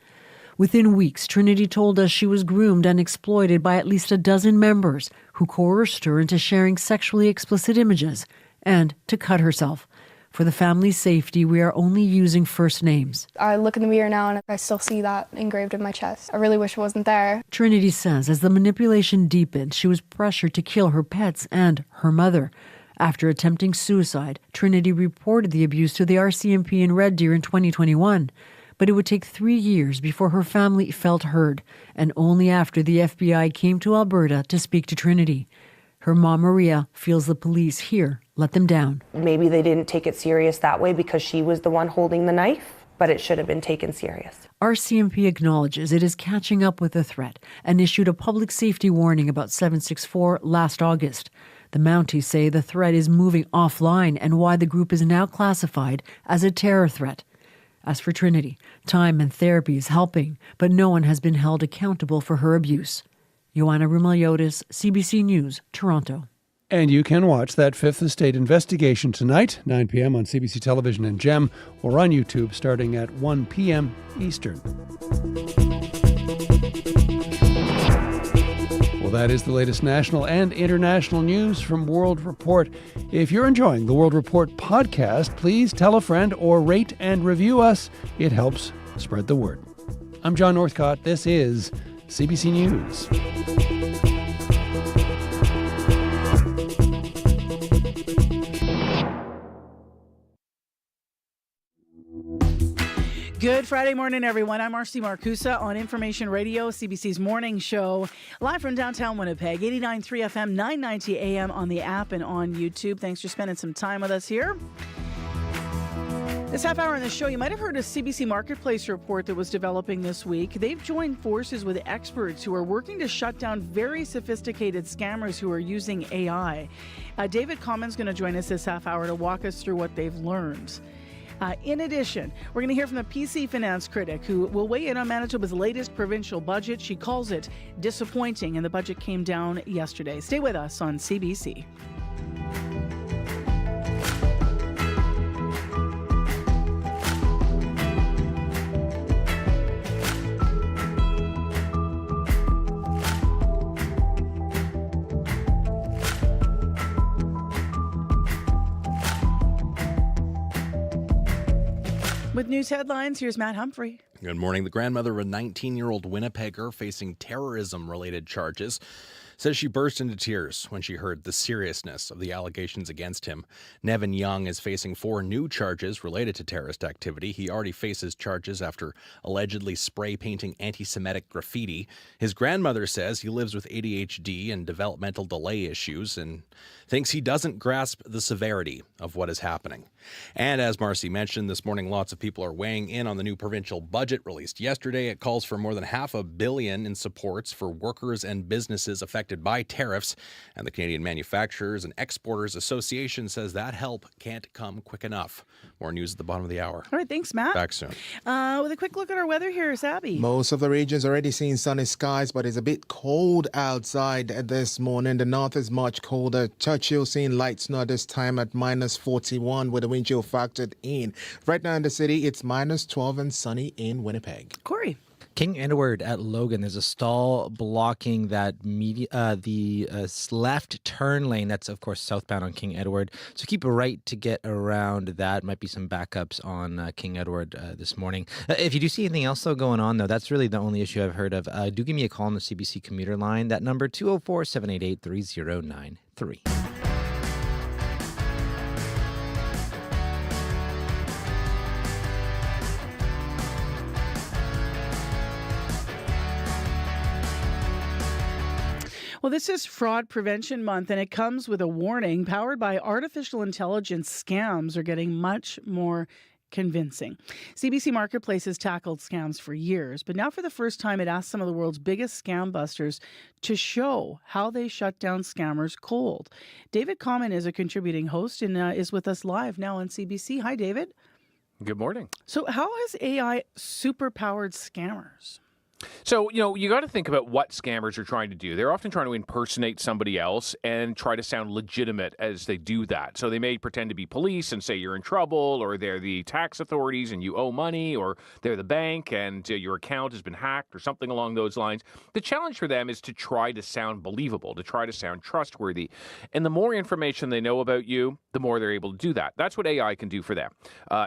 Within weeks, Trinity told us she was groomed and exploited by at least a dozen members who coerced her into sharing sexually explicit images and to cut herself. For the family's safety, we are only using first names. I look in the mirror now and I still see that engraved in my chest. I really wish it wasn't there. Trinity says as the manipulation deepened, she was pressured to kill her pets and her mother. After attempting suicide, Trinity reported the abuse to the RCMP in Red Deer in 2021. But it would take 3 years before her family felt heard, and only after the FBI came to Alberta to speak to Trinity. Her mom, Maria, feels the police here let them down. Maybe they didn't take it serious that way because she was the one holding the knife, but it should have been taken serious. RCMP acknowledges it is catching up with the threat and issued a public safety warning about 764 last August. The Mounties say the threat is moving offline and why the group is now classified as a terror threat. As for Trinity, time and therapy is helping, but no one has been held accountable for her abuse. Joanna Remiliotis, CBC News, Toronto. And you can watch that Fifth Estate investigation tonight, 9 p.m. on CBC Television and GEM, or on YouTube starting at 1 p.m. Eastern. Well, that is the latest national and international news from World Report. If you're enjoying the World Report podcast, please tell a friend or rate and review us. It helps spread the word. I'm John Northcott. This is CBC News. Good Friday morning, everyone. I'm Marcy Marcusa on Information Radio, CBC's morning show, live from downtown Winnipeg, 89.3 FM, 990 AM on the app and on YouTube. Thanks for spending some time with us here. This half hour on the show, you might have heard a CBC Marketplace report that was developing this week. They've joined forces with experts who are working to shut down very sophisticated scammers who are using AI. David Common's going to join us this half hour to walk us through what they've learned. In addition, we're going to hear from the PC finance critic who will weigh in on Manitoba's latest provincial budget. She calls it disappointing, and the budget came down yesterday. Stay with us on CBC. With news headlines, here's Matt Humphrey. Good morning. The grandmother of a 19-year-old Winnipegger facing terrorism-related charges says she burst into tears when she heard the seriousness of the allegations against him. Nevin Young is facing 4 new charges related to terrorist activity. He already faces charges after allegedly spray painting anti-Semitic graffiti. His grandmother says he lives with ADHD and developmental delay issues and thinks he doesn't grasp the severity of what is happening. And as Marcy mentioned, this morning lots of people are weighing in on the new provincial budget released yesterday. It calls for more than $500 million in supports for workers and businesses affected by tariffs. And the Canadian Manufacturers and Exporters Association says that help can't come quick enough. More news at the bottom of the hour. All right, thanks, Matt. Back soon. With a quick look at our weather here is Abby. Most of the regions already seeing sunny skies, but it's a bit cold outside this morning. The north is much colder. Churchill seeing light snow this time at minus 41 with the wind chill factored in. Right now in the city, it's minus 12 and sunny in Winnipeg. Corey. King Edward at Logan. There's a stall blocking that left turn lane. That's, of course, southbound on King Edward. So keep a right to get around that. Might be some backups on King Edward this morning. If you do see anything else, though, going on, though, that's really the only issue I've heard of. Do give me a call on the CBC commuter line. That number, 204-788-3093. Well, this is Fraud Prevention Month, and it comes with a warning. Powered by artificial intelligence, scams are getting much more convincing. CBC Marketplace has tackled scams for years, but now for the first time, it asked some of the world's biggest scam busters to show how they shut down scammers cold. David Common is a contributing host and is with us live now on CBC. Hi, David. Good morning. So how has AI superpowered scammers? So, you got to think about what scammers are trying to do. They're often trying to impersonate somebody else and try to sound legitimate as they do that. So they may pretend to be police and say you're in trouble, or they're the tax authorities and you owe money, or they're the bank and your account has been hacked or something along those lines. The challenge for them is to try to sound believable, to try to sound trustworthy. And the more information they know about you, the more they're able to do that. That's what AI can do for them.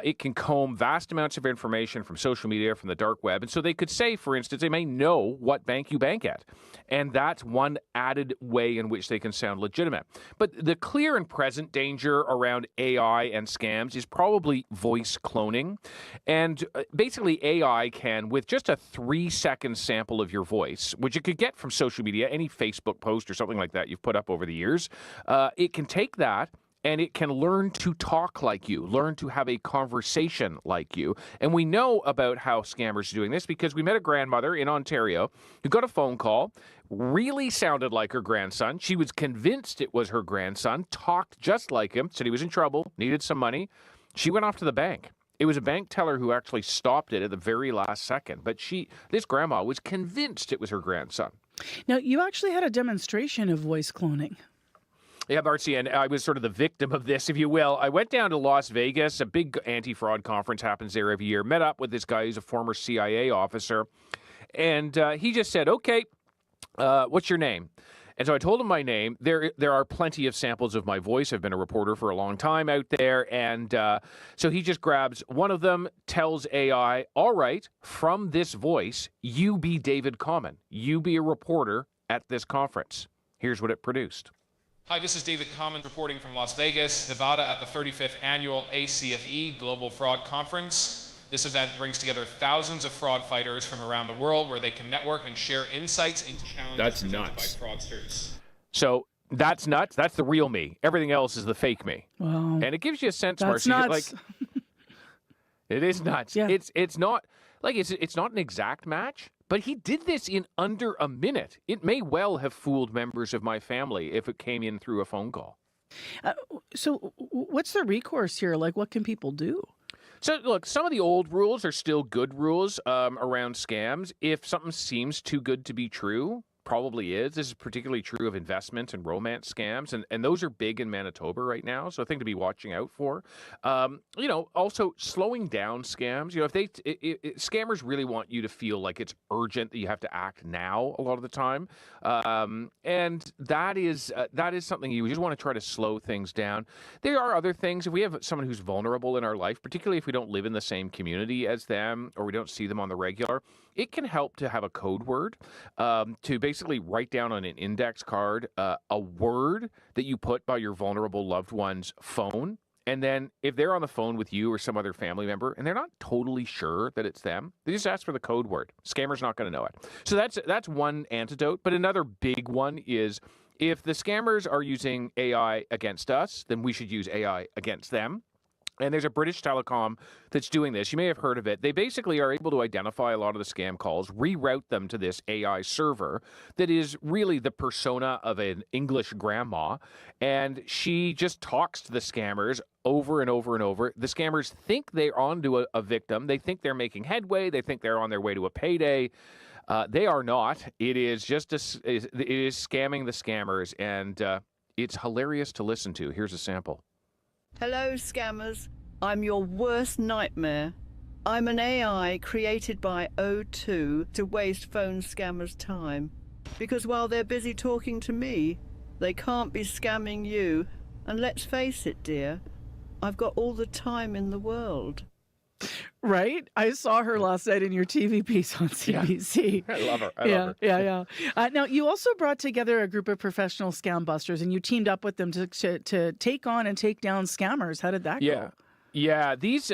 It can comb vast amounts of information from social media, from the dark web. And so they could say, for instance, they may know what bank you bank at. And that's one added way in which they can sound legitimate. But the clear and present danger around AI and scams is probably voice cloning. And basically AI can, with just a 3-second sample of your voice, which it could get from social media, any Facebook post or something like that you've put up over the years, it can take that and it can learn to talk like you, learn to have a conversation like you. And we know about how scammers are doing this because we met a grandmother in Ontario who got a phone call, really sounded like her grandson. She was convinced it was her grandson, talked just like him, said he was in trouble, needed some money. She went off to the bank. It was a bank teller who actually stopped it at the very last second. But this grandma was convinced it was her grandson. Now, you actually had a demonstration of voice cloning. Yeah, Marcy, and I was sort of the victim of this, if you will. I went down to Las Vegas. A big anti-fraud conference happens there every year. Met up with this guy who's a former CIA officer. And he just said, okay, what's your name? And so I told him my name. There are plenty of samples of my voice. I've been a reporter for a long time out there. And so he just grabs one of them, tells AI, all right, from this voice, you be David Common. You be a reporter at this conference. Here's what it produced. Hi, this is David Common reporting from Las Vegas, Nevada at the 35th Annual ACFE Global Fraud Conference. This event brings together thousands of fraud fighters from around the world where they can network and share insights into challenges presented by fraudsters. So that's nuts. That's the real me. Everything else is the fake me. Wow. And it gives you a sense, That's Marcy, nuts. it is nuts. Yeah. It's not an exact match. But he did this in under a minute. It may well have fooled members of my family if it came in through a phone call. So what's the recourse here? Like, what can people do? So, look, some of the old rules are still good rules around scams. If something seems too good to be true, probably is. This is particularly true of investment and romance scams, and those are big in Manitoba right now, so a thing to be watching out for. Also slowing down scams. If scammers really want you to feel like it's urgent, that you have to act now a lot of the time, and that is something you just want to try to slow things down. There are other things. If we have someone who's vulnerable in our life, particularly if we don't live in the same community as them or we don't see them on the regular, it can help to have a code word, to basically write down on an index card a word that you put by your vulnerable loved one's phone. And then if they're on the phone with you or some other family member and they're not totally sure that it's them, they just ask for the code word. Scammer's not going to know it. So that's one antidote. But another big one is if the scammers are using AI against us, then we should use AI against them. And there's a British telecom that's doing this. You may have heard of it. They basically are able to identify a lot of the scam calls, reroute them to this AI server that is really the persona of an English grandma. And she just talks to the scammers over and over and over. The scammers think they're onto a victim. They think they're making headway. They think they're on their way to a payday. They are not. It is just it is scamming the scammers. And it's hilarious to listen to. Here's a sample. Hello, scammers. I'm your worst nightmare. I'm an AI created by O2 to waste phone scammers' time. Because while they're busy talking to me, they can't be scamming you. And let's face it, dear, I've got all the time in the world. Right? I saw her last night in your TV piece on CBC. I love her. I love her. Yeah. Now, you also brought together a group of professional scam busters, and you teamed up with them to take on and take down scammers. How did that go? Yeah, these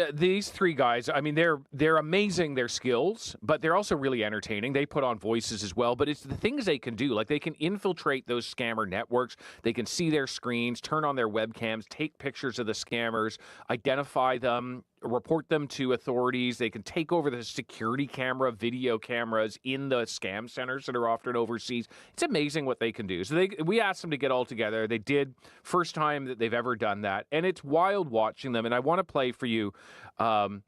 three guys, I mean, they're amazing, their skills, but they're also really entertaining. They put on voices as well, but it's the things they can do. Like, they can infiltrate those scammer networks. They can see their screens, turn on their webcams, take pictures of the scammers, identify them, report them to authorities. They can take over the security camera, video cameras in the scam centers that are often overseas. It's amazing what they can do. So we asked them to get all together. They did, first time that they've ever done that. And it's wild watching them. And I want to play for you, an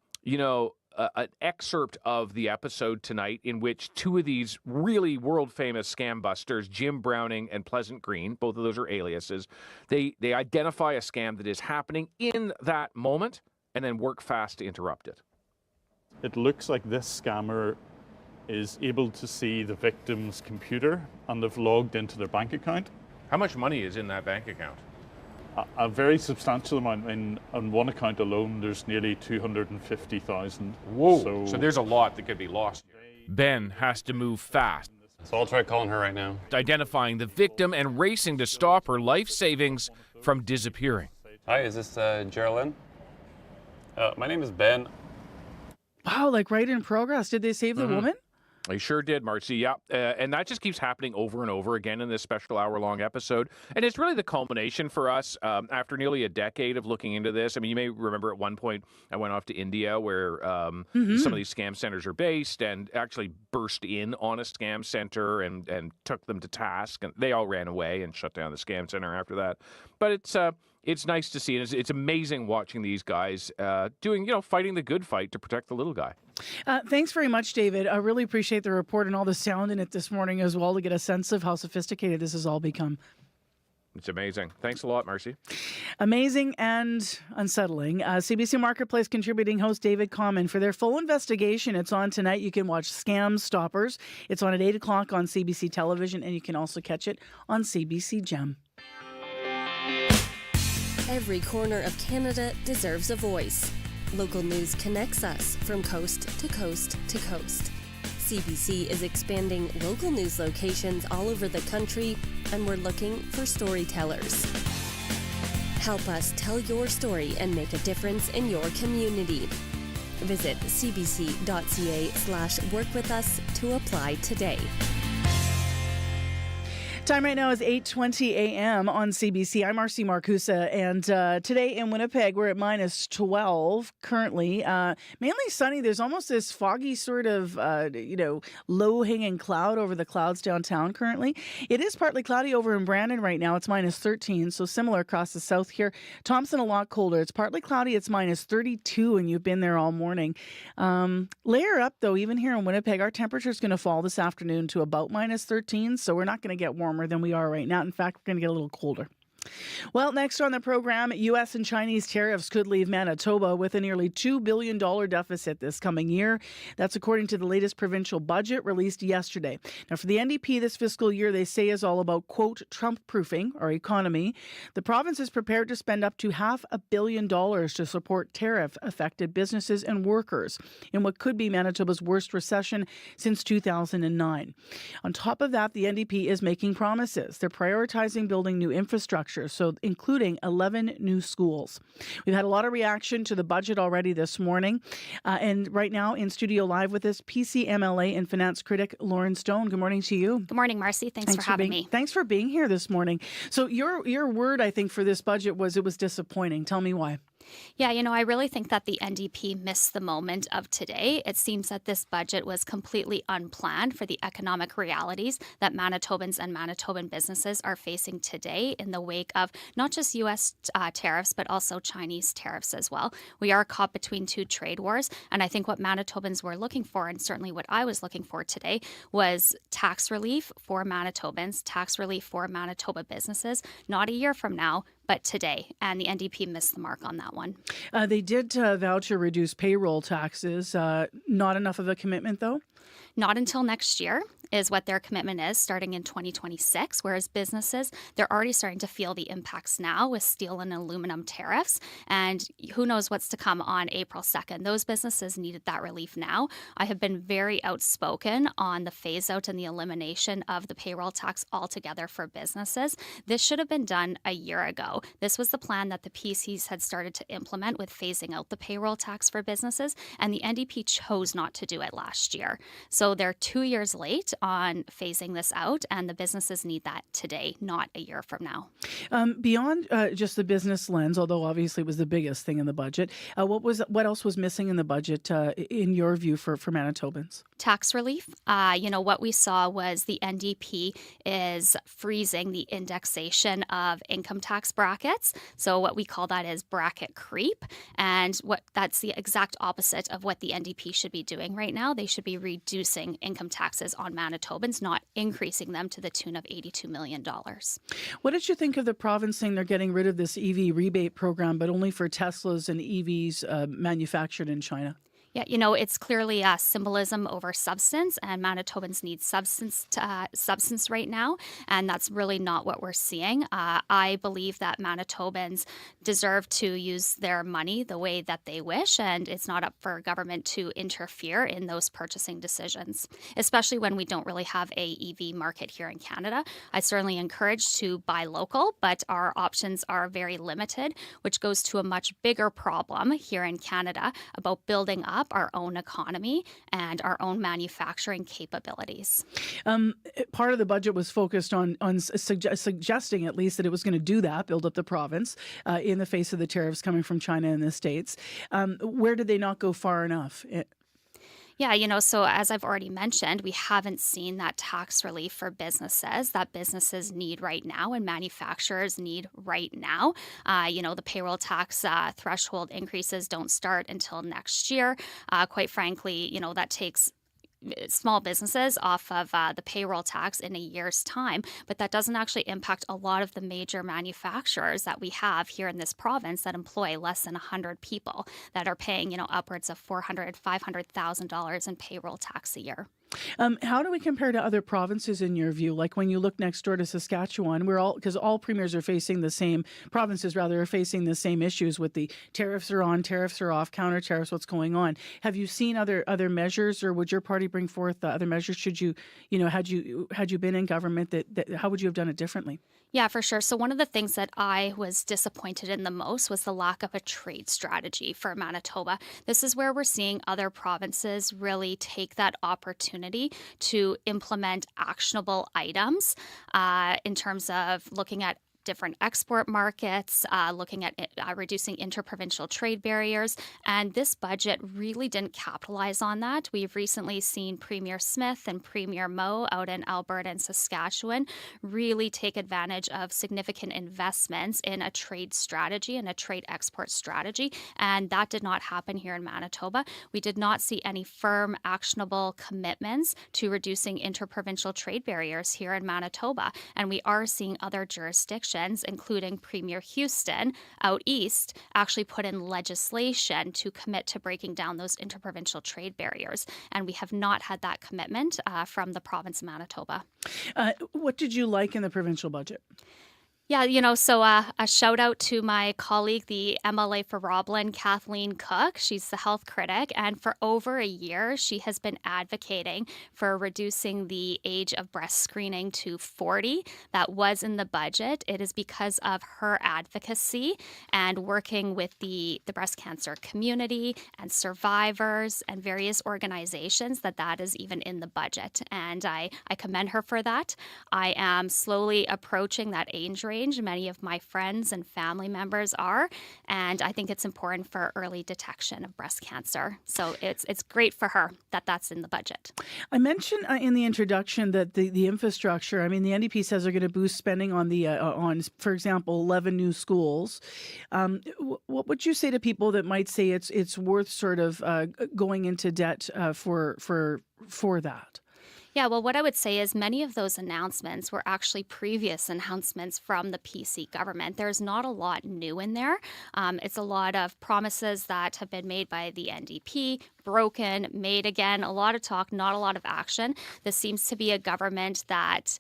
excerpt of the episode tonight in which two of these really world-famous scam busters, Jim Browning and Pleasant Green, both of those are aliases, they identify a scam that is happening in that moment and then work fast to interrupt it. It looks like this scammer is able to see the victim's computer and they've logged into their bank account. How much money is in that bank account? A very substantial amount. On one account alone, there's nearly 250,000. Whoa, so there's a lot that could be lost. Ben has to move fast. So I'll try calling her right now. Identifying the victim and racing to stop her life savings from disappearing. Hi, is this Geraldine? My name is Ben. Wow, like right in progress. Did they save the woman? They sure did, Marcy. Yeah. And that just keeps happening over and over again in this special hour-long episode. And it's really the culmination for us after nearly a decade of looking into this. I mean, you may remember at one point I went off to India where some of these scam centers are based and actually burst in on a scam center and took them to task. And they all ran away and shut down the scam center after that. But it's nice to see, and it's amazing watching these guys fighting the good fight to protect the little guy. Thanks very much, David. I really appreciate the report and all the sound in it this morning as well to get a sense of how sophisticated this has all become. It's amazing. Thanks a lot, Marcy. Amazing and unsettling. CBC Marketplace contributing host David Common. For their full investigation, it's on tonight. You can watch Scam Stoppers. It's on at 8 o'clock on CBC Television, and you can also catch it on CBC Gem. Every corner of Canada deserves a voice. Local news connects us from coast to coast to coast. CBC is expanding local news locations all over the country, and we're looking for storytellers. Help us tell your story and make a difference in your community. Visit cbc.ca/workwithus to apply today. Time right now is 8:20 a.m. on CBC. I'm Marcy Marcusa, and today in Winnipeg we're at minus 12 currently. Mainly sunny. There's almost this foggy sort of, low-hanging cloud over the clouds downtown currently. It is partly cloudy over in Brandon right now. It's minus 13, so similar across the south here. Thompson, a lot colder. It's partly cloudy. It's minus 32, and you've been there all morning. Layer up, though, even here in Winnipeg, our temperature is going to fall this afternoon to about minus 13, so we're not going to get warmer than we are right now. In fact, we're going to get a little colder. Well, next on the program, U.S. and Chinese tariffs could leave Manitoba with a nearly $2 billion deficit this coming year. That's according to the latest provincial budget released yesterday. Now, for the NDP this fiscal year, they say is all about, quote, Trump-proofing our economy. The province is prepared to spend up to $500 million to support tariff-affected businesses and workers in what could be Manitoba's worst recession since 2009. On top of that, the NDP is making promises. They're prioritizing building new infrastructure, so including 11 new schools. We've had a lot of reaction to the budget already this morning. And right now in studio live with us, PCMLA and finance critic Lauren Stone. Good morning to you. Good morning, Marcy. Thanks for having me. Thanks for being here this morning. So your word, I think, for this budget was it was disappointing. Tell me why. Yeah, I really think that the NDP missed the moment of today. It seems that this budget was completely unplanned for the economic realities that Manitobans and Manitoban businesses are facing today in the wake of not just U.S. Tariffs, but also Chinese tariffs as well. We are caught between two trade wars, and I think what Manitobans were looking for, and certainly what I was looking for today, was tax relief for Manitobans, tax relief for Manitoba businesses, not a year from now, but today. And the NDP missed the mark on that one. They did vow to reduce payroll taxes. Not enough of a commitment, though? Not until next year is what their commitment is, starting in 2026, whereas businesses, they're already starting to feel the impacts now with steel and aluminum tariffs, and who knows what's to come on April 2nd. Those businesses needed that relief now. I have been very outspoken on the phase-out and the elimination of the payroll tax altogether for businesses. This should have been done a year ago. This was the plan that the PCs had started to implement with phasing out the payroll tax for businesses, and the NDP chose not to do it last year. So they're 2 years late on phasing this out, and the businesses need that today, not a year from now. Beyond just the business lens, although obviously it was the biggest thing in the budget, what else was missing in the budget, in your view, for Manitobans? Tax relief. What we saw was the NDP is freezing the indexation of income tax brackets. So what we call that is bracket creep. And that's the exact opposite of what the NDP should be doing right now. They should be reducing income taxes on Manitobans, not increasing them to the tune of $82 million. What did you think of the province saying they're getting rid of this EV rebate program, but only for Teslas and EVs manufactured in China? Yeah, it's clearly symbolism over substance, and Manitobans need substance right now, and that's really not what we're seeing. I believe that Manitobans deserve to use their money the way that they wish, and it's not up for government to interfere in those purchasing decisions, especially when we don't really have a EV market here in Canada. I certainly encourage to buy local, but our options are very limited, which goes to a much bigger problem here in Canada about building up our own economy and our own manufacturing capabilities. Part of the budget was focused on suggesting at least that it was going to do that, build up the province in the face of the tariffs coming from China and the States. Where did they not go far enough? Yeah, so as I've already mentioned, we haven't seen that tax relief for businesses that businesses need right now and manufacturers need right now. The payroll tax threshold increases don't start until next year. Quite frankly, that takes small businesses off of the payroll tax in a year's time, but that doesn't actually impact a lot of the major manufacturers that we have here in this province that employ less than 100 people that are paying, upwards of $400,000, $500,000 in payroll tax a year. How do we compare to other provinces in your view? Like when you look next door to Saskatchewan, because all premiers are facing the same, provinces rather, are facing the same issues with the tariffs are on, tariffs are off, counter tariffs, what's going on. Have you seen other measures, or would your party bring forth other measures? Should you, had you been in government, that how would you have done it differently? Yeah, for sure. So one of the things that I was disappointed in the most was the lack of a trade strategy for Manitoba. This is where we're seeing other provinces really take that opportunity to implement actionable items in terms of looking at different export markets, looking at reducing interprovincial trade barriers. And this budget really didn't capitalize on that. We've recently seen Premier Smith and Premier Moe out in Alberta and Saskatchewan really take advantage of significant investments in a trade strategy and a trade export strategy. And that did not happen here in Manitoba. We did not see any firm, actionable commitments to reducing interprovincial trade barriers here in Manitoba. And we are seeing other jurisdictions, including Premier Houston out east, actually put in legislation to commit to breaking down those interprovincial trade barriers. And we have not had that commitment from the province of Manitoba. What did you like in the provincial budget? Yeah, so a shout out to my colleague, the MLA for Roblin, Kathleen Cook. She's the health critic, and for over a year, she has been advocating for reducing the age of breast screening to 40. That was in the budget. It is because of her advocacy and working with the breast cancer community and survivors and various organizations that is even in the budget. And I commend her for that. I am slowly approaching that age range. Many of my friends and family members are, and I think it's important for early detection of breast cancer. So it's great for her that that's in the budget. I mentioned in the introduction that the infrastructure, the NDP says they're going to boost spending on for example, 11 new schools. What would you say to people that might say it's worth sort of going into debt for that? Yeah, well, what I would say is many of those announcements were actually previous announcements from the PC government. There's not a lot new in there. It's a lot of promises that have been made by the NDP, broken, made again, a lot of talk, not a lot of action. This seems to be a government that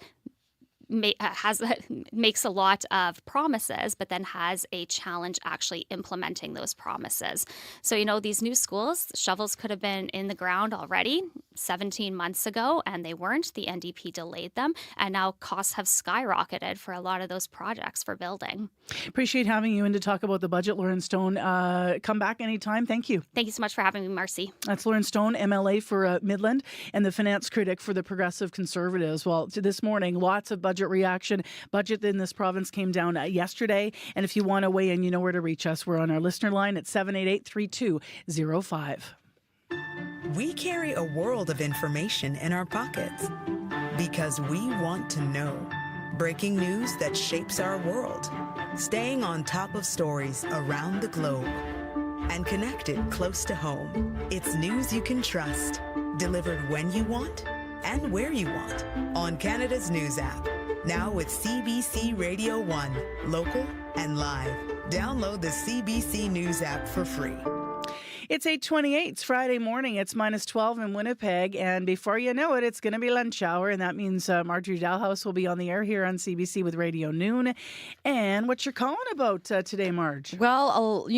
makes a lot of promises, but then has a challenge actually implementing those promises. So, you know, these new schools, shovels could have been in the ground already 17 months ago, and they weren't. The NDP delayed them, and now costs have skyrocketed for a lot of those projects for building. Appreciate having you in to talk about the budget, Lauren Stone. Come back anytime. Thank you. Thank you so much for having me, Marcy. That's Lauren Stone, MLA for Midland and the finance critic for the Progressive Conservatives. Well, to this morning, lots of budget reaction. Budget in this province came down yesterday. And if you want to weigh in, you know where to reach us. We're on our listener line at 788-3205. We carry a world of information in our pockets because we want to know. Breaking news that shapes our world. Staying on top of stories around the globe. And connected close to home. It's news you can trust. Delivered when you want and where you want. On Canada's News app. Now with CBC Radio 1. Local and live. Download the CBC News app for free. It's 8:28. It's Friday morning. It's minus 12 in Winnipeg. And before you know it, it's going to be lunch hour. And that means Marjorie Dalhouse will be on the air here on CBC with Radio Noon. And what you're calling about today, Marge? Well,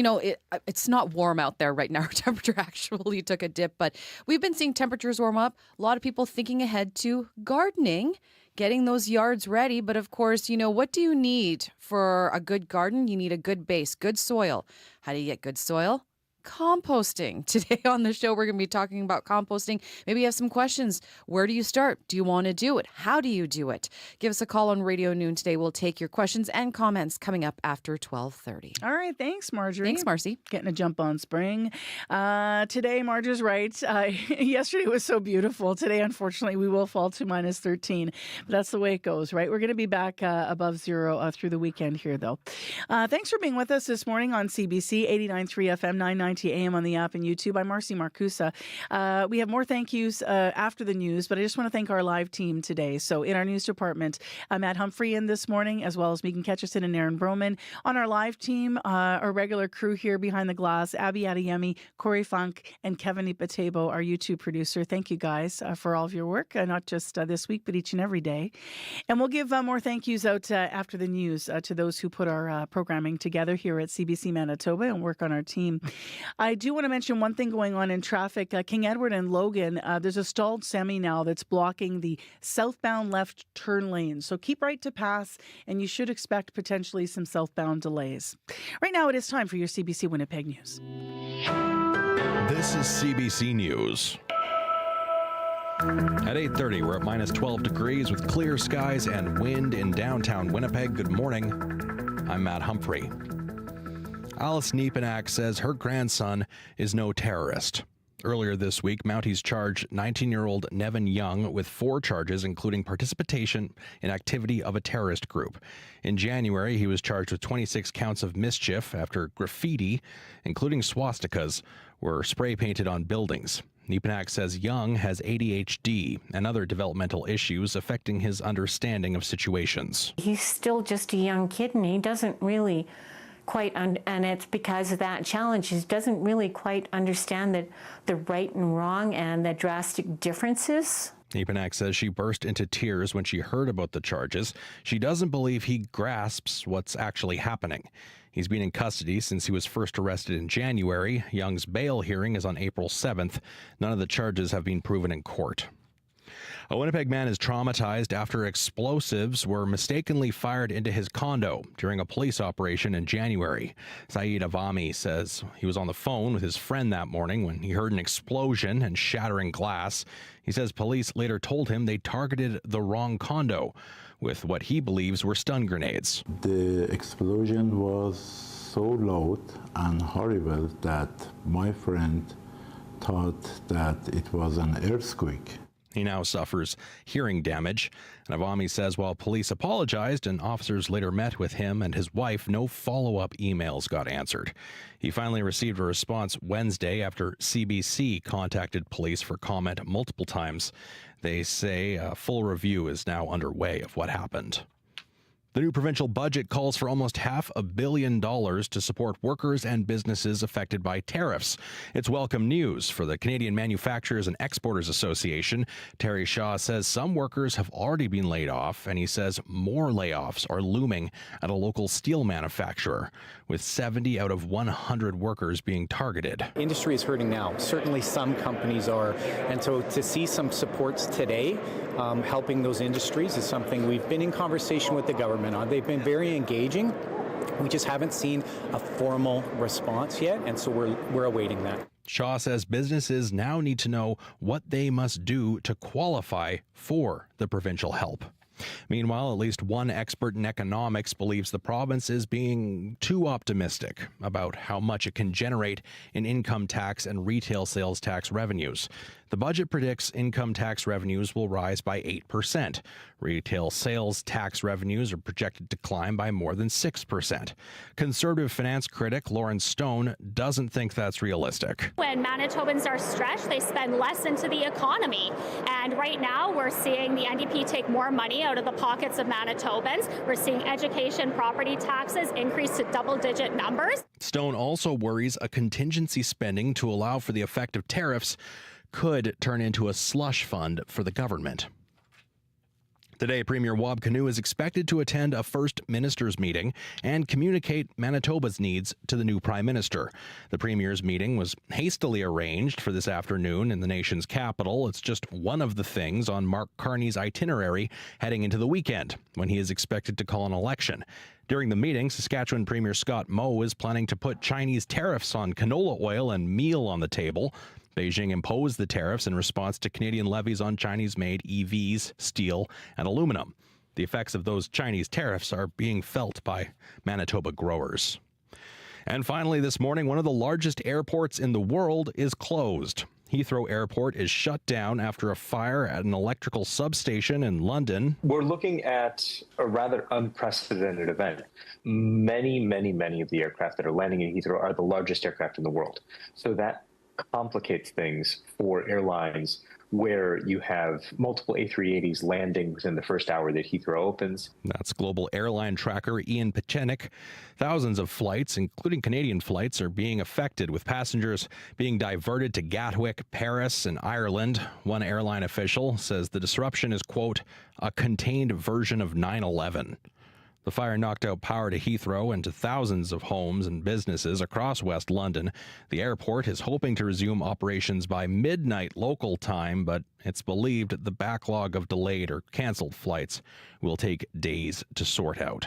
it's not warm out there right now. Our temperature actually took a dip, but we've been seeing temperatures warm up. A lot of people thinking ahead to gardening, getting those yards ready. But of course, what do you need for a good garden? You need a good base, good soil. How do you get good soil? Composting. Today on the show, we're going to be talking about composting. Maybe you have some questions. Where do you start? Do you want to do it? How do you do it? Give us a call on Radio Noon today. We'll take your questions and comments coming up after 12:30. All right. Thanks, Marjorie. Thanks, Marcy. Getting a jump on spring. Today, Marge is right. Yesterday was so beautiful. Today, unfortunately, we will fall to minus 13. But that's the way it goes, right? We're going to be back above zero through the weekend here, though. Thanks for being with us this morning on CBC 89.3 FM 990 AM on the app and YouTube. I'm Marcy Marcusa. We have more thank yous after the news, but I just want to thank our live team today. So in our news department, Matt Humphrey in this morning, as well as Megan Ketchison and Aaron Broman. On our live team, our regular crew here behind the glass, Abby Adeyemi, Corey Funk, and Kevin Ipatebo, our YouTube producer. Thank you guys for all of your work, not just this week, but each and every day. And we'll give more thank yous out after the news to those who put our programming together here at CBC Manitoba and work on our team. I do want to mention one thing going on in traffic. King Edward and Logan, there's a stalled semi now that's blocking the southbound left turn lane. So keep right to pass, and you should expect potentially some southbound delays. Right now, it is time for your CBC Winnipeg News. This is CBC News. At 8:30, we're at minus 12 degrees with clear skies and wind in downtown Winnipeg. Good morning. I'm Matt Humphrey. Alice Niepenak says her grandson is no terrorist. Earlier this week, Mounties charged 19-year-old Nevin Young with 4 charges, including participation in activity of a terrorist group. In January, he was charged with 26 counts of mischief after graffiti, including swastikas, were spray painted on buildings. Niepenak says Young has ADHD and other developmental issues affecting his understanding of situations. He's still just a young kid, and he doesn't really quite, and it's because of that challenge, he doesn't really quite understand the right and wrong and the drastic differences. Niepenak says she burst into tears when she heard about the charges. She doesn't believe he grasps what's actually happening. He's been in custody since he was first arrested in January. Young's bail hearing is on April 7th. None of the charges have been proven in court. A Winnipeg man is traumatized after explosives were mistakenly fired into his condo during a police operation in January. Saeed Avami says he was on the phone with his friend that morning when he heard an explosion and shattering glass. He says police later told him they targeted the wrong condo with what he believes were stun grenades. The explosion was so loud and horrible that my friend thought that it was an earthquake. He now suffers hearing damage. And Avami says while police apologized and officers later met with him and his wife, no follow-up emails got answered. He finally received a response Wednesday after CBC contacted police for comment multiple times. They say a full review is now underway of what happened. The new provincial budget calls for almost $500 million to support workers and businesses affected by tariffs. It's welcome news for the Canadian Manufacturers and Exporters Association. Terry Shaw says some workers have already been laid off, and he says more layoffs are looming at a local steel manufacturer, with 70 out of 100 workers being targeted. Industry is hurting now. Certainly some companies are. And so to see some supports today helping those industries is something we've been in conversation with the government on. They've been very engaging. We just haven't seen a formal response yet, and so we're awaiting that. Shaw says businesses now need to know what they must do to qualify for the provincial help. Meanwhile, at least one expert in economics believes the province is being too optimistic about how much it can generate in income tax and retail sales tax revenues. The budget predicts income tax revenues will rise by 8%. Retail sales tax revenues are projected to climb by more than 6%. Conservative finance critic Lauren Stone doesn't think that's realistic. When Manitobans are stretched, they spend less into the economy. And right now, we're seeing the NDP take more money out of the pockets of Manitobans. We're seeing education property taxes increase to double-digit numbers. Stone also worries a contingency spending to allow for the effect of tariffs could turn into a slush fund for the government. Today, Premier Wab Kinew is expected to attend a First Ministers meeting and communicate Manitoba's needs to the new Prime Minister. The Premier's meeting was hastily arranged for this afternoon in the nation's capital. It's just one of the things on Mark Carney's itinerary heading into the weekend, when he is expected to call an election. During the meeting, Saskatchewan Premier Scott Moe is planning to put Chinese tariffs on canola oil and meal on the table. Beijing imposed the tariffs in response to Canadian levies on Chinese-made EVs, steel, and aluminum. The effects of those Chinese tariffs are being felt by Manitoba growers. And finally, this morning, one of the largest airports in the world is closed. Heathrow Airport is shut down after a fire at an electrical substation in London. We're looking at a rather unprecedented event. Many of the aircraft that are landing in Heathrow are the largest aircraft in the world. So that complicates things for airlines where you have multiple A380s landing within the first hour that Heathrow opens. That's global airline tracker Ian Pechenik. Thousands of flights, including Canadian flights, are being affected, with passengers being diverted to Gatwick, Paris, and Ireland. One airline official says the disruption is, quote, a contained version of 9/11. The fire knocked out power to Heathrow and to thousands of homes and businesses across West London. The airport is hoping to resume operations by midnight local time, but it's believed the backlog of delayed or canceled flights will take days to sort out.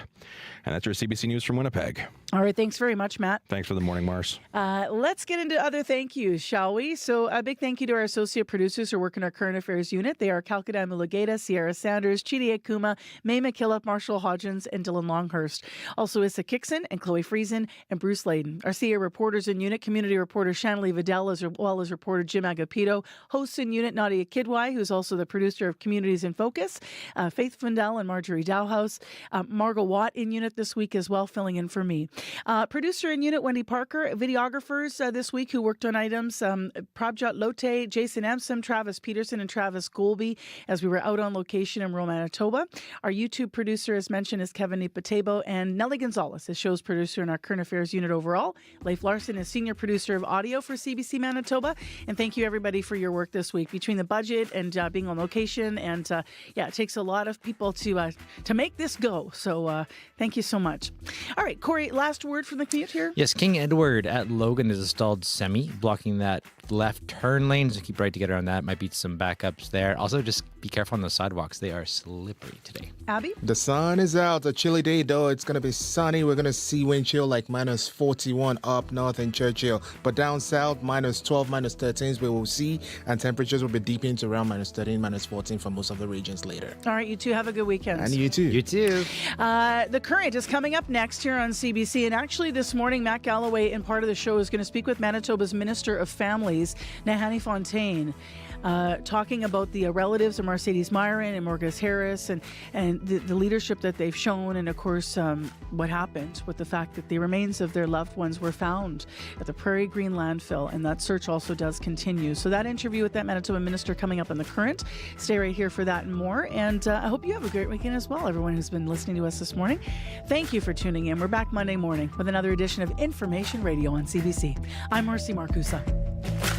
And that's your CBC News from Winnipeg. All right, thanks very much, Matt. Thanks for the morning, Mars. Let's get into other thank yous, shall we? So a big thank you to our associate producers who work in our current affairs unit. They are Kalkadam Mulugeta, Sierra Sanders, Chidi Akuma, May McKillop, Marshall Hodgins, and Dylan Longhurst. Also Issa Kickson and Chloe Friesen and Bruce Layden. Our CA reporters in unit, community reporter Shanley Vidal, as well as reporter Jim Agapito. Hosts in unit, Nadia Kidwai, who's also the producer of Communities in Focus, Faith Fundell and Marjorie Dowhouse. Margot Watt in unit this week as well, filling in for me. Producer in unit, Wendy Parker. Videographers this week who worked on items, Prabjot Lote, Jason Emsom, Travis Peterson, and Travis Goulby as we were out on location in rural Manitoba. Our YouTube producer, as mentioned, is Kevin Nipatebo, and Nellie Gonzalez is show's producer in our current affairs unit overall. Leif Larson is senior producer of audio for CBC Manitoba. And thank you, everybody, for your work this week. Between the budget and being on location, and it takes a lot of people to make this go. So thank you so much. All right, Corey, last word from the commute here? Yes, King Edward at Logan is a stalled semi, blocking that left turn lane, so keep right together on that. Might be some backups there. Also, just be careful on the sidewalks. They are slippery today. Abby? The sun is out. A chilly day, though. It's going to be sunny. We're going to see wind chill like minus 41 up north in Churchill. But down south, minus 12, minus 13s we will see. And temperatures will be deep into around minus 13, minus 14 for most of the regions later. All right, you two have a good weekend. And you too. You too. The Current is coming up next here on CBC. And actually this morning, Matt Galloway in part of the show is going to speak with Manitoba's Minister of Families, Nahani Fontaine. talking about the relatives of Mercedes Myron and Morgus Harris and the leadership that they've shown, and of course what happened with the fact that the remains of their loved ones were found at the Prairie Green landfill, and that search also does continue. So that interview with that Manitoba minister coming up in The Current. Stay right here for that and more, and I hope you have a great weekend as well, everyone who's been listening to us this morning. Thank you for tuning in. We're back Monday morning with another edition of Information Radio on CBC. I'm Marcy Marcusa.